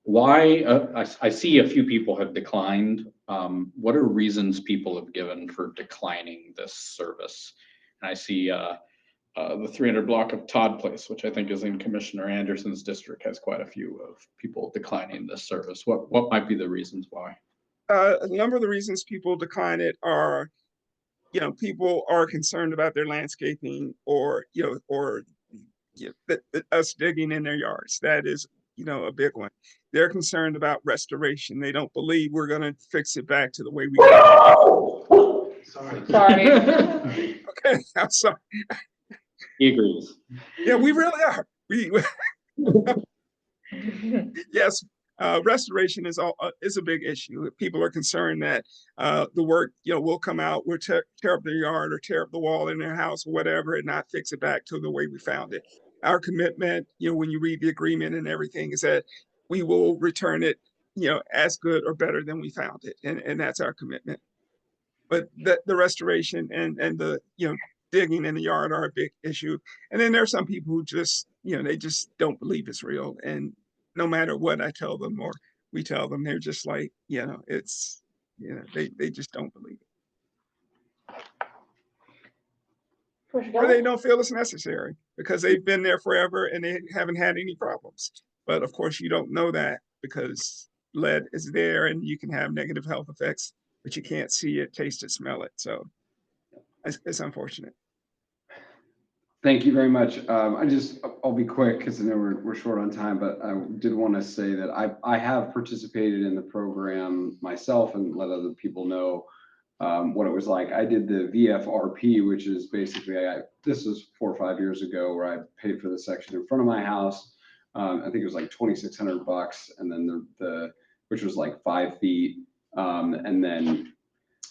Why, I see a few people have declined. What are reasons people have given for declining this service? And I see the 300 block of Todd Place, which I think is in Commissioner Anderson's district, has quite a few of people declining this service. What might be the reasons why? A number of the reasons people decline it are, people are concerned about their landscaping, or us digging in their yards. That is, a big one. They're concerned about restoration. They don't believe we're going to fix it back to the way we got it. Sorry. Okay, I'm sorry. He agrees. Yeah, we really are. Yes, restoration is a big issue. People are concerned that the work, will come out, we'll tear up their yard or tear up the wall in their house or whatever, and not fix it back to the way we found it. Our commitment, when you read the agreement and everything, is that we will return it, as good or better than we found it, and that's our commitment. But the restoration and the digging in the yard are a big issue. And then there are some people who just, they just don't believe it's real. And no matter what I tell them or we tell them, they're just like, it's, they just don't believe it. Or they don't feel it's necessary because they've been there forever and they haven't had any problems. But of course, you don't know that because lead is there and you can have negative health effects, but you can't see it, taste it, smell it. So it's unfortunate. Thank you very much. I'll be quick because I know we're short on time, but I did want to say that I have participated in the program myself and let other people know what it was like. I did the VFRP, which is basically, this was 4 or 5 years ago, where I paid for the section in front of my house. I think it was like $2,600, and then which was like 5 feet, and then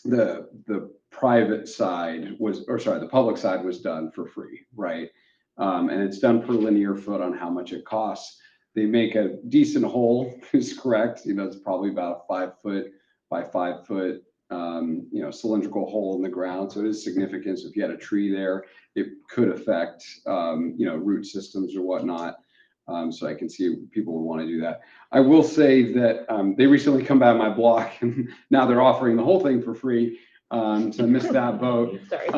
the private side the public side was done for free, right? And it's done per linear foot on how much it costs. they make a decent hole, is correct. It's probably about a 5 foot by 5 foot, cylindrical hole in the ground. So it is significant. So if you had a tree there, it could affect, root systems or whatnot. So I can see people would want to do that. I will say that they recently come by my block and now they're offering the whole thing for free. So I missed that boat. Sorry.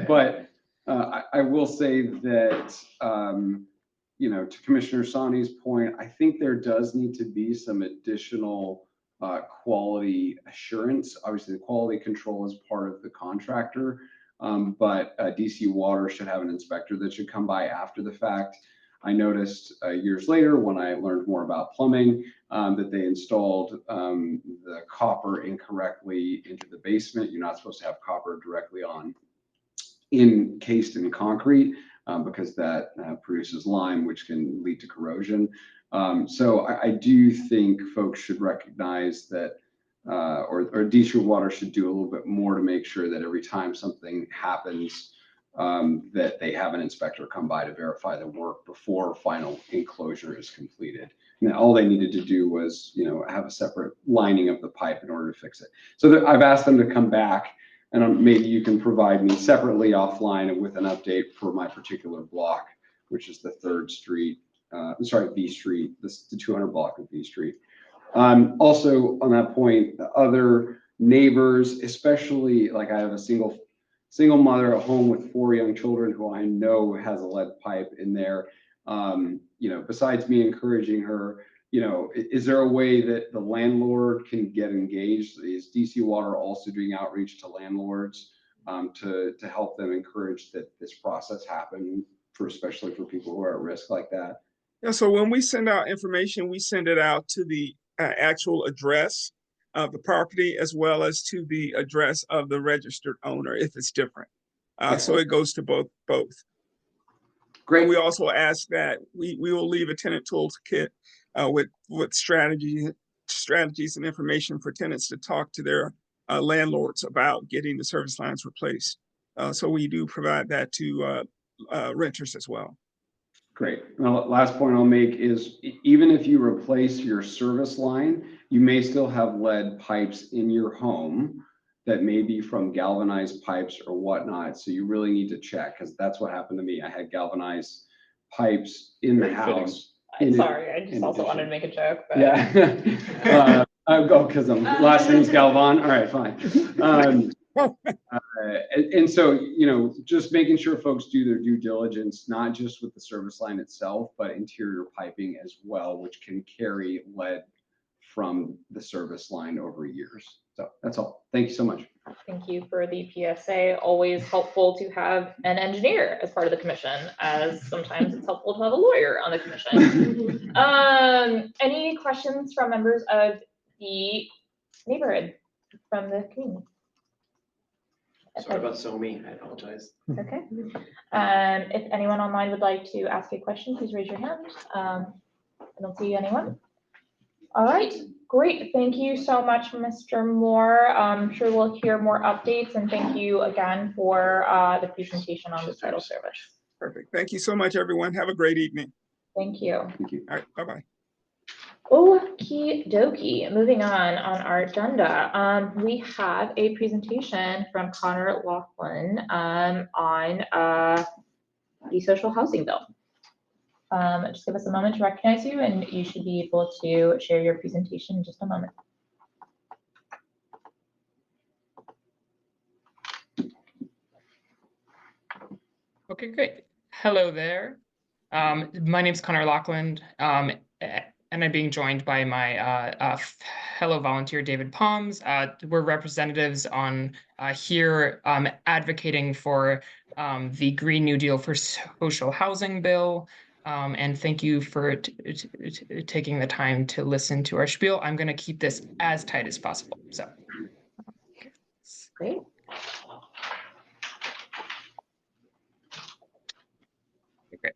But I will say that, to Commissioner Sani's point, I think there does need to be some additional quality assurance. Obviously, the quality control is part of the contractor, but DC Water should have an inspector that should come by after the fact. I noticed years later when I learned more about plumbing that they installed the copper incorrectly into the basement. You're not supposed to have copper directly encased in concrete because that produces lime, which can lead to corrosion. So I do think folks should recognize that, or DC Water should do a little bit more to make sure that every time something happens, that they have an inspector come by to verify the work before final enclosure is completed. And all they needed to do was, have a separate lining of the pipe in order to fix it. So I've asked them to come back, and maybe you can provide me separately offline with an update for my particular block, which is the 3rd Street, V Street, the 200 block of V Street. Also on that point, other neighbors, especially like I have a single mother at home with 4 young children who I know has a lead pipe in there. Besides me encouraging her, is there a way that the landlord can get engaged? Is DC Water also doing outreach to landlords to help them encourage that this process happen, especially for people who are at risk like that? Yeah, so when we send out information, we send it out to the actual address of the property as well as to the address of the registered owner if it's different. So it goes to both. Great. And we also ask that we will leave a tenant toolkit with strategies and information for tenants to talk to their landlords about getting the service lines replaced. So we do provide that to renters as well. Great. Now, last point I'll make is even if you replace your service line, you may still have lead pipes in your home that may be from galvanized pipes or whatnot. So you really need to check, because that's what happened to me. I had galvanized pipes in the house. Sorry, I just also wanted to make a joke. But... Yeah. Because last name's Galvan. All right, fine. And so, just making sure folks do their due diligence, not just with the service line itself, but interior piping as well, which can carry lead from the service line over years. So that's all. Thank you so much. Thank you for the PSA. Always helpful to have an engineer as part of the commission, as sometimes it's helpful to have a lawyer on the commission. Any questions from members of the neighborhood, from the community? Sorry about Somi, I apologize. Okay. If anyone online would like to ask a question, please raise your hand. I don't see anyone. All right, great. Thank you so much, Mr. Moore. I'm sure we'll hear more updates, and thank you again for the presentation on the title service. Perfect. Thank you so much, everyone. Have a great evening. Thank you. Thank you. All right, bye-bye. Okie dokie. Moving on our agenda, we have a presentation from Connor Laughlin on the social housing bill. Just give us a moment to recognize you, and you should be able to share your presentation in just a moment. Okay, great. Hello there. My name is Connor Laughlin, and I'm being joined by my fellow volunteer, David Palms. We're representatives on here advocating for the Green New Deal for Social Housing Bill. And thank you for taking the time to listen to our spiel. I'm going to keep this as tight as possible. So, great. Great.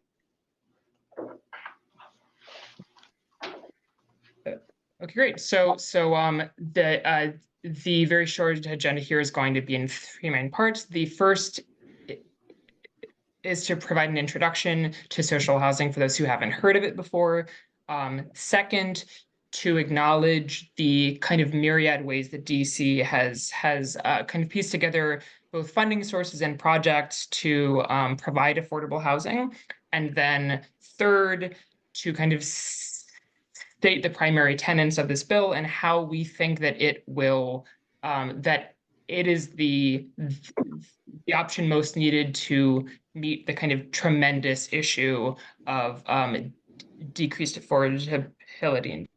Okay, great. So the very short agenda here is going to be in 3 main parts. The first is to provide an introduction to social housing for those who haven't heard of it before. Second, to acknowledge the kind of myriad ways that DC has kind of pieced together both funding sources and projects to provide affordable housing. And then third, to kind of state the primary tenets of this bill and how we think that it will, that it is the option most needed to meet the kind of tremendous issue of decreased affordability.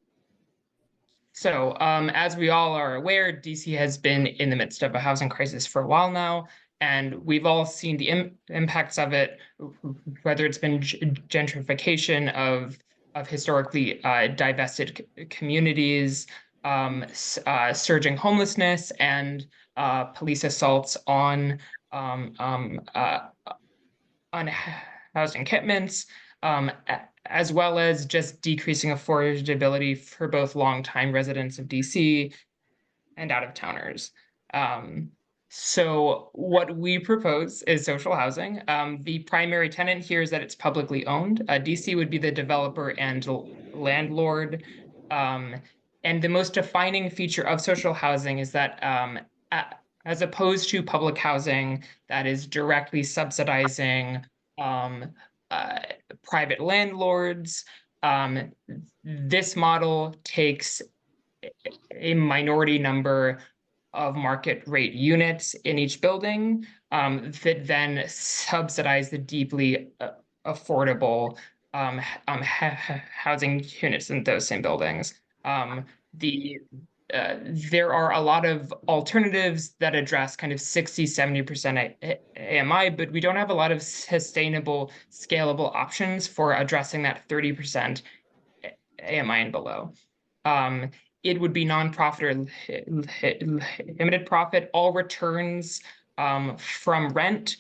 So, as we all are aware, DC has been in the midst of a housing crisis for a while now, and we've all seen the impacts of it, whether it's been gentrification of historically divested communities, surging homelessness, and police assaults on housing commitments, as well as just decreasing affordability for both longtime residents of DC and out-of-towners. So what we propose is social housing. The primary tenant here is that it's publicly owned. DC would be the developer and landlord. And the most defining feature of social housing is that as opposed to public housing that is directly subsidizing private landlords, this model takes a minority number of market rate units in each building that then subsidize the deeply affordable housing units in those same buildings. There are a lot of alternatives that address kind of 60-70% AMI, but we don't have a lot of sustainable, scalable options for addressing that 30% AMI and below. It would be nonprofit or limited profit. All returns from rent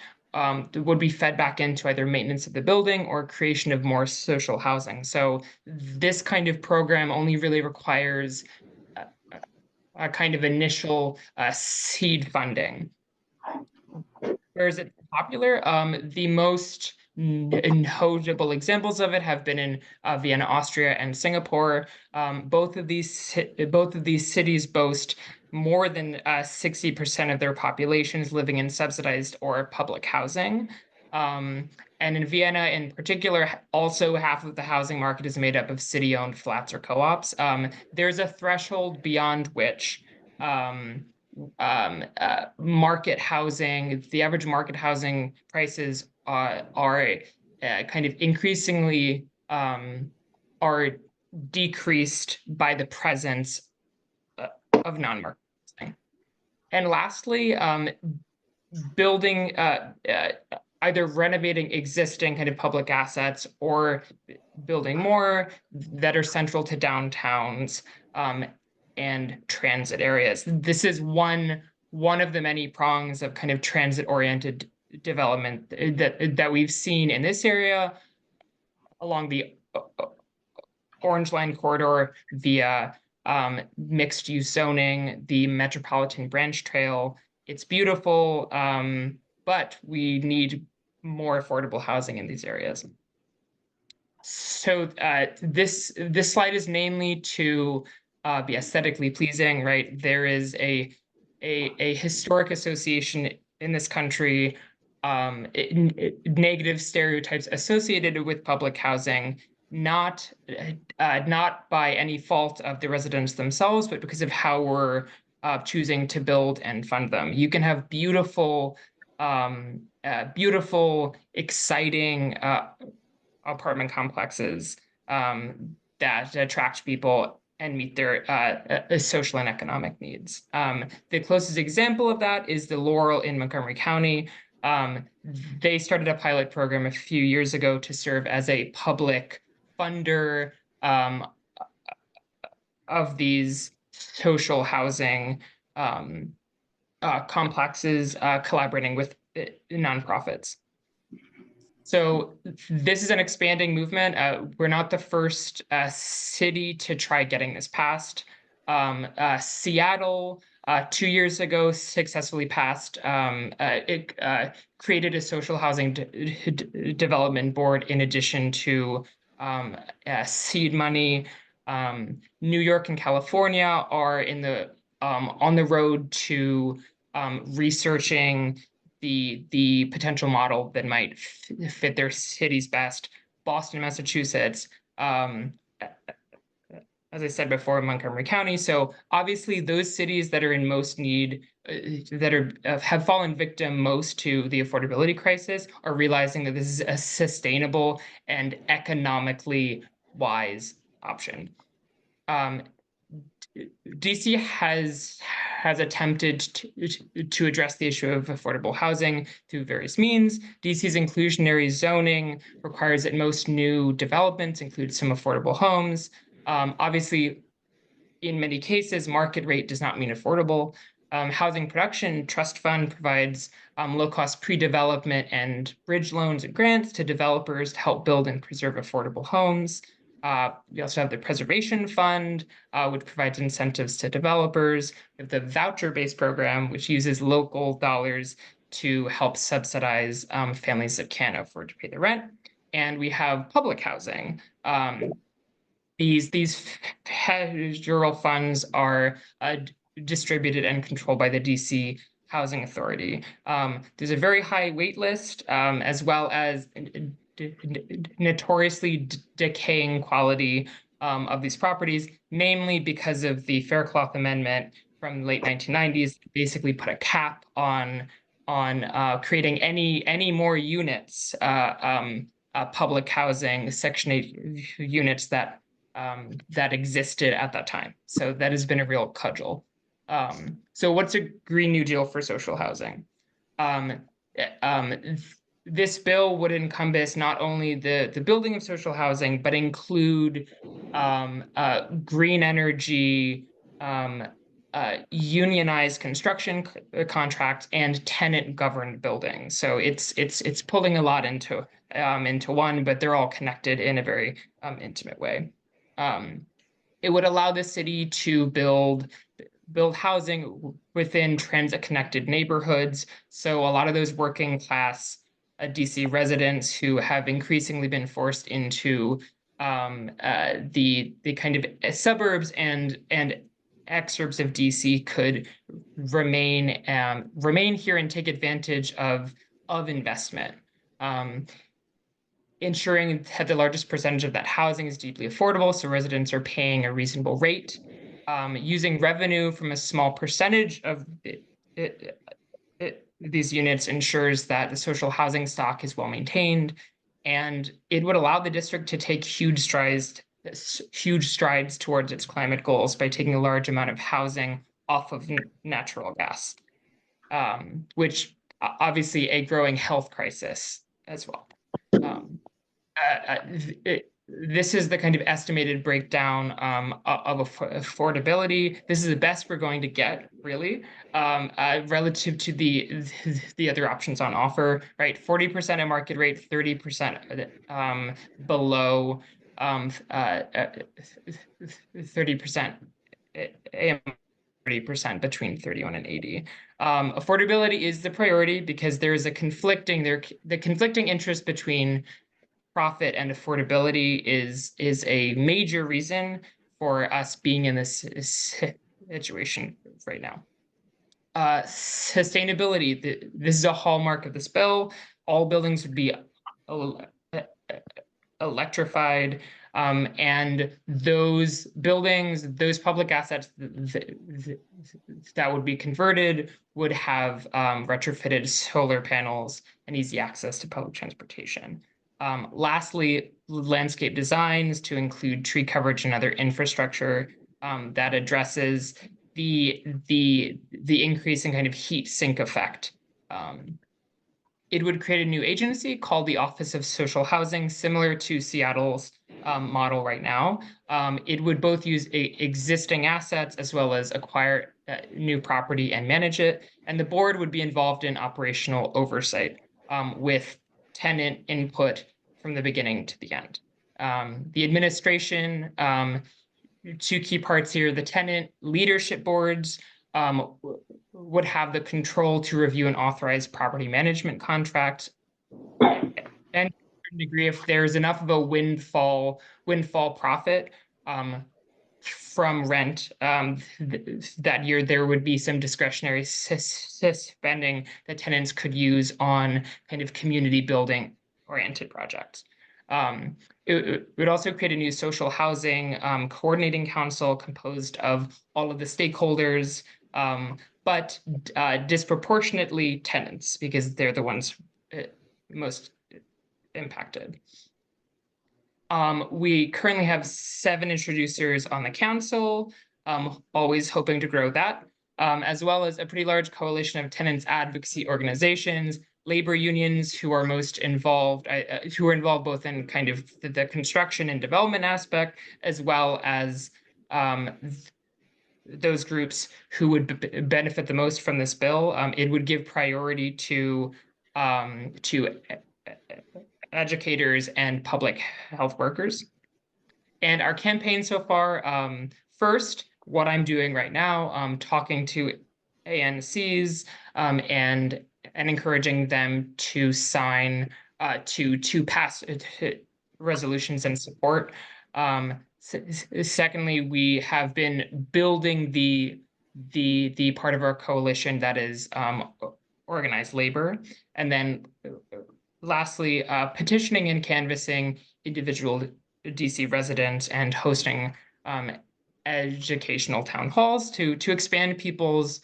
would be fed back into either maintenance of the building or creation of more social housing. So this kind of program only really requires a kind of initial seed funding. Where is it popular? The most notable examples of it have been in Vienna, Austria, and Singapore. Both of these cities boast more than 60% of their populations living in subsidized or public housing. And in Vienna in particular, also half of the housing market is made up of city-owned flats or co-ops. There's a threshold beyond which market housing, the average market housing prices are kind of increasingly are decreased by the presence of non-market housing. And lastly, building either renovating existing kind of public assets or building more that are central to downtowns and transit areas. This is one of the many prongs of kind of transit-oriented development that we've seen in this area along the Orange Line corridor via mixed-use zoning, the Metropolitan Branch Trail. It's beautiful, but we need more affordable housing in these areas. So this slide is mainly to be aesthetically pleasing, right? There is a historic association in this country, negative stereotypes associated with public housing, not by any fault of the residents themselves, but because of how we're choosing to build and fund them. You can have beautiful, exciting apartment complexes that attract people and meet their social and economic needs. The closest example of that is the Laurel in Montgomery County. They started a pilot program a few years ago to serve as a public funder of these social housing complexes, collaborating with nonprofits. So this is an expanding movement. We're not the first city to try getting this passed. Seattle, 2 years ago, successfully passed. It created a social housing development board in addition to seed money. New York and California are on the road to researching the potential model that might fit their cities best. Boston, Massachusetts, as I said before, Montgomery County. So obviously those cities that are in most need, have fallen victim most to the affordability crisis, are realizing that this is a sustainable and economically wise option. DC has attempted to address the issue of affordable housing through various means. DC's inclusionary zoning requires that most new developments include some affordable homes. Obviously, in many cases, market rate does not mean affordable. Housing Production Trust Fund provides low-cost pre-development and bridge loans and grants to developers to help build and preserve affordable homes. We also have the Preservation Fund, which provides incentives to developers. We have the voucher-based program, which uses local dollars to help subsidize families that can't afford to pay the rent. And we have public housing. These federal funds are distributed and controlled by the DC Housing Authority. There's a very high wait list, as well as notoriously decaying quality of these properties, namely because of the Faircloth Amendment from the late 1990s, basically put a cap on creating any more units, public housing, Section 8 units that existed at that time. So that has been a real cudgel. So what's a Green New Deal for social housing? This bill would encompass not only the building of social housing, but include green energy, unionized construction contracts, and tenant-governed buildings. So it's pulling a lot into one, but they're all connected in a very intimate way. It would allow the city to build housing within transit-connected neighborhoods. So a lot of those working class DC residents who have increasingly been forced into the kind of suburbs and exurbs of DC could remain here and take advantage of investment. Ensuring that the largest percentage of that housing is deeply affordable, so residents are paying a reasonable rate. Using revenue from a small percentage of these units ensures that the social housing stock is well maintained, and it would allow the district to take huge strides towards its climate goals by taking a large amount of housing off of natural gas, which obviously a growing health crisis as well. This is the kind of estimated breakdown of affordability. This is the best we're going to get, really, relative to the other options on offer, right? 40% at market rate, 30% below, 30% AM, 30% between 31 and 80. Affordability is the priority because there is the conflicting interest between profit and affordability is a major reason for us being in this situation right now. Sustainability, this is a hallmark of this bill. All buildings would be electrified, and those buildings, those public assets that would be converted would have retrofitted solar panels and easy access to public transportation. Lastly, landscape designs to include tree coverage and other infrastructure that addresses the increase in kind of heat sink effect. It would create a new agency called the Office of Social Housing, similar to Seattle's model right now. It would both use existing assets as well as acquire new property and manage it. And the board would be involved in operational oversight with tenant input from the beginning to the end. The administration, two key parts here, the tenant leadership boards would have the control to review and authorize property management contracts and certain degree, if there's enough of a windfall profit from rent that year, there would be some discretionary spending that tenants could use on kind of community building oriented projects. It would also create a new social housing coordinating council composed of all of the stakeholders, but disproportionately tenants, because they're the ones most impacted. We currently have 7 introducers on the council, always hoping to grow that, as well as a pretty large coalition of tenants advocacy organizations, labor unions who are most involved, who are involved both in kind of the construction and development aspect, as well as those groups who would benefit the most from this bill. It would give priority to educators and public health workers. And our campaign so far, first, what I'm doing right now, talking to ANCs and encouraging them to sign to pass resolutions and support. Secondly, we have been building the part of our coalition that is organized labor, and then lastly, petitioning and canvassing individual DC residents and hosting educational town halls to expand people's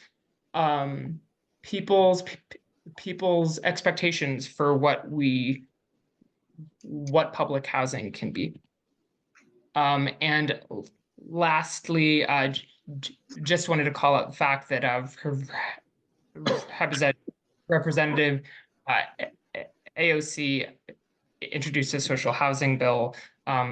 expectations for what public housing can be. And lastly, just wanted to call out the fact that Representative AOC introduced a social housing bill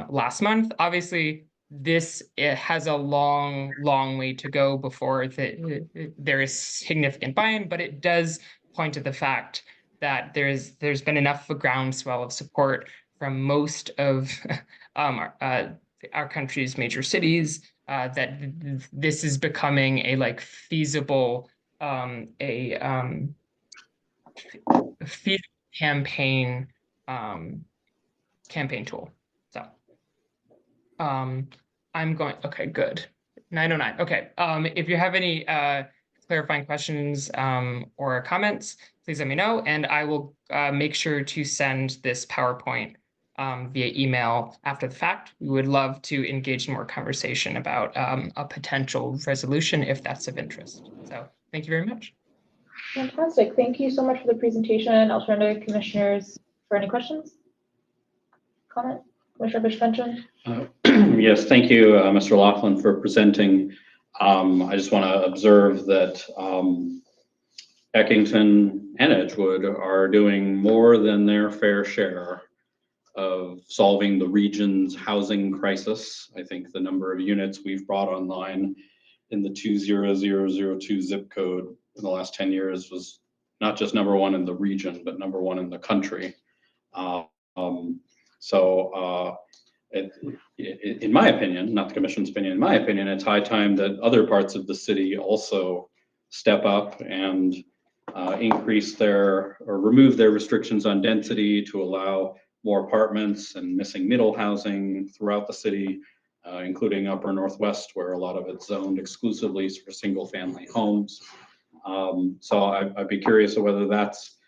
last month. Obviously, it has a long way to go before there is significant buy-in, but it does point to the fact that there's been enough of a groundswell of support from most of our country's major cities that this is becoming a feasible feasible campaign tool. So I'm going, okay, good. 9:09. Okay. If you have any clarifying questions or comments, please let me know, and I will make sure to send this PowerPoint via email after the fact. We would love to engage in more conversation about a potential resolution if that's of interest. So thank you very much. Fantastic. Thank you so much for the presentation. I'll turn to commissioners for any questions. Comment? Commissioner Bishop-Fenton? Yes, thank you, Mr. Laughlin, for presenting. I just want to observe that Eckington and Edgewood are doing more than their fair share of solving the region's housing crisis. I think the number of units we've brought online in the 20002 zip code in the last 10 years was not just #1 in the region, but #1 in the country. In my opinion, not the commission's opinion, in my opinion, it's high time that other parts of the city also step up and increase or remove their restrictions on density to allow more apartments and missing middle housing throughout the city, including Upper Northwest, where a lot of it's zoned exclusively for single family homes. So I'd be curious of whether that's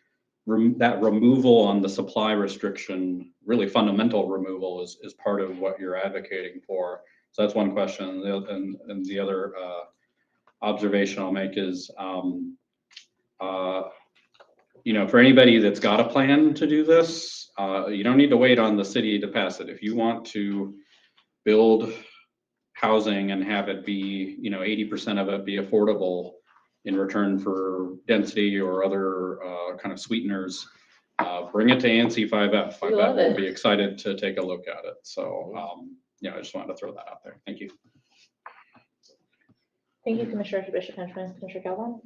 that removal on the supply restriction, really fundamental removal, is part of what you're advocating for. So that's one question. And the other observation I'll make is, for anybody that's got a plan to do this, you don't need to wait on the city to pass it. If you want to build housing and have it be, 80% of it be affordable in return for density or other kind of sweeteners, bring it to ANC 5F. 5F will be excited to take a look at it. So, I just wanted to throw that out there. Thank you. Thank you, Commissioner Bishop-Henchman. Commissioner Calhoun?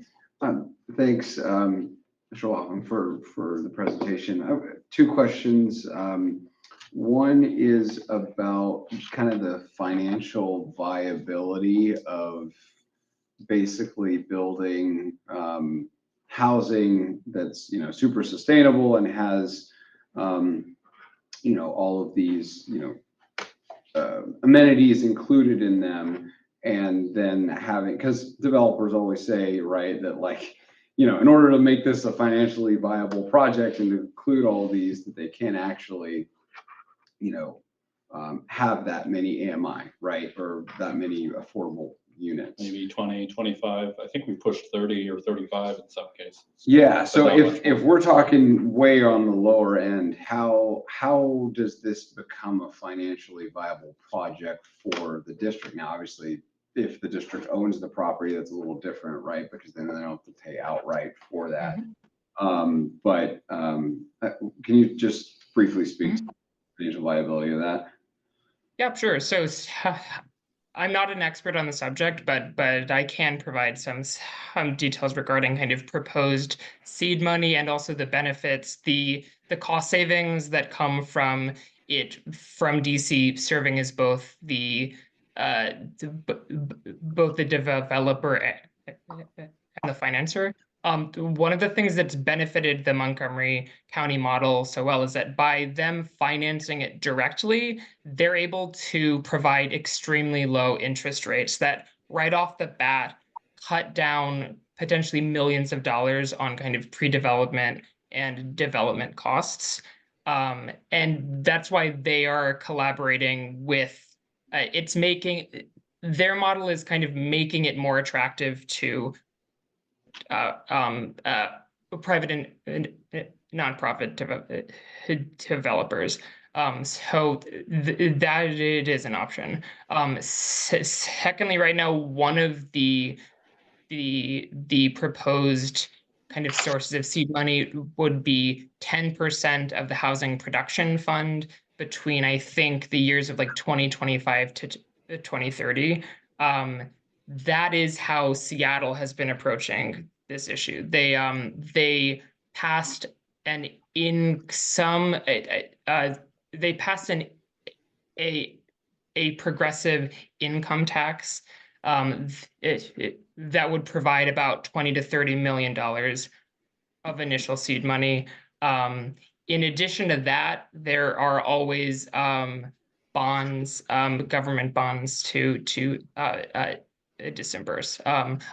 Thanks, Mr. Laughlin, for the presentation. I have 2 questions. One is about kind of the financial viability of basically building housing that's super sustainable and has all of these, amenities included in them, and then having, because developers always say, right, that like, in order to make this a financially viable project and to include all of these, that they can actually, have that many AMI, right, or that many affordable units. Maybe 20, 25. I think we pushed 30 or 35 in some cases. Yeah, But so not much if we're talking way on the lower end, how does this become a financially viable project for the district? Now, obviously, if the district owns the property, that's a little different, right? Because then they don't have to pay outright for that. Can you just briefly speak to the financial viability of that? Yeah, sure. So I'm not an expert on the subject, but I can provide some details regarding kind of proposed seed money and also the benefits, the cost savings that come from DC serving as both the developer and the financer. One of the things that's benefited the Montgomery County model so well is that by them financing it directly, they're able to provide extremely low interest rates that right off the bat cut down potentially millions of dollars on kind of pre-development and development costs. And that's why they are collaborating with, their model is kind of making it more attractive to private and nonprofit developers. So that it is an option. Secondly, right now, one of the proposed kind of sources of seed money would be 10% of the housing production fund between, I think, the years of like 2025 to 2030. That is how Seattle has been approaching this issue. They passed an a progressive income tax that would provide about $20 to $30 million of initial seed money. In addition to that, there are always bonds, government bonds to disburse.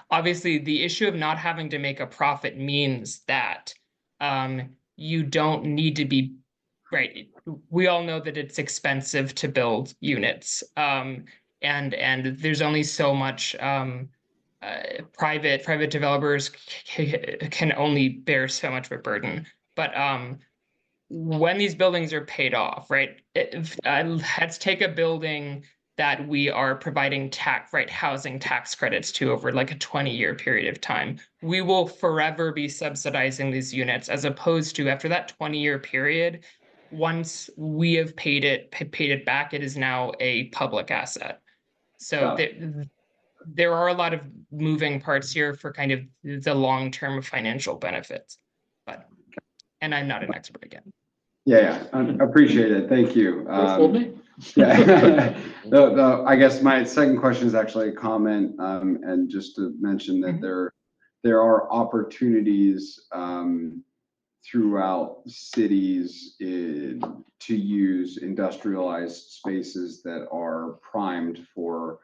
Obviously, the issue of not having to make a profit means that you don't need to be right. We all know that it's expensive to build units, and there's only so much private developers can only bear so much of a burden. But when these buildings are paid off, right? Let's take a building that we are providing housing tax credits to over like a 20-year period of time. We will forever be subsidizing these units, as opposed to after that 20-year period, once we have paid it back, it is now a public asset. So there are a lot of moving parts here for kind of the long-term financial benefits. And I'm not an expert again. Yeah, I appreciate it. Thank you. Yeah. I guess my second question is actually a comment, and just to mention that there are opportunities throughout cities to use industrialized spaces that are primed for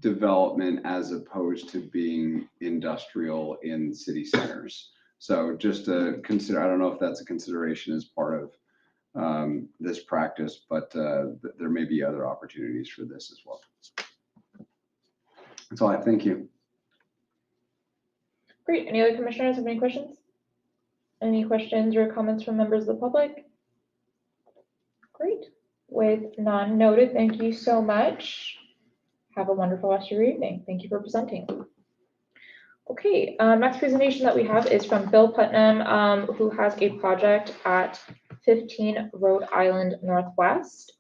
development as opposed to being industrial in city centers. So just to consider, I don't know if that's a consideration as part of this practice, but there may be other opportunities for this as well. That's all I have. Thank you. Great. Any other commissioners have any questions? Any questions or comments from members of the public? Great. With none noted, thank you so much. Have a wonderful rest of your evening. Thank you for presenting. Okay, next presentation that we have is from Bill Putnam, who has a project at 15 Rhode Island Northwest.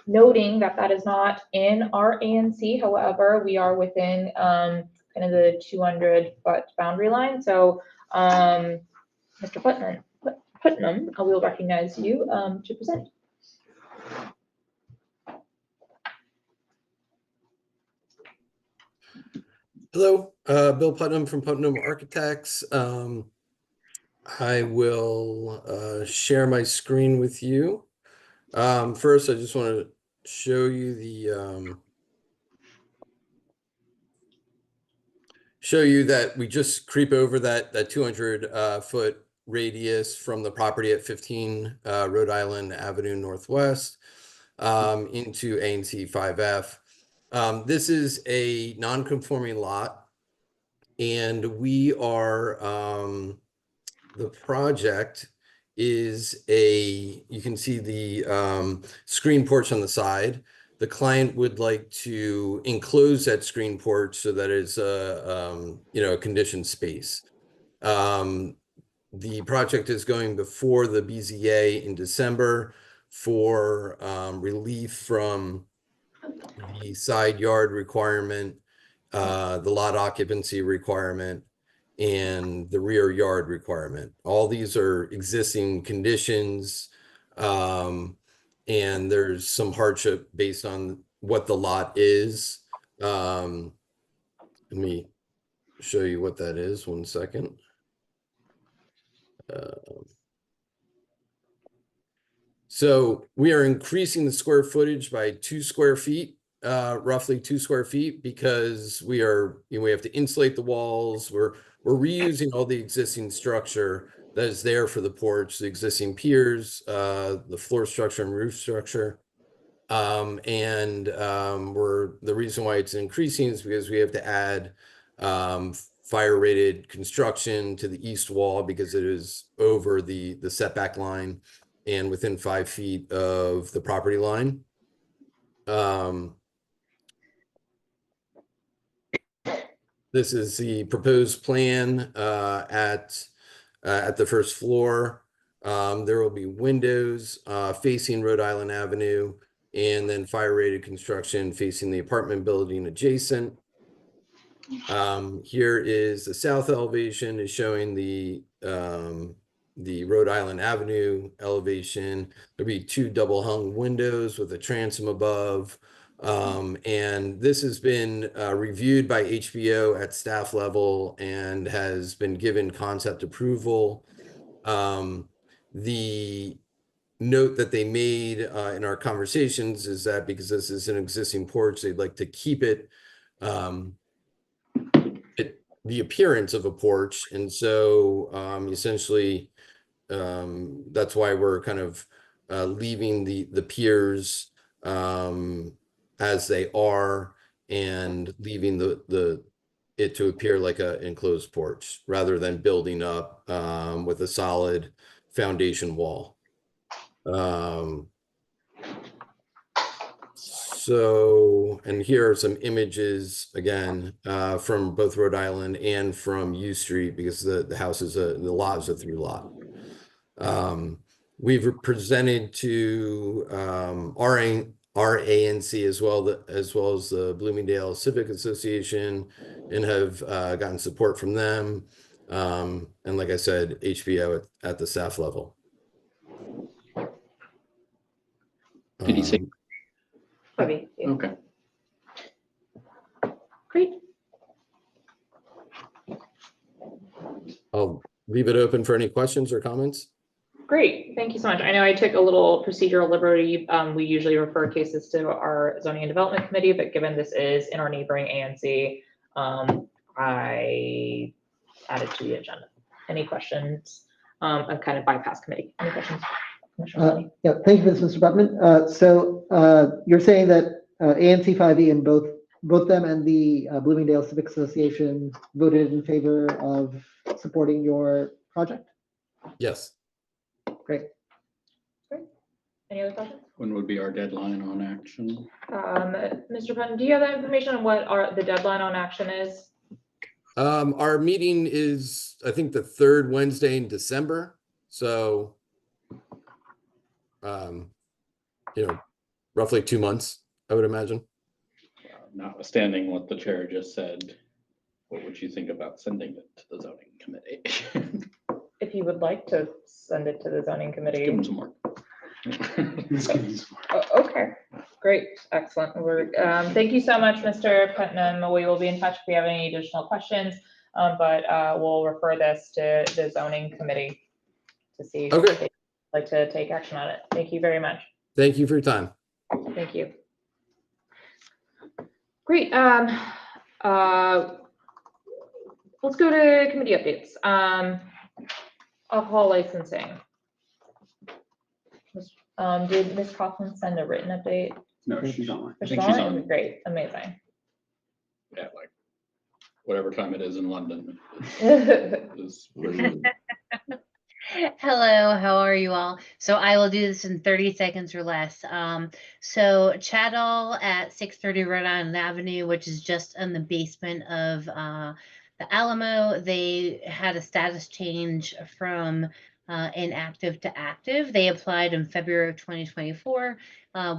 Noting that that is not in our ANC, however, we are within kind of the 200-foot boundary line. So, Mr. Putnam, I will recognize you to present. Hello, Bill Putnam from Putnam Architects. I will share my screen with you. First, I just want to show you that we just creep over that 200 foot radius from the property at 15 Rhode Island Avenue Northwest into ANC 5F. This is a non-conforming lot, and we are the project is you can see the screen porch on the side. The client would like to enclose that screen porch so that it's a conditioned space. The project is going before the BZA in December for relief from the side yard requirement, the lot occupancy requirement, and the rear yard requirement. All these are existing conditions, and there's some hardship based on what the lot is. Let me show you what that is, 1 second. So we are increasing the square footage by 2 square feet, roughly 2 square feet, because we have to insulate the walls. We're reusing all the existing structure that is there for the porch, the existing piers, the floor structure and roof structure. The reason why it's increasing is because we have to add fire rated construction to the east wall because it is over the setback line and within 5 feet of the property line. This is the proposed plan at the first floor. There will be windows facing Rhode Island Avenue, and then fire rated construction facing the apartment building adjacent. Here is the south elevation, is showing the Rhode Island Avenue elevation. There'll be 2 double hung windows with a transom above. And this has been reviewed by HBO at staff level and has been given concept approval. The note that they made in our conversations is that because this is an existing porch, they'd like to keep it the appearance of a porch. And so essentially that's why we're kind of leaving the piers as they are and leaving it to appear like an enclosed porch rather than building up with a solid foundation wall. And here are some images again from both Rhode Island and from U Street, because the house is the lot is a through lot. We've presented to our ANC as well as the Bloomingdale Civic Association, and have gotten support from them. And like I said, HBO at the staff level. Did he say? Okay. Great. I'll leave it open for any questions or comments. Great, thank you so much. I know I took a little procedural liberty. We usually refer cases to our zoning and development committee, but given this is in our neighboring ANC, I added to the agenda. Any questions? I kind of bypass committee. Any questions? Yeah, thank you for this, Mr. Buttman. So you're saying that ANC 5E and both them and the Bloomingdale Civic Association voted in favor of supporting your project? Yes. Great. Great. Any other questions? When would be our deadline on action? Mr. Putnam, do you have that information on what the deadline on action is? Our meeting is, I think, the 3rd Wednesday in December. So, roughly 2 months, I would imagine. Notwithstanding what the chair just said, what would you think about sending it to the zoning committee? If you would like to send it to the zoning committee. Give them some work. Okay, great, excellent. Thank you so much, Mr. Putnam. We will be in touch if we have any additional questions. but we'll refer this to the zoning committee to see if Okay. they'd like to take action on it. Thank you very much. Thank you for your time. Thank you. Great. Let's go to committee updates. Alcohol licensing. Did Ms. Coughlin send a written update? No, she's online. She's think she's on? on. Great, amazing. Yeah, like whatever time it is in London. Hello, how are you all? So I will do this in 30 seconds or less. So Chattel at 630 Rhode Island Avenue, which is just in the basement of the Alamo, they had a status change from inactive to active. They applied in February of 2024.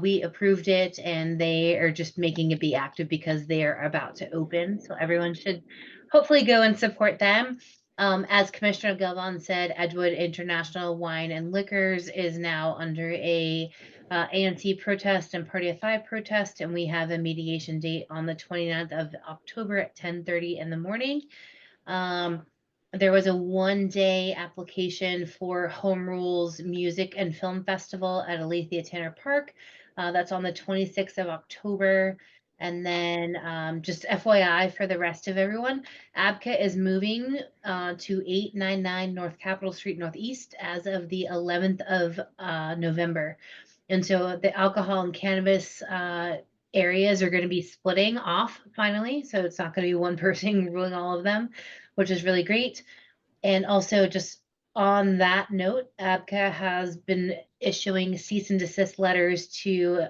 We approved it, and they are just making it be active because they are about to open. So everyone should hopefully go and support them. As Commissioner Galvan said, Edgewood International Wine and Liquors is now under a ANC protest and Party of Five protest, and we have a mediation date on the 29th of October at 10:30 in the morning. There was a one-day application for Home Rules Music and Film Festival at Alethea Tanner Park. That's on the 26th of October. And then just FYI for the rest of everyone, ABCA is moving to 899 North Capitol Street Northeast as of the 11th of November. And so the alcohol and cannabis areas are going to be splitting off finally. So it's not going to be one person ruling all of them, which is really great. And also just on that note, ABCA has been issuing cease and desist letters to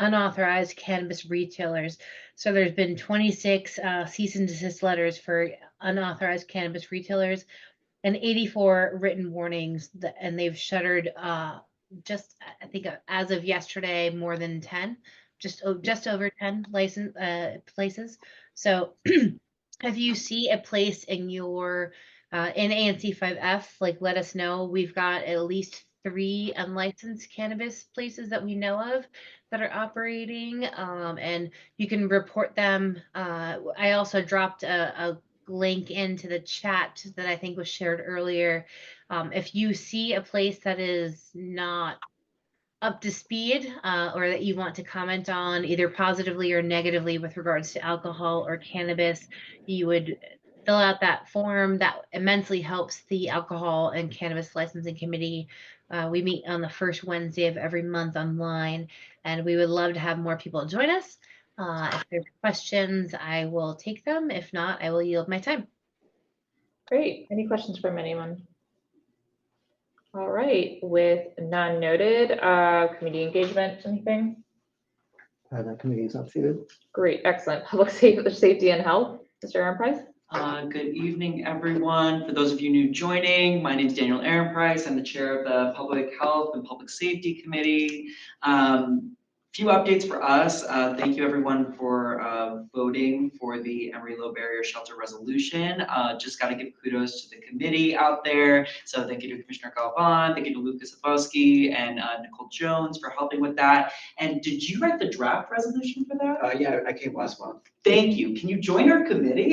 unauthorized cannabis retailers. So there's been 26 cease and desist letters for unauthorized cannabis retailers and 84 written warnings, and they've shuttered just, I think as of yesterday, more than 10, just over 10 license places. So if you see a place in your in ANC 5F, like let us know. We've got at least 3 unlicensed cannabis places that we know of that are operating, and you can report them. I also dropped a link into the chat that I think was shared earlier. If you see a place that is not up to speed or that you want to comment on either positively or negatively with regards to alcohol or cannabis, you would fill out that form. That immensely helps the Alcohol and Cannabis Licensing Committee. We meet on the first Wednesday of every month online, and we would love to have more people join us. If there's questions, I will take them. If not, I will yield my time. Great. Any questions from anyone? All right, with none noted, community engagement, anything? That committee is not seated. Great, excellent. Public safety and health, Mr. Ehrenpreis? Good evening, everyone. For those of you new joining, my name is Daniel Ehrenpreis. I'm the chair of the Public Health and Public Safety Committee. Few updates for us. Thank you everyone for voting for the Emory Low Barrier Shelter resolution. Just got to give kudos to the committee out there. So thank you to Commissioner Galvan, thank you to Lucas Afosky and Nicole Jones for helping with that. And did you write the draft resolution for that? Yeah, I came last month. Thank you. Can you join our committee?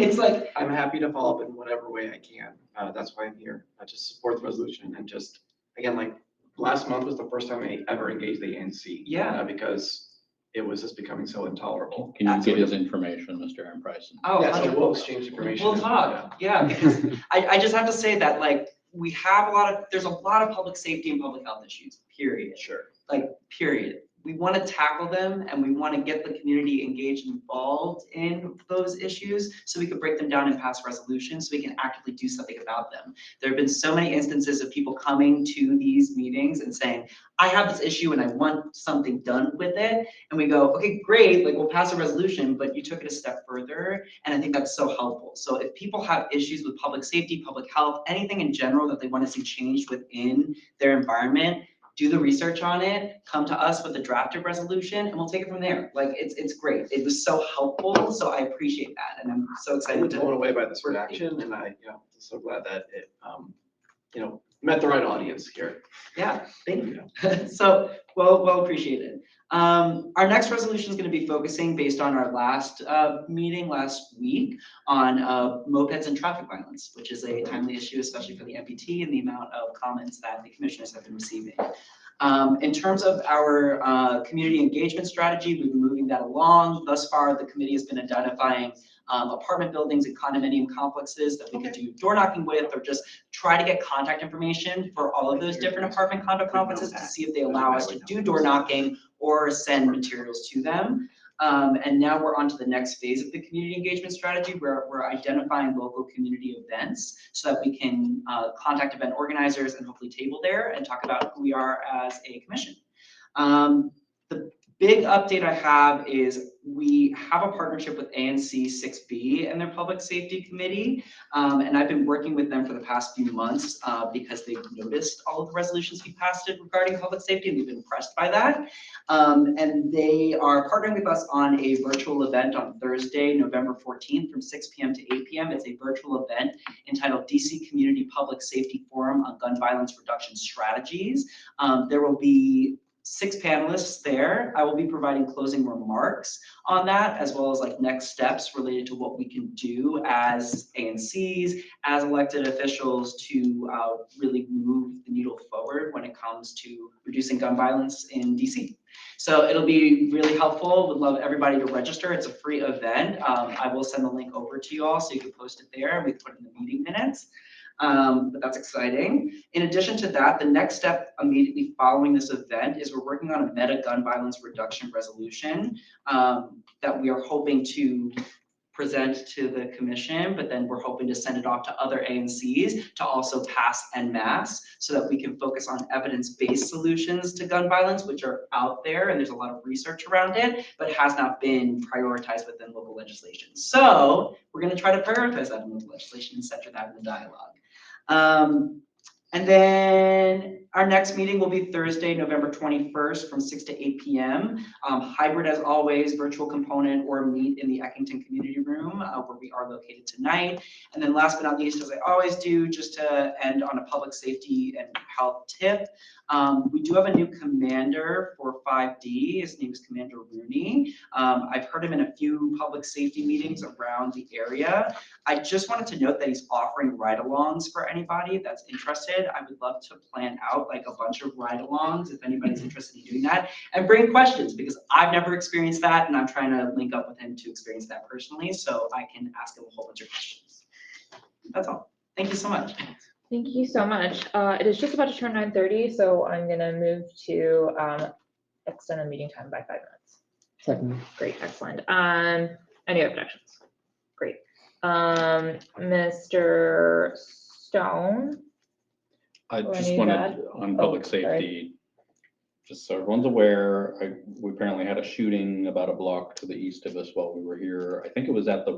It's like, I'm happy to follow up in whatever way I can. That's why I'm here, to support the resolution and just, again, like last month was the first time I ever engaged the ANC. Yeah. Because it was just becoming so intolerable. Can you get his information, Mr. Ehrenpreis? oh, Yeah, so we'll exchange information. We'll talk, yeah, because I just have to say that, like, we have there's a lot of public safety and public health issues, period. Sure. Like, period. We want to tackle them and we want to get the community engaged and involved in those issues so we can break them down and pass resolutions so we can actively do something about them. There have been so many instances of people coming to these meetings and saying, I have this issue and I want something done with it. And we go, okay, great, like we'll pass a resolution, but you took it a step further. And I think that's so helpful. So if people have issues with public safety, public health, anything in general that they want to see changed within their environment, do the research on it, come to us with a drafted resolution, and we'll take it from there. Like, it's great. It was so helpful, so I appreciate that, and I'm so excited. I'm blown away by this reaction, and I'm so glad that it, met the right audience here. Yeah, thank you. So Well appreciated. Our next resolution is going to be focusing based on our last meeting last week on mopeds and traffic violence, which is a timely issue, especially for the MPT and the amount of comments that the commissioners have been receiving. In terms of our community engagement strategy, we've been moving that along. Thus far, the committee has been identifying apartment buildings and condominium complexes that we could do door knocking with, or just try to get contact information for all of those different apartment condo complexes to see if they allow us to do door knocking or send materials to them. And now we're on to the next phase of the community engagement strategy, where we're identifying local community events so that we can contact event organizers and hopefully table there and talk about who we are as a commission. The big update I have is we have a partnership with ANC 6B and their public safety committee. And I've been working with them for the past few months because they've noticed all of the resolutions we passed regarding public safety, and they've been impressed by that. And they are partnering with us on a virtual event on Thursday, November 14th from 6 p.m. to 8 p.m. It's a virtual event entitled DC Community Public Safety Forum on Gun Violence Reduction Strategies. There will be 6 panelists there. I will be providing closing remarks on that, as well as like next steps related to what we can do as ANCs, as elected officials to really move the needle forward when it comes to reducing gun violence in DC. So it'll be really helpful. Would love everybody to register. It's a free event. I will send the link over to you all so you can post it there and we can put it in the meeting minutes. But that's exciting. In addition to that, the next step immediately following this event is we're working on a meta gun violence reduction resolution that we are hoping to present to the commission, but then we're hoping to send it off to other ANCs to also pass en masse so that we can focus on evidence-based solutions to gun violence, which are out there and there's a lot of research around it, but has not been prioritized within local legislation. So we're going to try to prioritize that in local legislation and center that in the dialogue. And then our next meeting will be Thursday, November 21st from 6 to 8 p.m. Hybrid as always, virtual component or meet in the Eckington Community Room where we are located tonight. And then last but not least, as I always do, just to end on a public safety and health tip, we do have a new commander for 5D. His name is Commander Rooney. I've heard him in a few public safety meetings around the area. I just wanted to note that he's offering ride-alongs for anybody that's interested. I would love to plan out like a bunch of ride-alongs if anybody's interested in doing that, and bring questions because I've never experienced that and I'm trying to link up with him to experience that personally so I can ask him a whole bunch of questions. That's all. Thank you so much. Thank you so much. It is just about to turn 9:30, so I'm going to move to extend the meeting time by 5 minutes. Second. Great, excellent. Any objections? Great. Mr. Stone? I Or just any wanted, bad- on public sorry. safety, just so everyone's aware, we apparently had a shooting about a block to the east of us while we were here. I think it was at the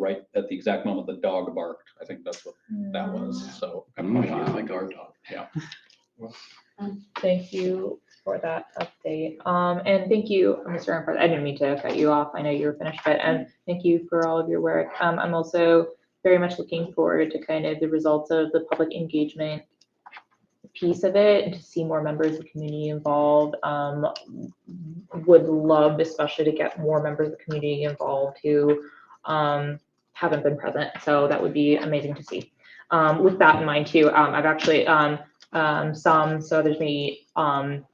exact moment the dog barked. I think that's what that was. So I'm going to use my guard dog. Yeah. Thank you for that update. And thank you, Mr. Arnford. I didn't mean to cut you off. I know you were finished, but thank you for all of your work. I'm also very much looking forward to kind of the results of the public engagement piece of it and to see more members of the community involved. Would love especially to get more members of the community involved who haven't been present. So that would be amazing to see. With that in mind too, I've actually so others may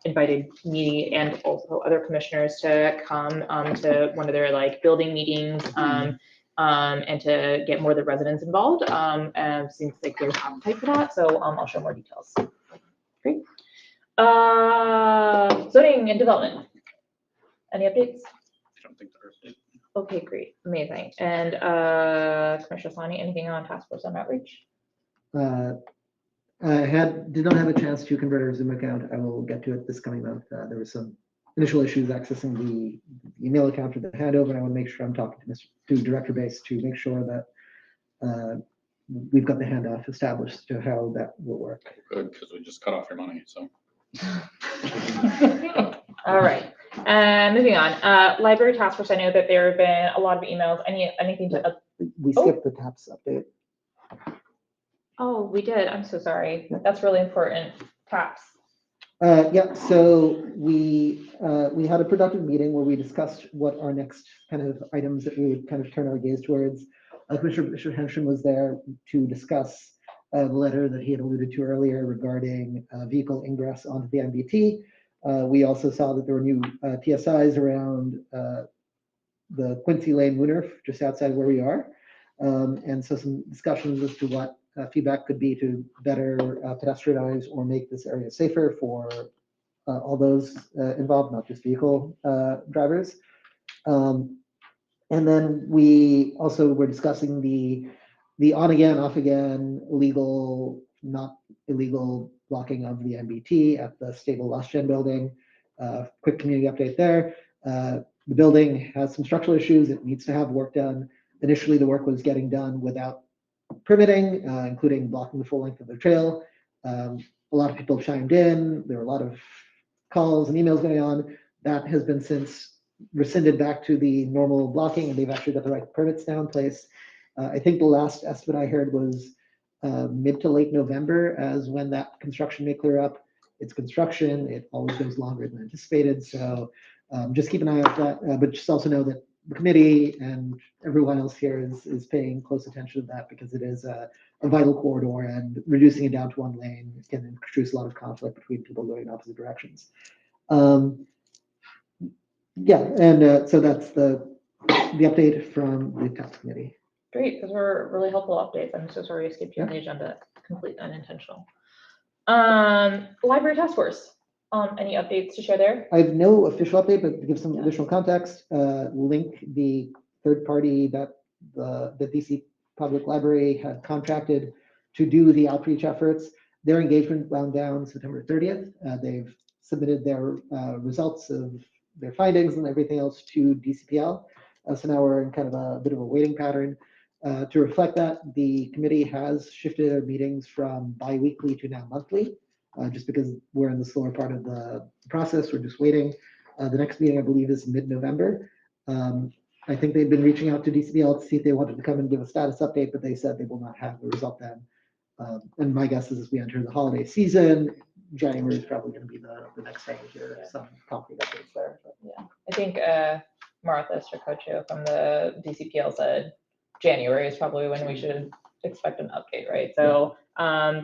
invited me and also other commissioners to come to one of their like building meetings and to get more of the residents involved. And seems like there's appetite for that. So I'll show more details. Great. Zoning and development. Any updates? I don't think there is. Okay, great, amazing. And Commissioner Sani, anything on task force on outreach? I did not have a chance to convert our Zoom account. I will get to it this coming month. There was some initial issues accessing the email account for the handover, and I want to make sure I'm talking to Director Base to make sure that we've got the handoff established to how that will work. Good, because we just cut off your money, so. All right, moving on. Library task force, I know that there have been a lot of emails. Anything to? We skipped the TAPS update. Oh, we did. I'm so sorry. That's really important. TAPS. Yeah, so we had a productive meeting where we discussed what our next kind of items that we would kind of turn our gaze towards. Commissioner Bishop Henson was there to discuss the letter that he had alluded to earlier regarding vehicle ingress onto the MBT. We also saw that there were new TSIs around the Quincy Lane Wooner, just outside where we are. And so some discussions as to what feedback could be to better pedestrianize or make this area safer for all those involved, not just vehicle drivers. And then we also were discussing the on again, off again, legal, not illegal blocking of the MBT at the stable Lost Gen building. Quick community update there. The building has some structural issues. It needs to have work done. Initially, the work was getting done without permitting, including blocking the full length of the trail. A lot of people chimed in. There were a lot of calls and emails going on. That has been since rescinded back to the normal blocking, and they've actually got the right permits now in place. I think the last estimate I heard was mid to late November as when that construction may clear up. It's construction. It always goes longer than anticipated. So just keep an eye out for that, but just also know that the committee and everyone else here is paying close attention to that because it is a vital corridor, and reducing it down to one lane can introduce a lot of conflict between people going in opposite directions. Yeah, and so that's the update from the task committee. Great, those were really helpful updates. I'm so sorry I skipped you on the agenda. Complete unintentional. Library task force. Any updates to share there? I have no official update, but to give some additional context, Link, the third party that the DC Public Library had contracted to do the outreach efforts, their engagement wound down September 30th. They've submitted their results of their findings and everything else to DCPL. So now we're in kind of a bit of a waiting pattern. To reflect that, the committee has shifted their meetings from bi-weekly to now monthly. Just because we're in the slower part of the process, we're just waiting. The next meeting, I believe, is mid-November. I think they've been reaching out to DCPL to see if they wanted to come and give a status update, but they said they will not have the result then. And my guess is as we enter the holiday season, January is probably going to be the next time we hear some concrete updates there. But yeah, I think Martha Stricocho from the DCPL said January is probably when we should expect an update, right? So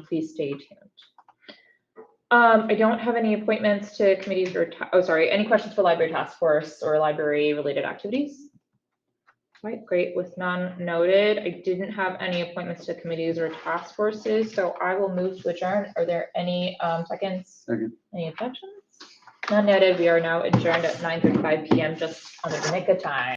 please stay tuned. I don't have any appointments to committees or, any questions for library task force or library related activities? Right, great, with none noted. I didn't have any appointments to committees or task forces, so I will move to adjourn. Are there any seconds? Second. Any objections? None noted. We are now adjourned at 9:35 p.m. just on the nick of time.